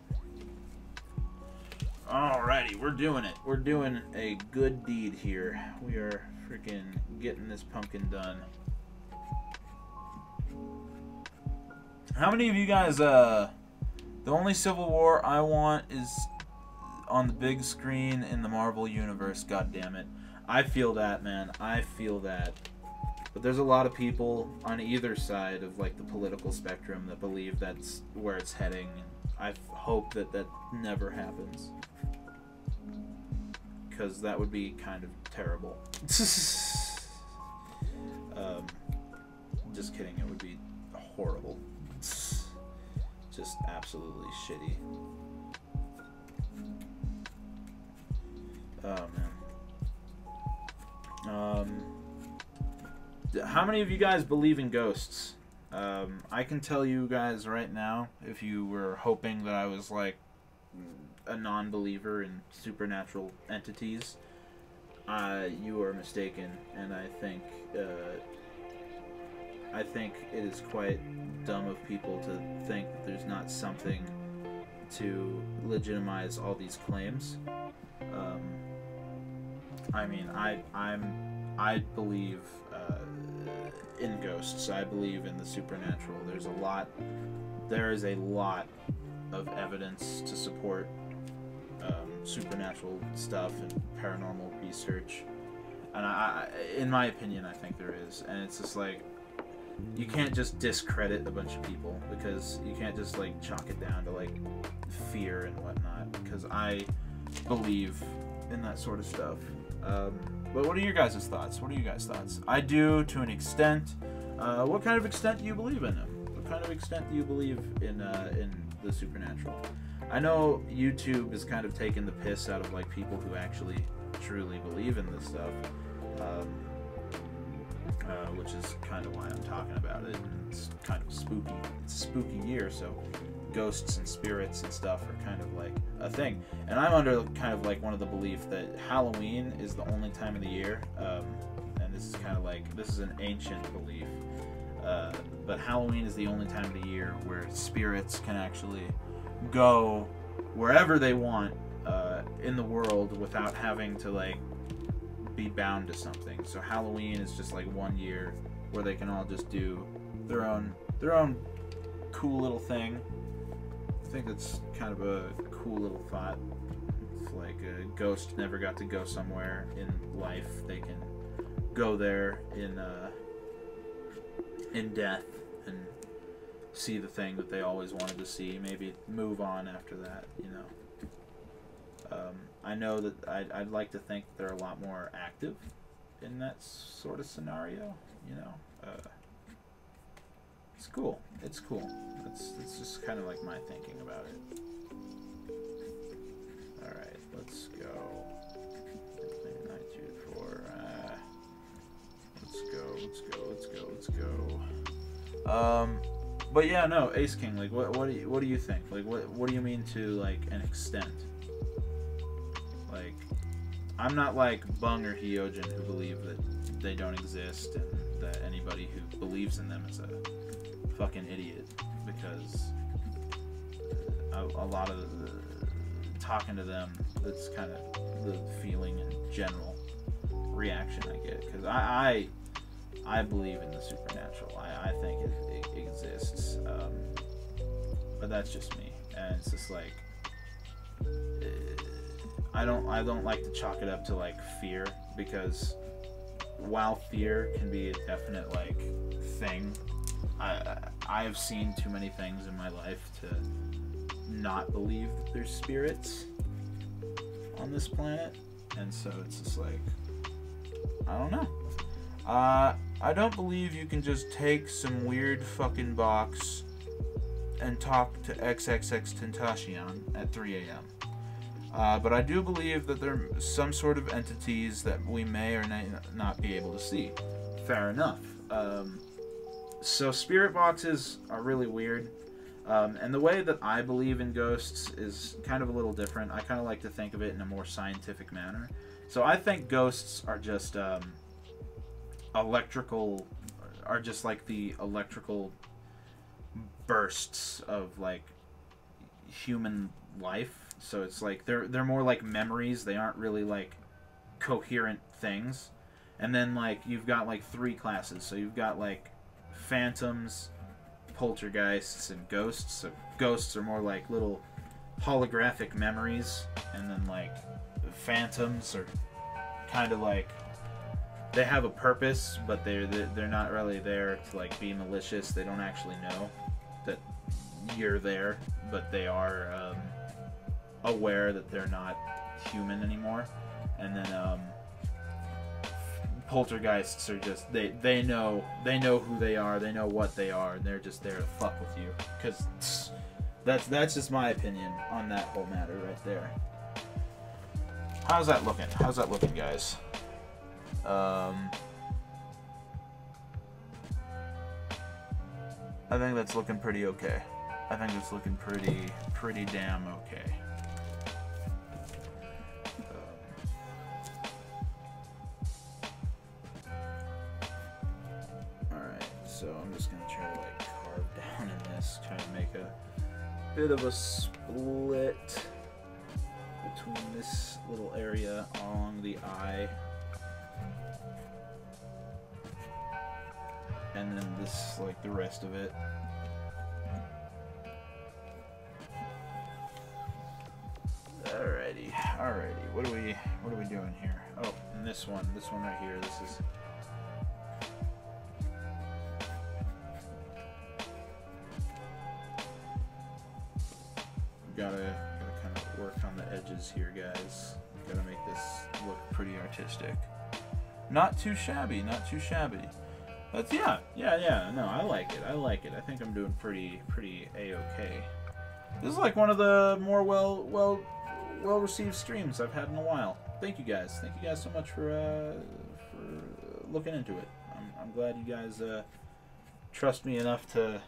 Alrighty, we're doing it. We're doing a good deed here. We are freaking getting this pumpkin done. How many of you guys, the only Civil War I want is on the big screen in the Marvel Universe, goddammit. I feel that, man. I feel that. But there's a lot of people on either side of like the political spectrum that believe that's where it's heading. I hope that that never happens, because that would be kind of terrible. Just kidding, it would be horrible. Just absolutely shitty. Oh man. How many of you guys believe in ghosts? I can tell you guys right now, if you were hoping that I was like a non-believer in supernatural entities, you are mistaken, and I think I think it is quite dumb of people to think that there's not something to legitimize all these claims. I mean, I believe in ghosts. I believe in the supernatural. There is a lot of evidence to support supernatural stuff and paranormal research. And in my opinion, I think there is. And it's just like, you can't just discredit a bunch of people, because you can't just like chalk it down to like fear and whatnot, because I believe in that sort of stuff. But what are your guys' thoughts? What are you guys' thoughts? I do, to an extent. What kind of extent do you believe in them? What kind of extent do you believe in the supernatural? I know YouTube is kind of taking the piss out of like people who actually truly believe in this stuff, which is kind of why I'm talking about it. And it's kind of spooky. It's a spooky year, so ghosts and spirits and stuff are kind of like a thing. And I'm under kind of like one of the belief that Halloween is the only time of the year, and this is kind of like, this is an ancient belief, but Halloween is the only time of the year where spirits can actually go wherever they want in the world without having to like be bound to something. So Halloween is just like one year where they can all just do their own cool little thing. I think that's kind of a cool little thought. If like a ghost never got to go somewhere in life, they can go there in death and see the thing that they always wanted to see. Maybe move on after that, you know. I know that I'd like to think that they're a lot more active in that sort of scenario, you know. It's cool. It's cool. That's just kind of like my thinking about it. Alright, let's go. 924. Let's go. But yeah, no, Ace King, like what do you think? Like what do you mean to like an extent? Like, I'm not like Bung or Hyojin who believe that they don't exist and that anybody who believes in them is a fucking idiot, because a lot of talking to them, that's kind of the feeling and general reaction I get, because I believe in the supernatural. I think it exists, but that's just me, and it's just like, I don't like to chalk it up to like fear, because while fear can be a definite like thing, I have seen too many things in my life to not believe that there's spirits on this planet, and so it's just like, I don't know. I don't believe you can just take some weird fucking box and talk to XXXTentacion at 3 a.m. But I do believe that there are some sort of entities that we may or may not be able to see. Fair enough. So spirit boxes are really weird. And the way that I believe in ghosts is kind of a little different. I kind of like to think of it in a more scientific manner. So I think ghosts are just like the electrical bursts of like human life. So it's like they're more like memories. They aren't really like coherent things. And then like you've got like three classes. So you've got like phantoms, poltergeists, and ghosts. So ghosts are more like little holographic memories, and then like phantoms are kind of like, they have a purpose, but they're not really there to like be malicious. They don't actually know that you're there, but they are aware that they're not human anymore. And then poltergeists are just, they know who they are, they know what they are, and they're just there to fuck with you. Because that's just my opinion on that whole matter right there. How's that looking? How's that looking, guys? I think that's looking pretty okay. I think it's looking pretty damn okay. Alright, So I'm just gonna try to like carve down in this, try to make a bit of a split between this little area along the eye and then this, like the rest of it. Alrighty. What are we doing here? Oh, and this one right here. This is. Gotta kind of work on the edges here, guys. Gotta make this look pretty artistic. Not too shabby, not too shabby. But yeah. No, I like it. I think I'm doing pretty a-okay. This is like one of the more well-received streams I've had in a while. Thank you guys. Thank you guys so much for looking into it. I'm glad you guys trust me enough to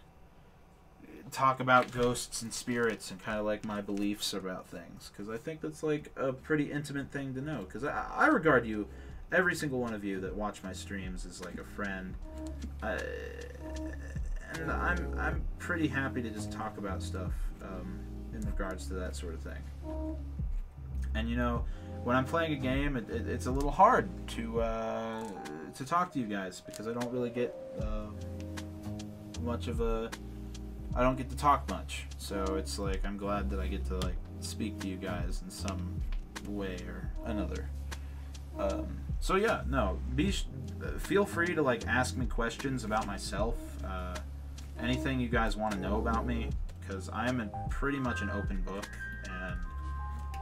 talk about ghosts and spirits and kind of like my beliefs about things, because I think that's like a pretty intimate thing to know, because I regard you, every single one of you that watch my streams, as like a friend, and I'm pretty happy to just talk about stuff in regards to that sort of thing. And you know, when I'm playing a game, it's a little hard to talk to you guys, because I don't really get much of a I don't get to talk much, so it's like I'm glad that I get to like speak to you guys in some way or another. So yeah, no, feel free to like ask me questions about myself, anything you guys want to know about me, because I am pretty much an open book,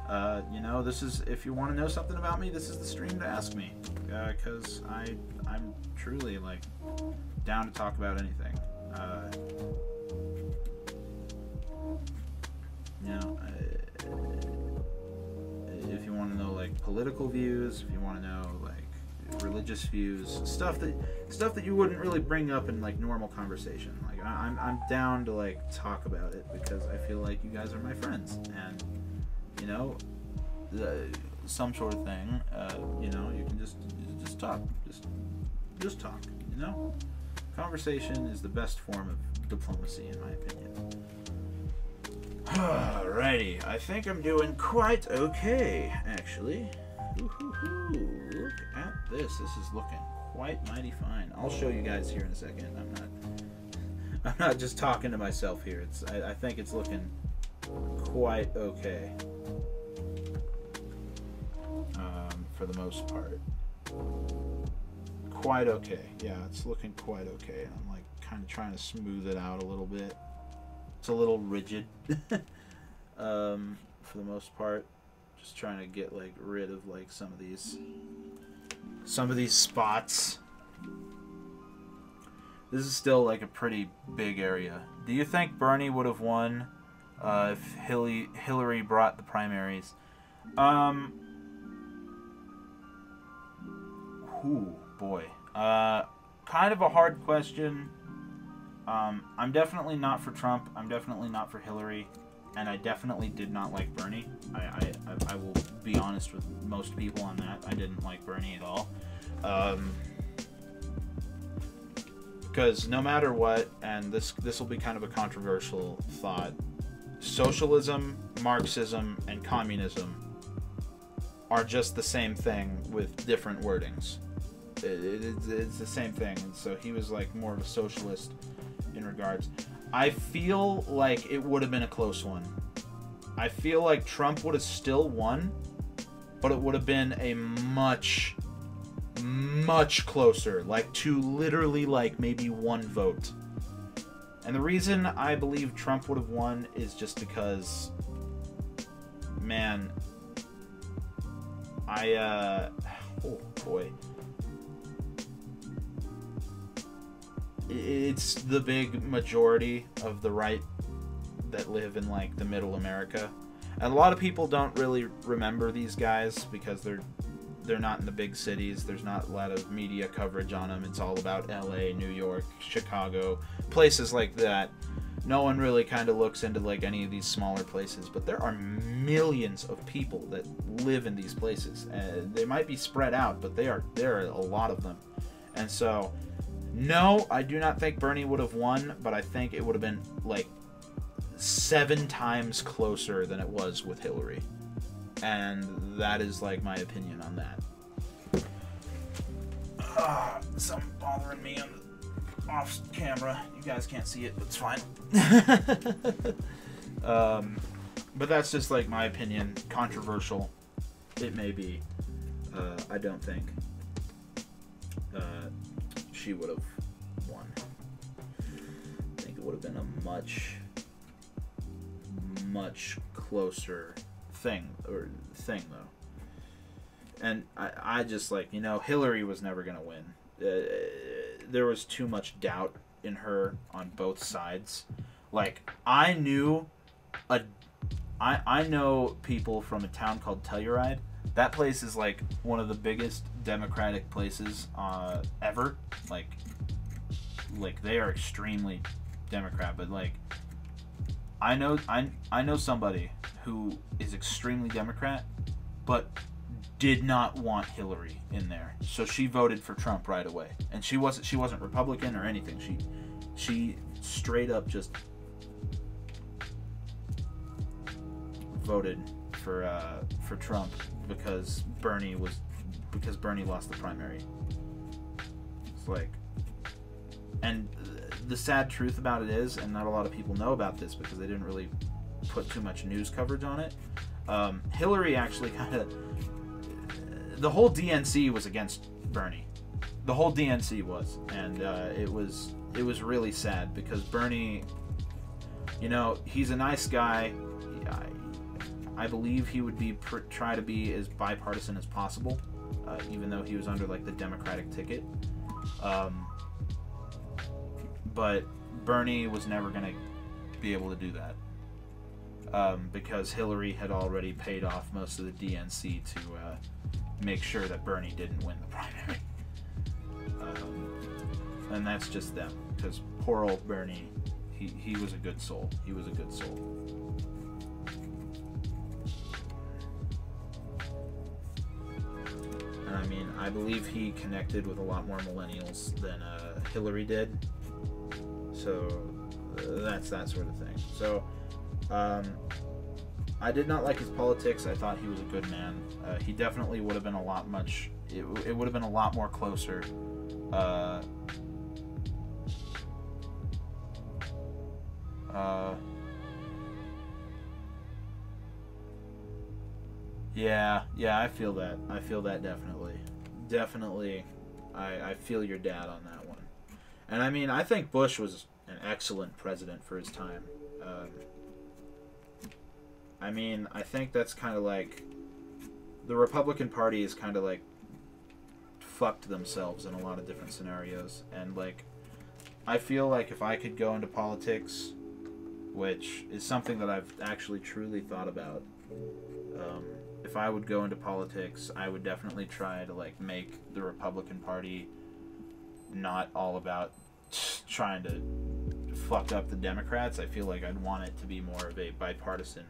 and you know, this is, if you want to know something about me, this is the stream to ask me, because I'm truly like down to talk about anything. You know, if you want to know like political views, if you want to know like religious views, stuff that you wouldn't really bring up in like normal conversation, like I'm down to like talk about it, because I feel like you guys are my friends, and you know, some sort of thing, you know, you can just talk, just talk, you know. Conversation is the best form of diplomacy, in my opinion. Alrighty, I think I'm doing quite okay, actually. Ooh, look at this. This is looking quite mighty fine. I'll show you guys here in a second. I'm not just talking to myself here. I think it's looking quite okay. For the most part. Quite okay. Yeah, it's looking quite okay. I'm like kind of trying to smooth it out a little bit. It's a little rigid for the most part. Just trying to get like rid of like some of these spots. This is still like a pretty big area. Do you think Bernie would have won if Hillary brought the primaries? Ooh, boy. Kind of a hard question. I'm definitely not for Trump. I'm definitely not for Hillary. And I definitely did not like Bernie. I will be honest with most people on that. I didn't like Bernie at all. Because no matter what, and this will be kind of a controversial thought, socialism, Marxism, and communism are just the same thing with different wordings. It's the same thing. And so he was like more of a socialist in regards. I feel like it would have been a close one. I feel like Trump would have still won, but it would have been a much closer, like to literally like maybe one vote. And the reason I believe Trump would have won is just because, man, oh boy. It's the big majority of the right that live in like the middle America, and a lot of people don't really remember these guys because they're not in the big cities. There's not a lot of media coverage on them. It's all about LA, New York, Chicago, places like that. No one really kind of looks into like any of these smaller places, but there are millions of people that live in these places. They might be spread out, but there are a lot of them. And so No, I do not think Bernie would have won, but I think it would have been like 7 times closer than it was with Hillary. And that is like my opinion on that. Something bothering me on the off camera. You guys can't see it, but it's fine. But that's just like my opinion. Controversial. It may be. I don't think she would have won. I think it would have been a much closer thing though. And I just like, you know, Hillary was never gonna win. There was too much doubt in her on both sides. Like, I know people from a town called Telluride. That place is like one of the biggest Democratic places ever. Like they are extremely Democrat, but like I know somebody who is extremely Democrat, but did not want Hillary in there, so she voted for Trump right away. And she wasn't Republican or anything. She straight up just voted for Trump because Bernie lost the primary. It's like, and the sad truth about it is, and not a lot of people know about this because they didn't really put too much news coverage on it. Hillary actually kind of, the whole DNC was against Bernie. The whole DNC was, and it was really sad because Bernie, you know, he's a nice guy. I believe he would try to be as bipartisan as possible, even though he was under like the Democratic ticket. But Bernie was never going to be able to do that because Hillary had already paid off most of the DNC to make sure that Bernie didn't win the primary. And that's just them, because poor old Bernie, he was a good soul. He was a good soul. And I mean, I believe he connected with a lot more millennials than Hillary did. So that's that sort of thing. So I did not like his politics. I thought he was a good man. He definitely would have been it would have been a lot more closer. Yeah, I feel that. I feel that definitely. I feel your dad on that one. And I mean, I think Bush was an excellent president for his time. I mean, I think that's kind of like, the Republican Party is kind of like fucked themselves in a lot of different scenarios. And like, I feel like if I could go into politics, which is something that I've actually truly thought about, if I would go into politics, I would definitely try to like make the Republican Party not all about trying to fuck up the Democrats. I feel like I'd want it to be more of a bipartisan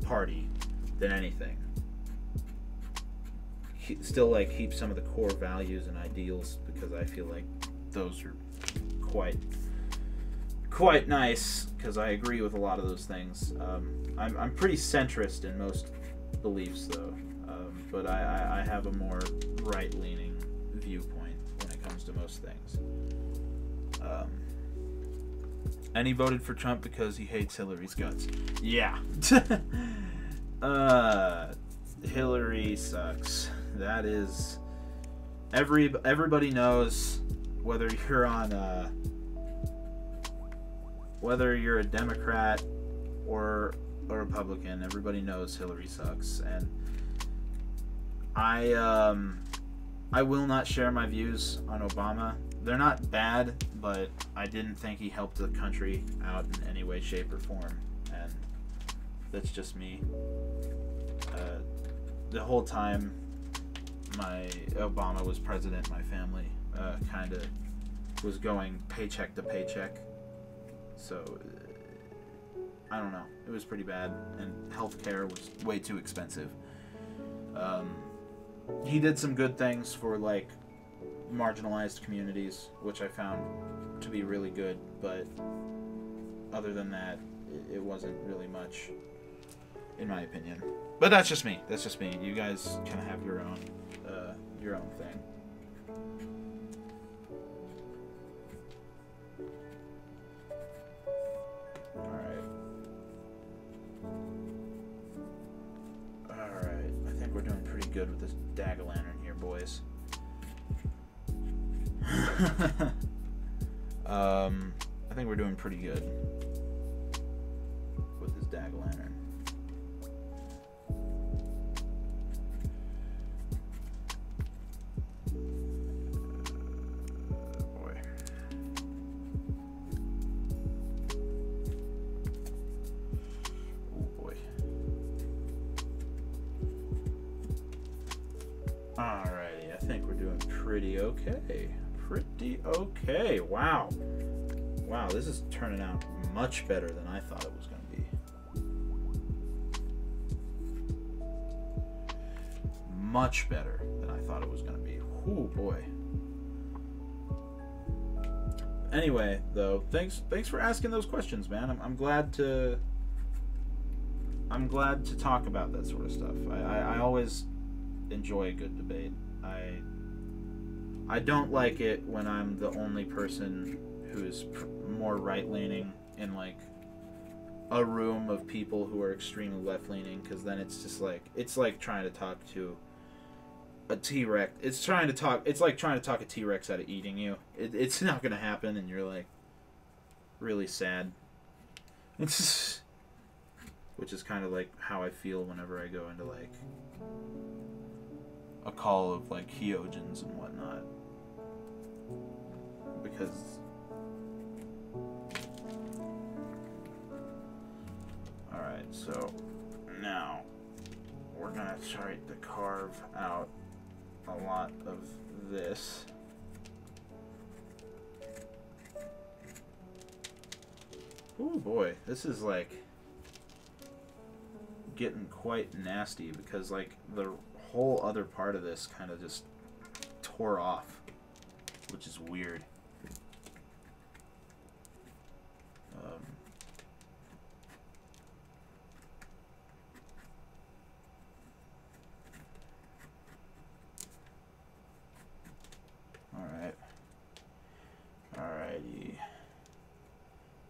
party than anything. Still like keep some of the core values and ideals, because I feel like those are quite nice, because I agree with a lot of those things. I'm pretty centrist in most beliefs though, but I have a more right-leaning viewpoint when it comes to most things. And he voted for Trump because he hates Hillary's guts. Yeah. Hillary sucks. That is, everybody knows, whether you're a Democrat or a Republican, everybody knows Hillary sucks. And I will not share my views on Obama. They're not bad, but I didn't think he helped the country out in any way, shape, or form. And that's just me. The whole time Obama was president, my family kind of was going paycheck to paycheck. So, I don't know. It was pretty bad, and healthcare was way too expensive. He did some good things for, like, marginalized communities, which I found to be really good, but other than that, it wasn't really much, in my opinion. But that's just me. That's just me. You guys kind of have your own thing. Alright, I think we're doing pretty good with this Dagolantern here, boys. I think we're doing pretty good with this Dagolantern. Boy. Oh boy. Alrighty, I think we're doing pretty okay. Pretty okay. Wow. Wow, this is turning out much better than I thought it was going to be. Much better than I thought it was going to be. Oh boy. Anyway, though, thanks for asking those questions, man. I'm glad to talk about that sort of stuff. I always enjoy a good debate. I don't like it when I'm the only person who's more right-leaning in like a room of people who are extremely left-leaning, because then it's just like, it's like trying to talk to a T-Rex. It's like trying to talk a T-Rex out of eating you. It's not gonna happen, and you're like really sad. Which is kind of like how I feel whenever I go into like a call of like Hyojins and whatnot, because alright, so now we're gonna try to carve out a lot of this. Oh boy, this is like getting quite nasty, because like the whole other part of this kind of just tore off, which is weird. Alrighty.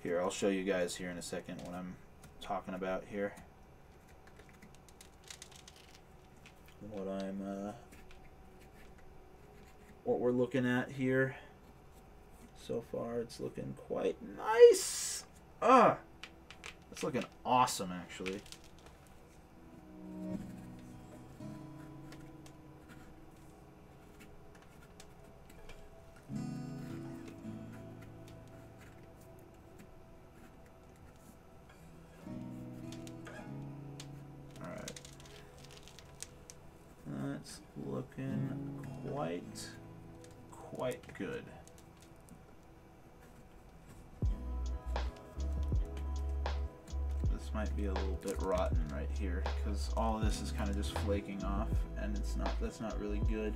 Here, I'll show you guys here in a second what I'm talking about here. What we're looking at here. So far, it's looking quite nice. It's looking awesome, actually. Alright. That's looking quite good. This might be a little bit rotten right here, because all of this is kind of just flaking off, and that's not really good.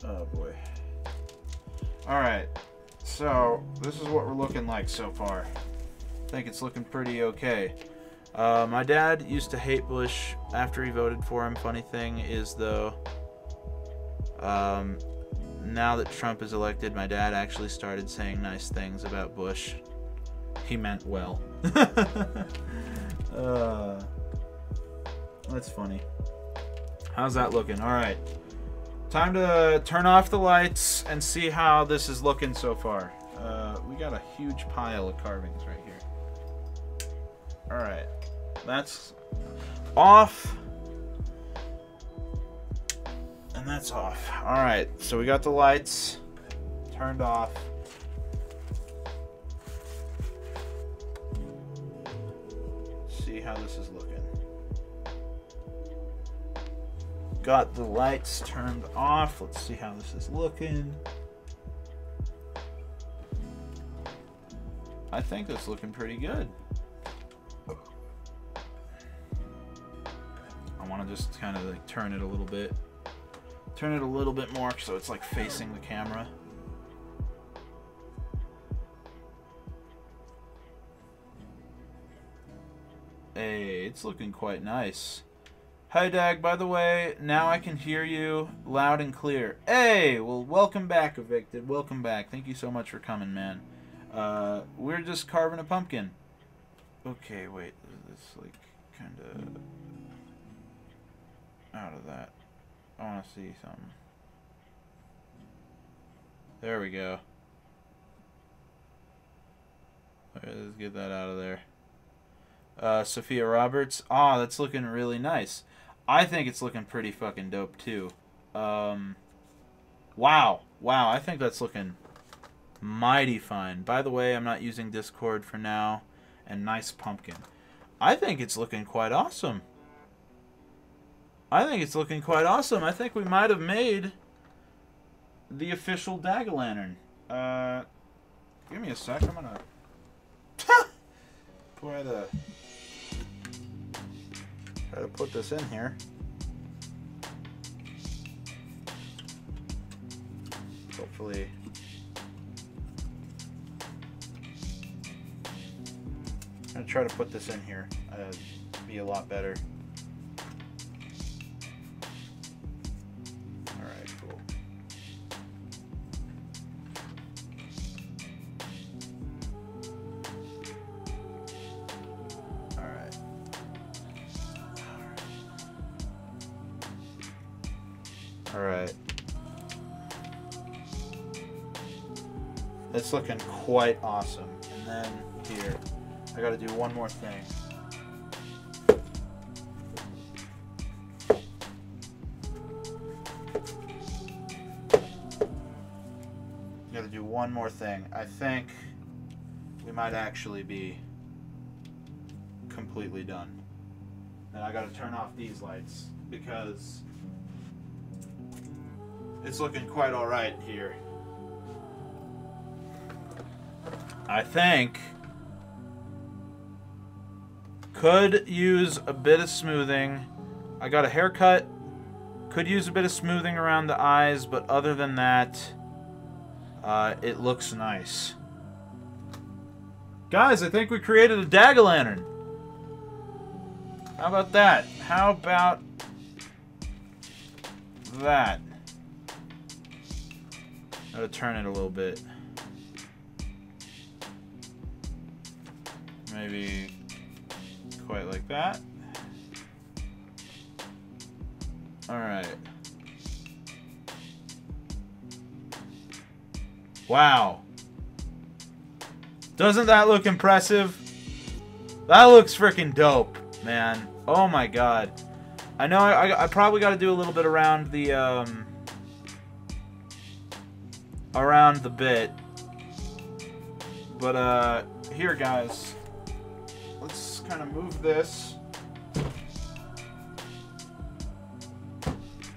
Oh boy. Alright, so this is what we're looking like so far. I think it's looking pretty okay. My dad used to hate Bush after he voted for him. Funny thing is, though, now that Trump is elected, my dad actually started saying nice things about Bush. He meant well. That's funny. How's that looking? Alright. Time to turn off the lights and see how this is looking so far. We got a huge pile of carvings right here. Alright. That's off. And that's off. Alright, so we got the lights turned off. Let's see how this is looking. Got the lights turned off. Let's see how this is looking. I think it's looking pretty good. I'm want to just kind of like turn it a little bit. Turn it a little bit more so it's like facing the camera. Hey, it's looking quite nice. Hi, Dag. By the way, now I can hear you loud and clear. Hey, well, welcome back, Evicted. Welcome back. Thank you so much for coming, man. We're just carving a pumpkin. Okay, wait. It's like kind of out of that. I want to see something. There we go. Alright, let's get that out of there. Sophia Roberts. Ah, that's looking really nice. I think it's looking pretty fucking dope, too. Wow. Wow, I think that's looking mighty fine. By the way, I'm not using Discord for now. And nice pumpkin. I think it's looking quite awesome. I think it's looking quite awesome. I think we might have made the official Dagolantern. Give me a sec. I'm gonna try to put this in here. Hopefully. I'm gonna try to put this in here. Be a lot better. Alright, cool. Alright. Alright. It's looking quite awesome. And then here, I gotta do one more thing. Gotta do one more thing. I think we might actually be completely done. And I gotta turn off these lights because it's looking quite alright here. I think could use a bit of smoothing. I got a haircut. Could use a bit of smoothing around the eyes, but other than that, it looks nice. Guys, I think we created a Dagolantern. How about that? How about that? Gotta turn it a little bit. Maybe quite like that. Alright. Wow. Doesn't that look impressive? That looks freaking dope, man. Oh my god. I know I probably got to do a little bit around the bit. But here guys. Let's kind of move this.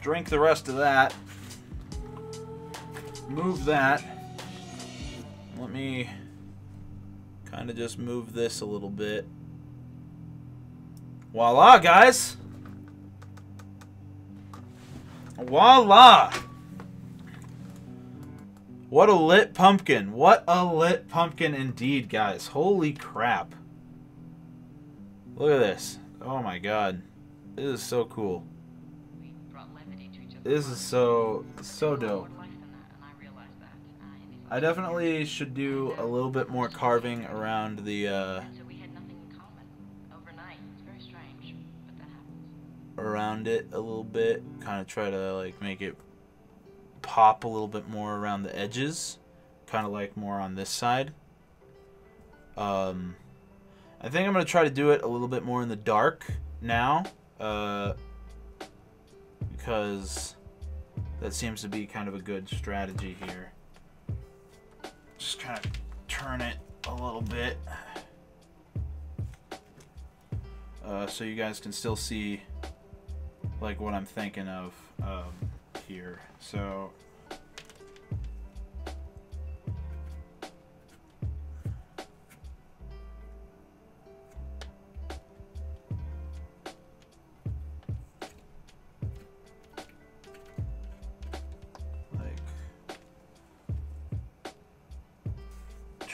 Drink the rest of that. Move that. Let me kind of just move this a little bit. Voila, guys! Voila! What a lit pumpkin. What a lit pumpkin indeed, guys. Holy crap. Look at this. Oh my god. This is so cool. This is so dope. I definitely should do a little bit more carving around the around it a little bit. Kind of try to like make it pop a little bit more around the edges. Kind of like more on this side. I think I'm going to try to do it a little bit more in the dark now. Because that seems to be kind of a good strategy here. Just kind of turn it a little bit. So you guys can still see like what I'm thinking of here. So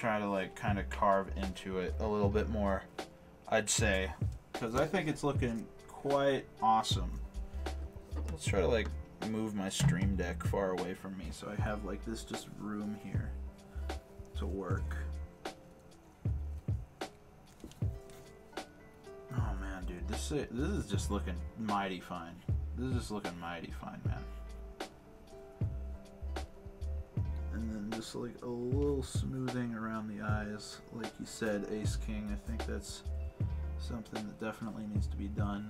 try to like kind of carve into it a little bit more, I'd say, because I think it's looking quite awesome. Let's try to like move my stream deck far away from me so I have like this just room here to work. Oh man, dude, this is just looking mighty fine. This is just looking mighty fine, man. And then just like a little smoothing around the eyes, like you said, Ace King. I think that's something that definitely needs to be done.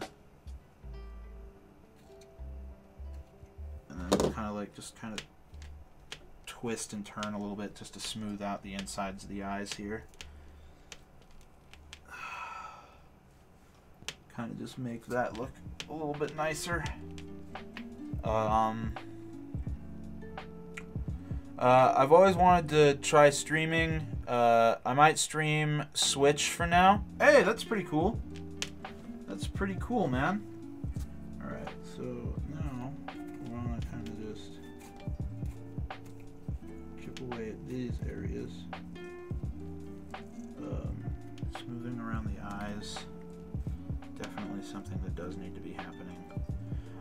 And then kind of like just kind of twist and turn a little bit just to smooth out the insides of the eyes here. Kind of just make that look a little bit nicer. I've always wanted to try streaming. I might stream Switch for now. Hey, that's pretty cool. That's pretty cool, man. Alright, so now we want to kind of just chip away at these areas. Smoothing around the eyes. Definitely something that does need to be happening.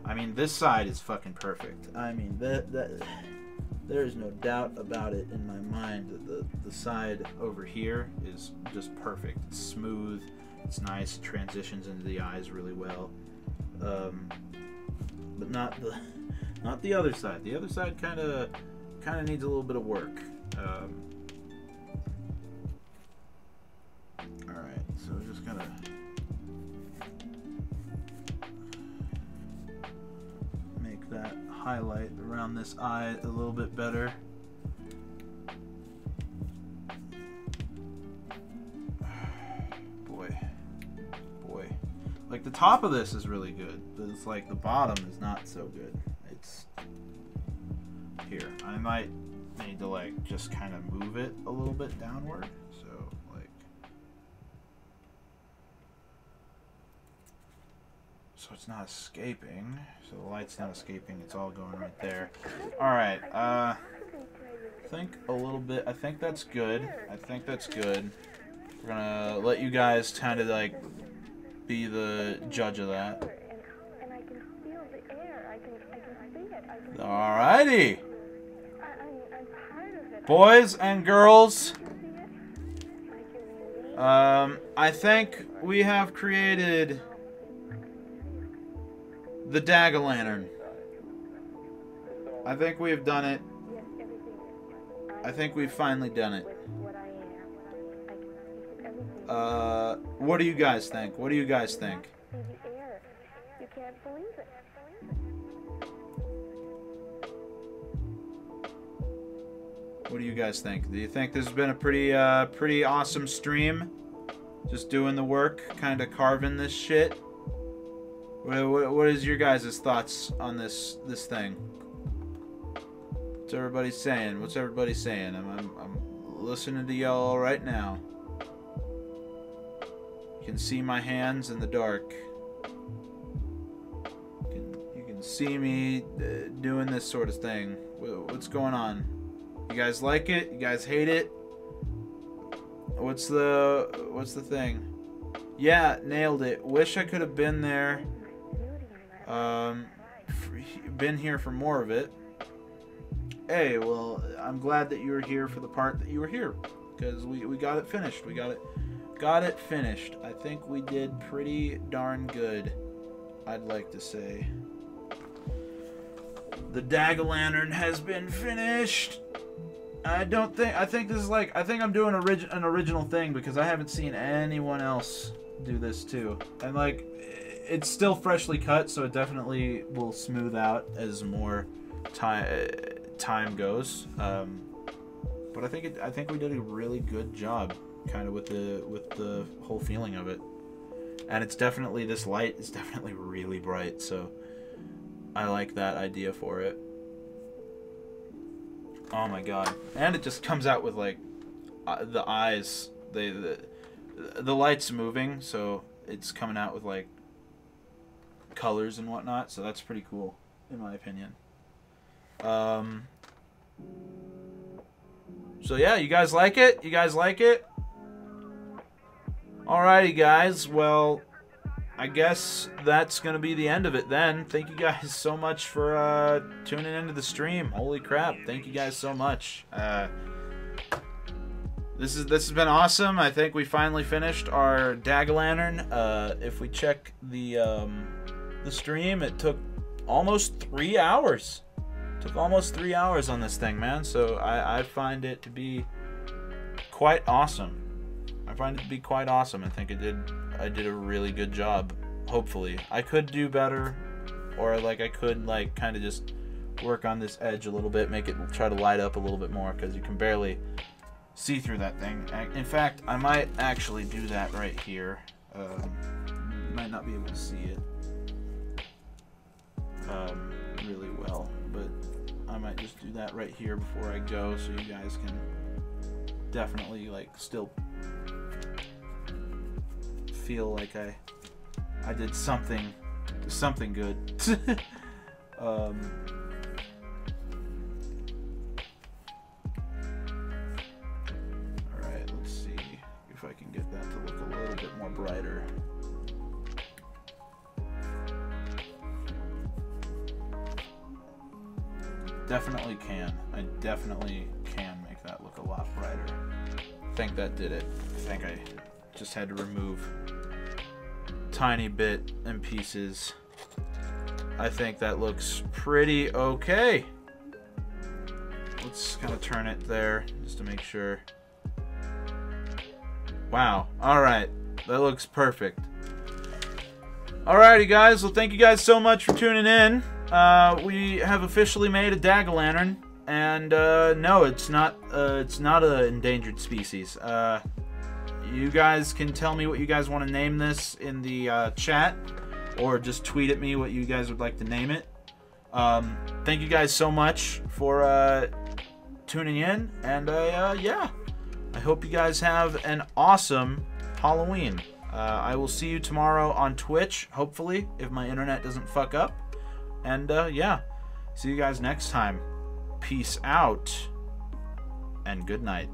I mean, this side is fucking perfect. I mean, there is no doubt about it in my mind that the side over here is just perfect. It's smooth, it's nice, it transitions into the eyes really well. But not the other side. The other side kind of needs a little bit of work. All right, so we're just gonna make that highlight around this eye a little bit better. Boy. Like the top of this is really good, but it's like the bottom is not so good. It's here. I might need to like just kind of move it a little bit downward. So like, so it's not escaping. So the light's not escaping. It's all going right there. All right. Think a little bit. I think that's good. We're gonna let you guys kind of like be the judge of that. Alrighty. Boys and girls, I think we have created the Dagolantern. I think we've done it. I think we've finally done it. What do you guys think? What do you guys think? What do you guys think? Do you think this has been a pretty awesome stream? Just doing the work, kind of carving this shit. What is your guys' thoughts on this thing? What's everybody saying? What's everybody saying? I'm listening to y'all right now. You can see my hands in the dark. You can see me doing this sort of thing. What's going on? You guys like it? You guys hate it? What's the thing? Yeah, nailed it. Wish I could have been there. Been here for more of it. Hey, well, I'm glad that you were here for the part that you were here, because we got it finished. We got it finished. I think we did pretty darn good, I'd like to say. The Dagolantern has been finished. I think this is like, I think I'm doing an original thing because I haven't seen anyone else do this too. And like, it's still freshly cut, so it definitely will smooth out as more time goes. But I think we did a really good job, kind of with the whole feeling of it. And it's definitely, this light is definitely really bright, so I like that idea for it. Oh my god. And it just comes out with like the eyes, the light's moving, so it's coming out with like colors and whatnot, so that's pretty cool in my opinion. So yeah, you guys like it? You guys like it? Alrighty, guys. Well, I guess that's going to be the end of it then. Thank you guys so much for tuning into the stream. Holy crap. Thank you guys so much. This has been awesome. I think we finally finished our Dagolantern. If we check the stream, it took almost 3 hours. Took almost 3 hours on this thing, man. So I find it to be quite awesome. I find it to be quite awesome. I think I did a really good job. Hopefully, I could do better, or like I could like kind of just work on this edge a little bit, make it try to light up a little bit more, because you can barely see through that thing. In fact, I might actually do that right here. You might not be able to see it really well, but I might just do that right here before I go, so you guys can definitely like still feel like I did something good. Alright, let's see if I can get that to look a little bit more brighter. Definitely can. I definitely can make that look a lot brighter. I think that did it. I think I just had to remove tiny bit and pieces. I think that looks pretty okay. Let's kind of turn it there just to make sure. Wow. Alright. That looks perfect. Alrighty, guys. Well, thank you guys so much for tuning in. We have officially made a Dagolantern, and no, it's not an endangered species. You guys can tell me what you guys want to name this in the chat, or just tweet at me what you guys would like to name it. Thank you guys so much for tuning in, and yeah, I hope you guys have an awesome Halloween. I will see you tomorrow on Twitch, hopefully, if my internet doesn't fuck up. And yeah, see you guys next time. Peace out, and good night.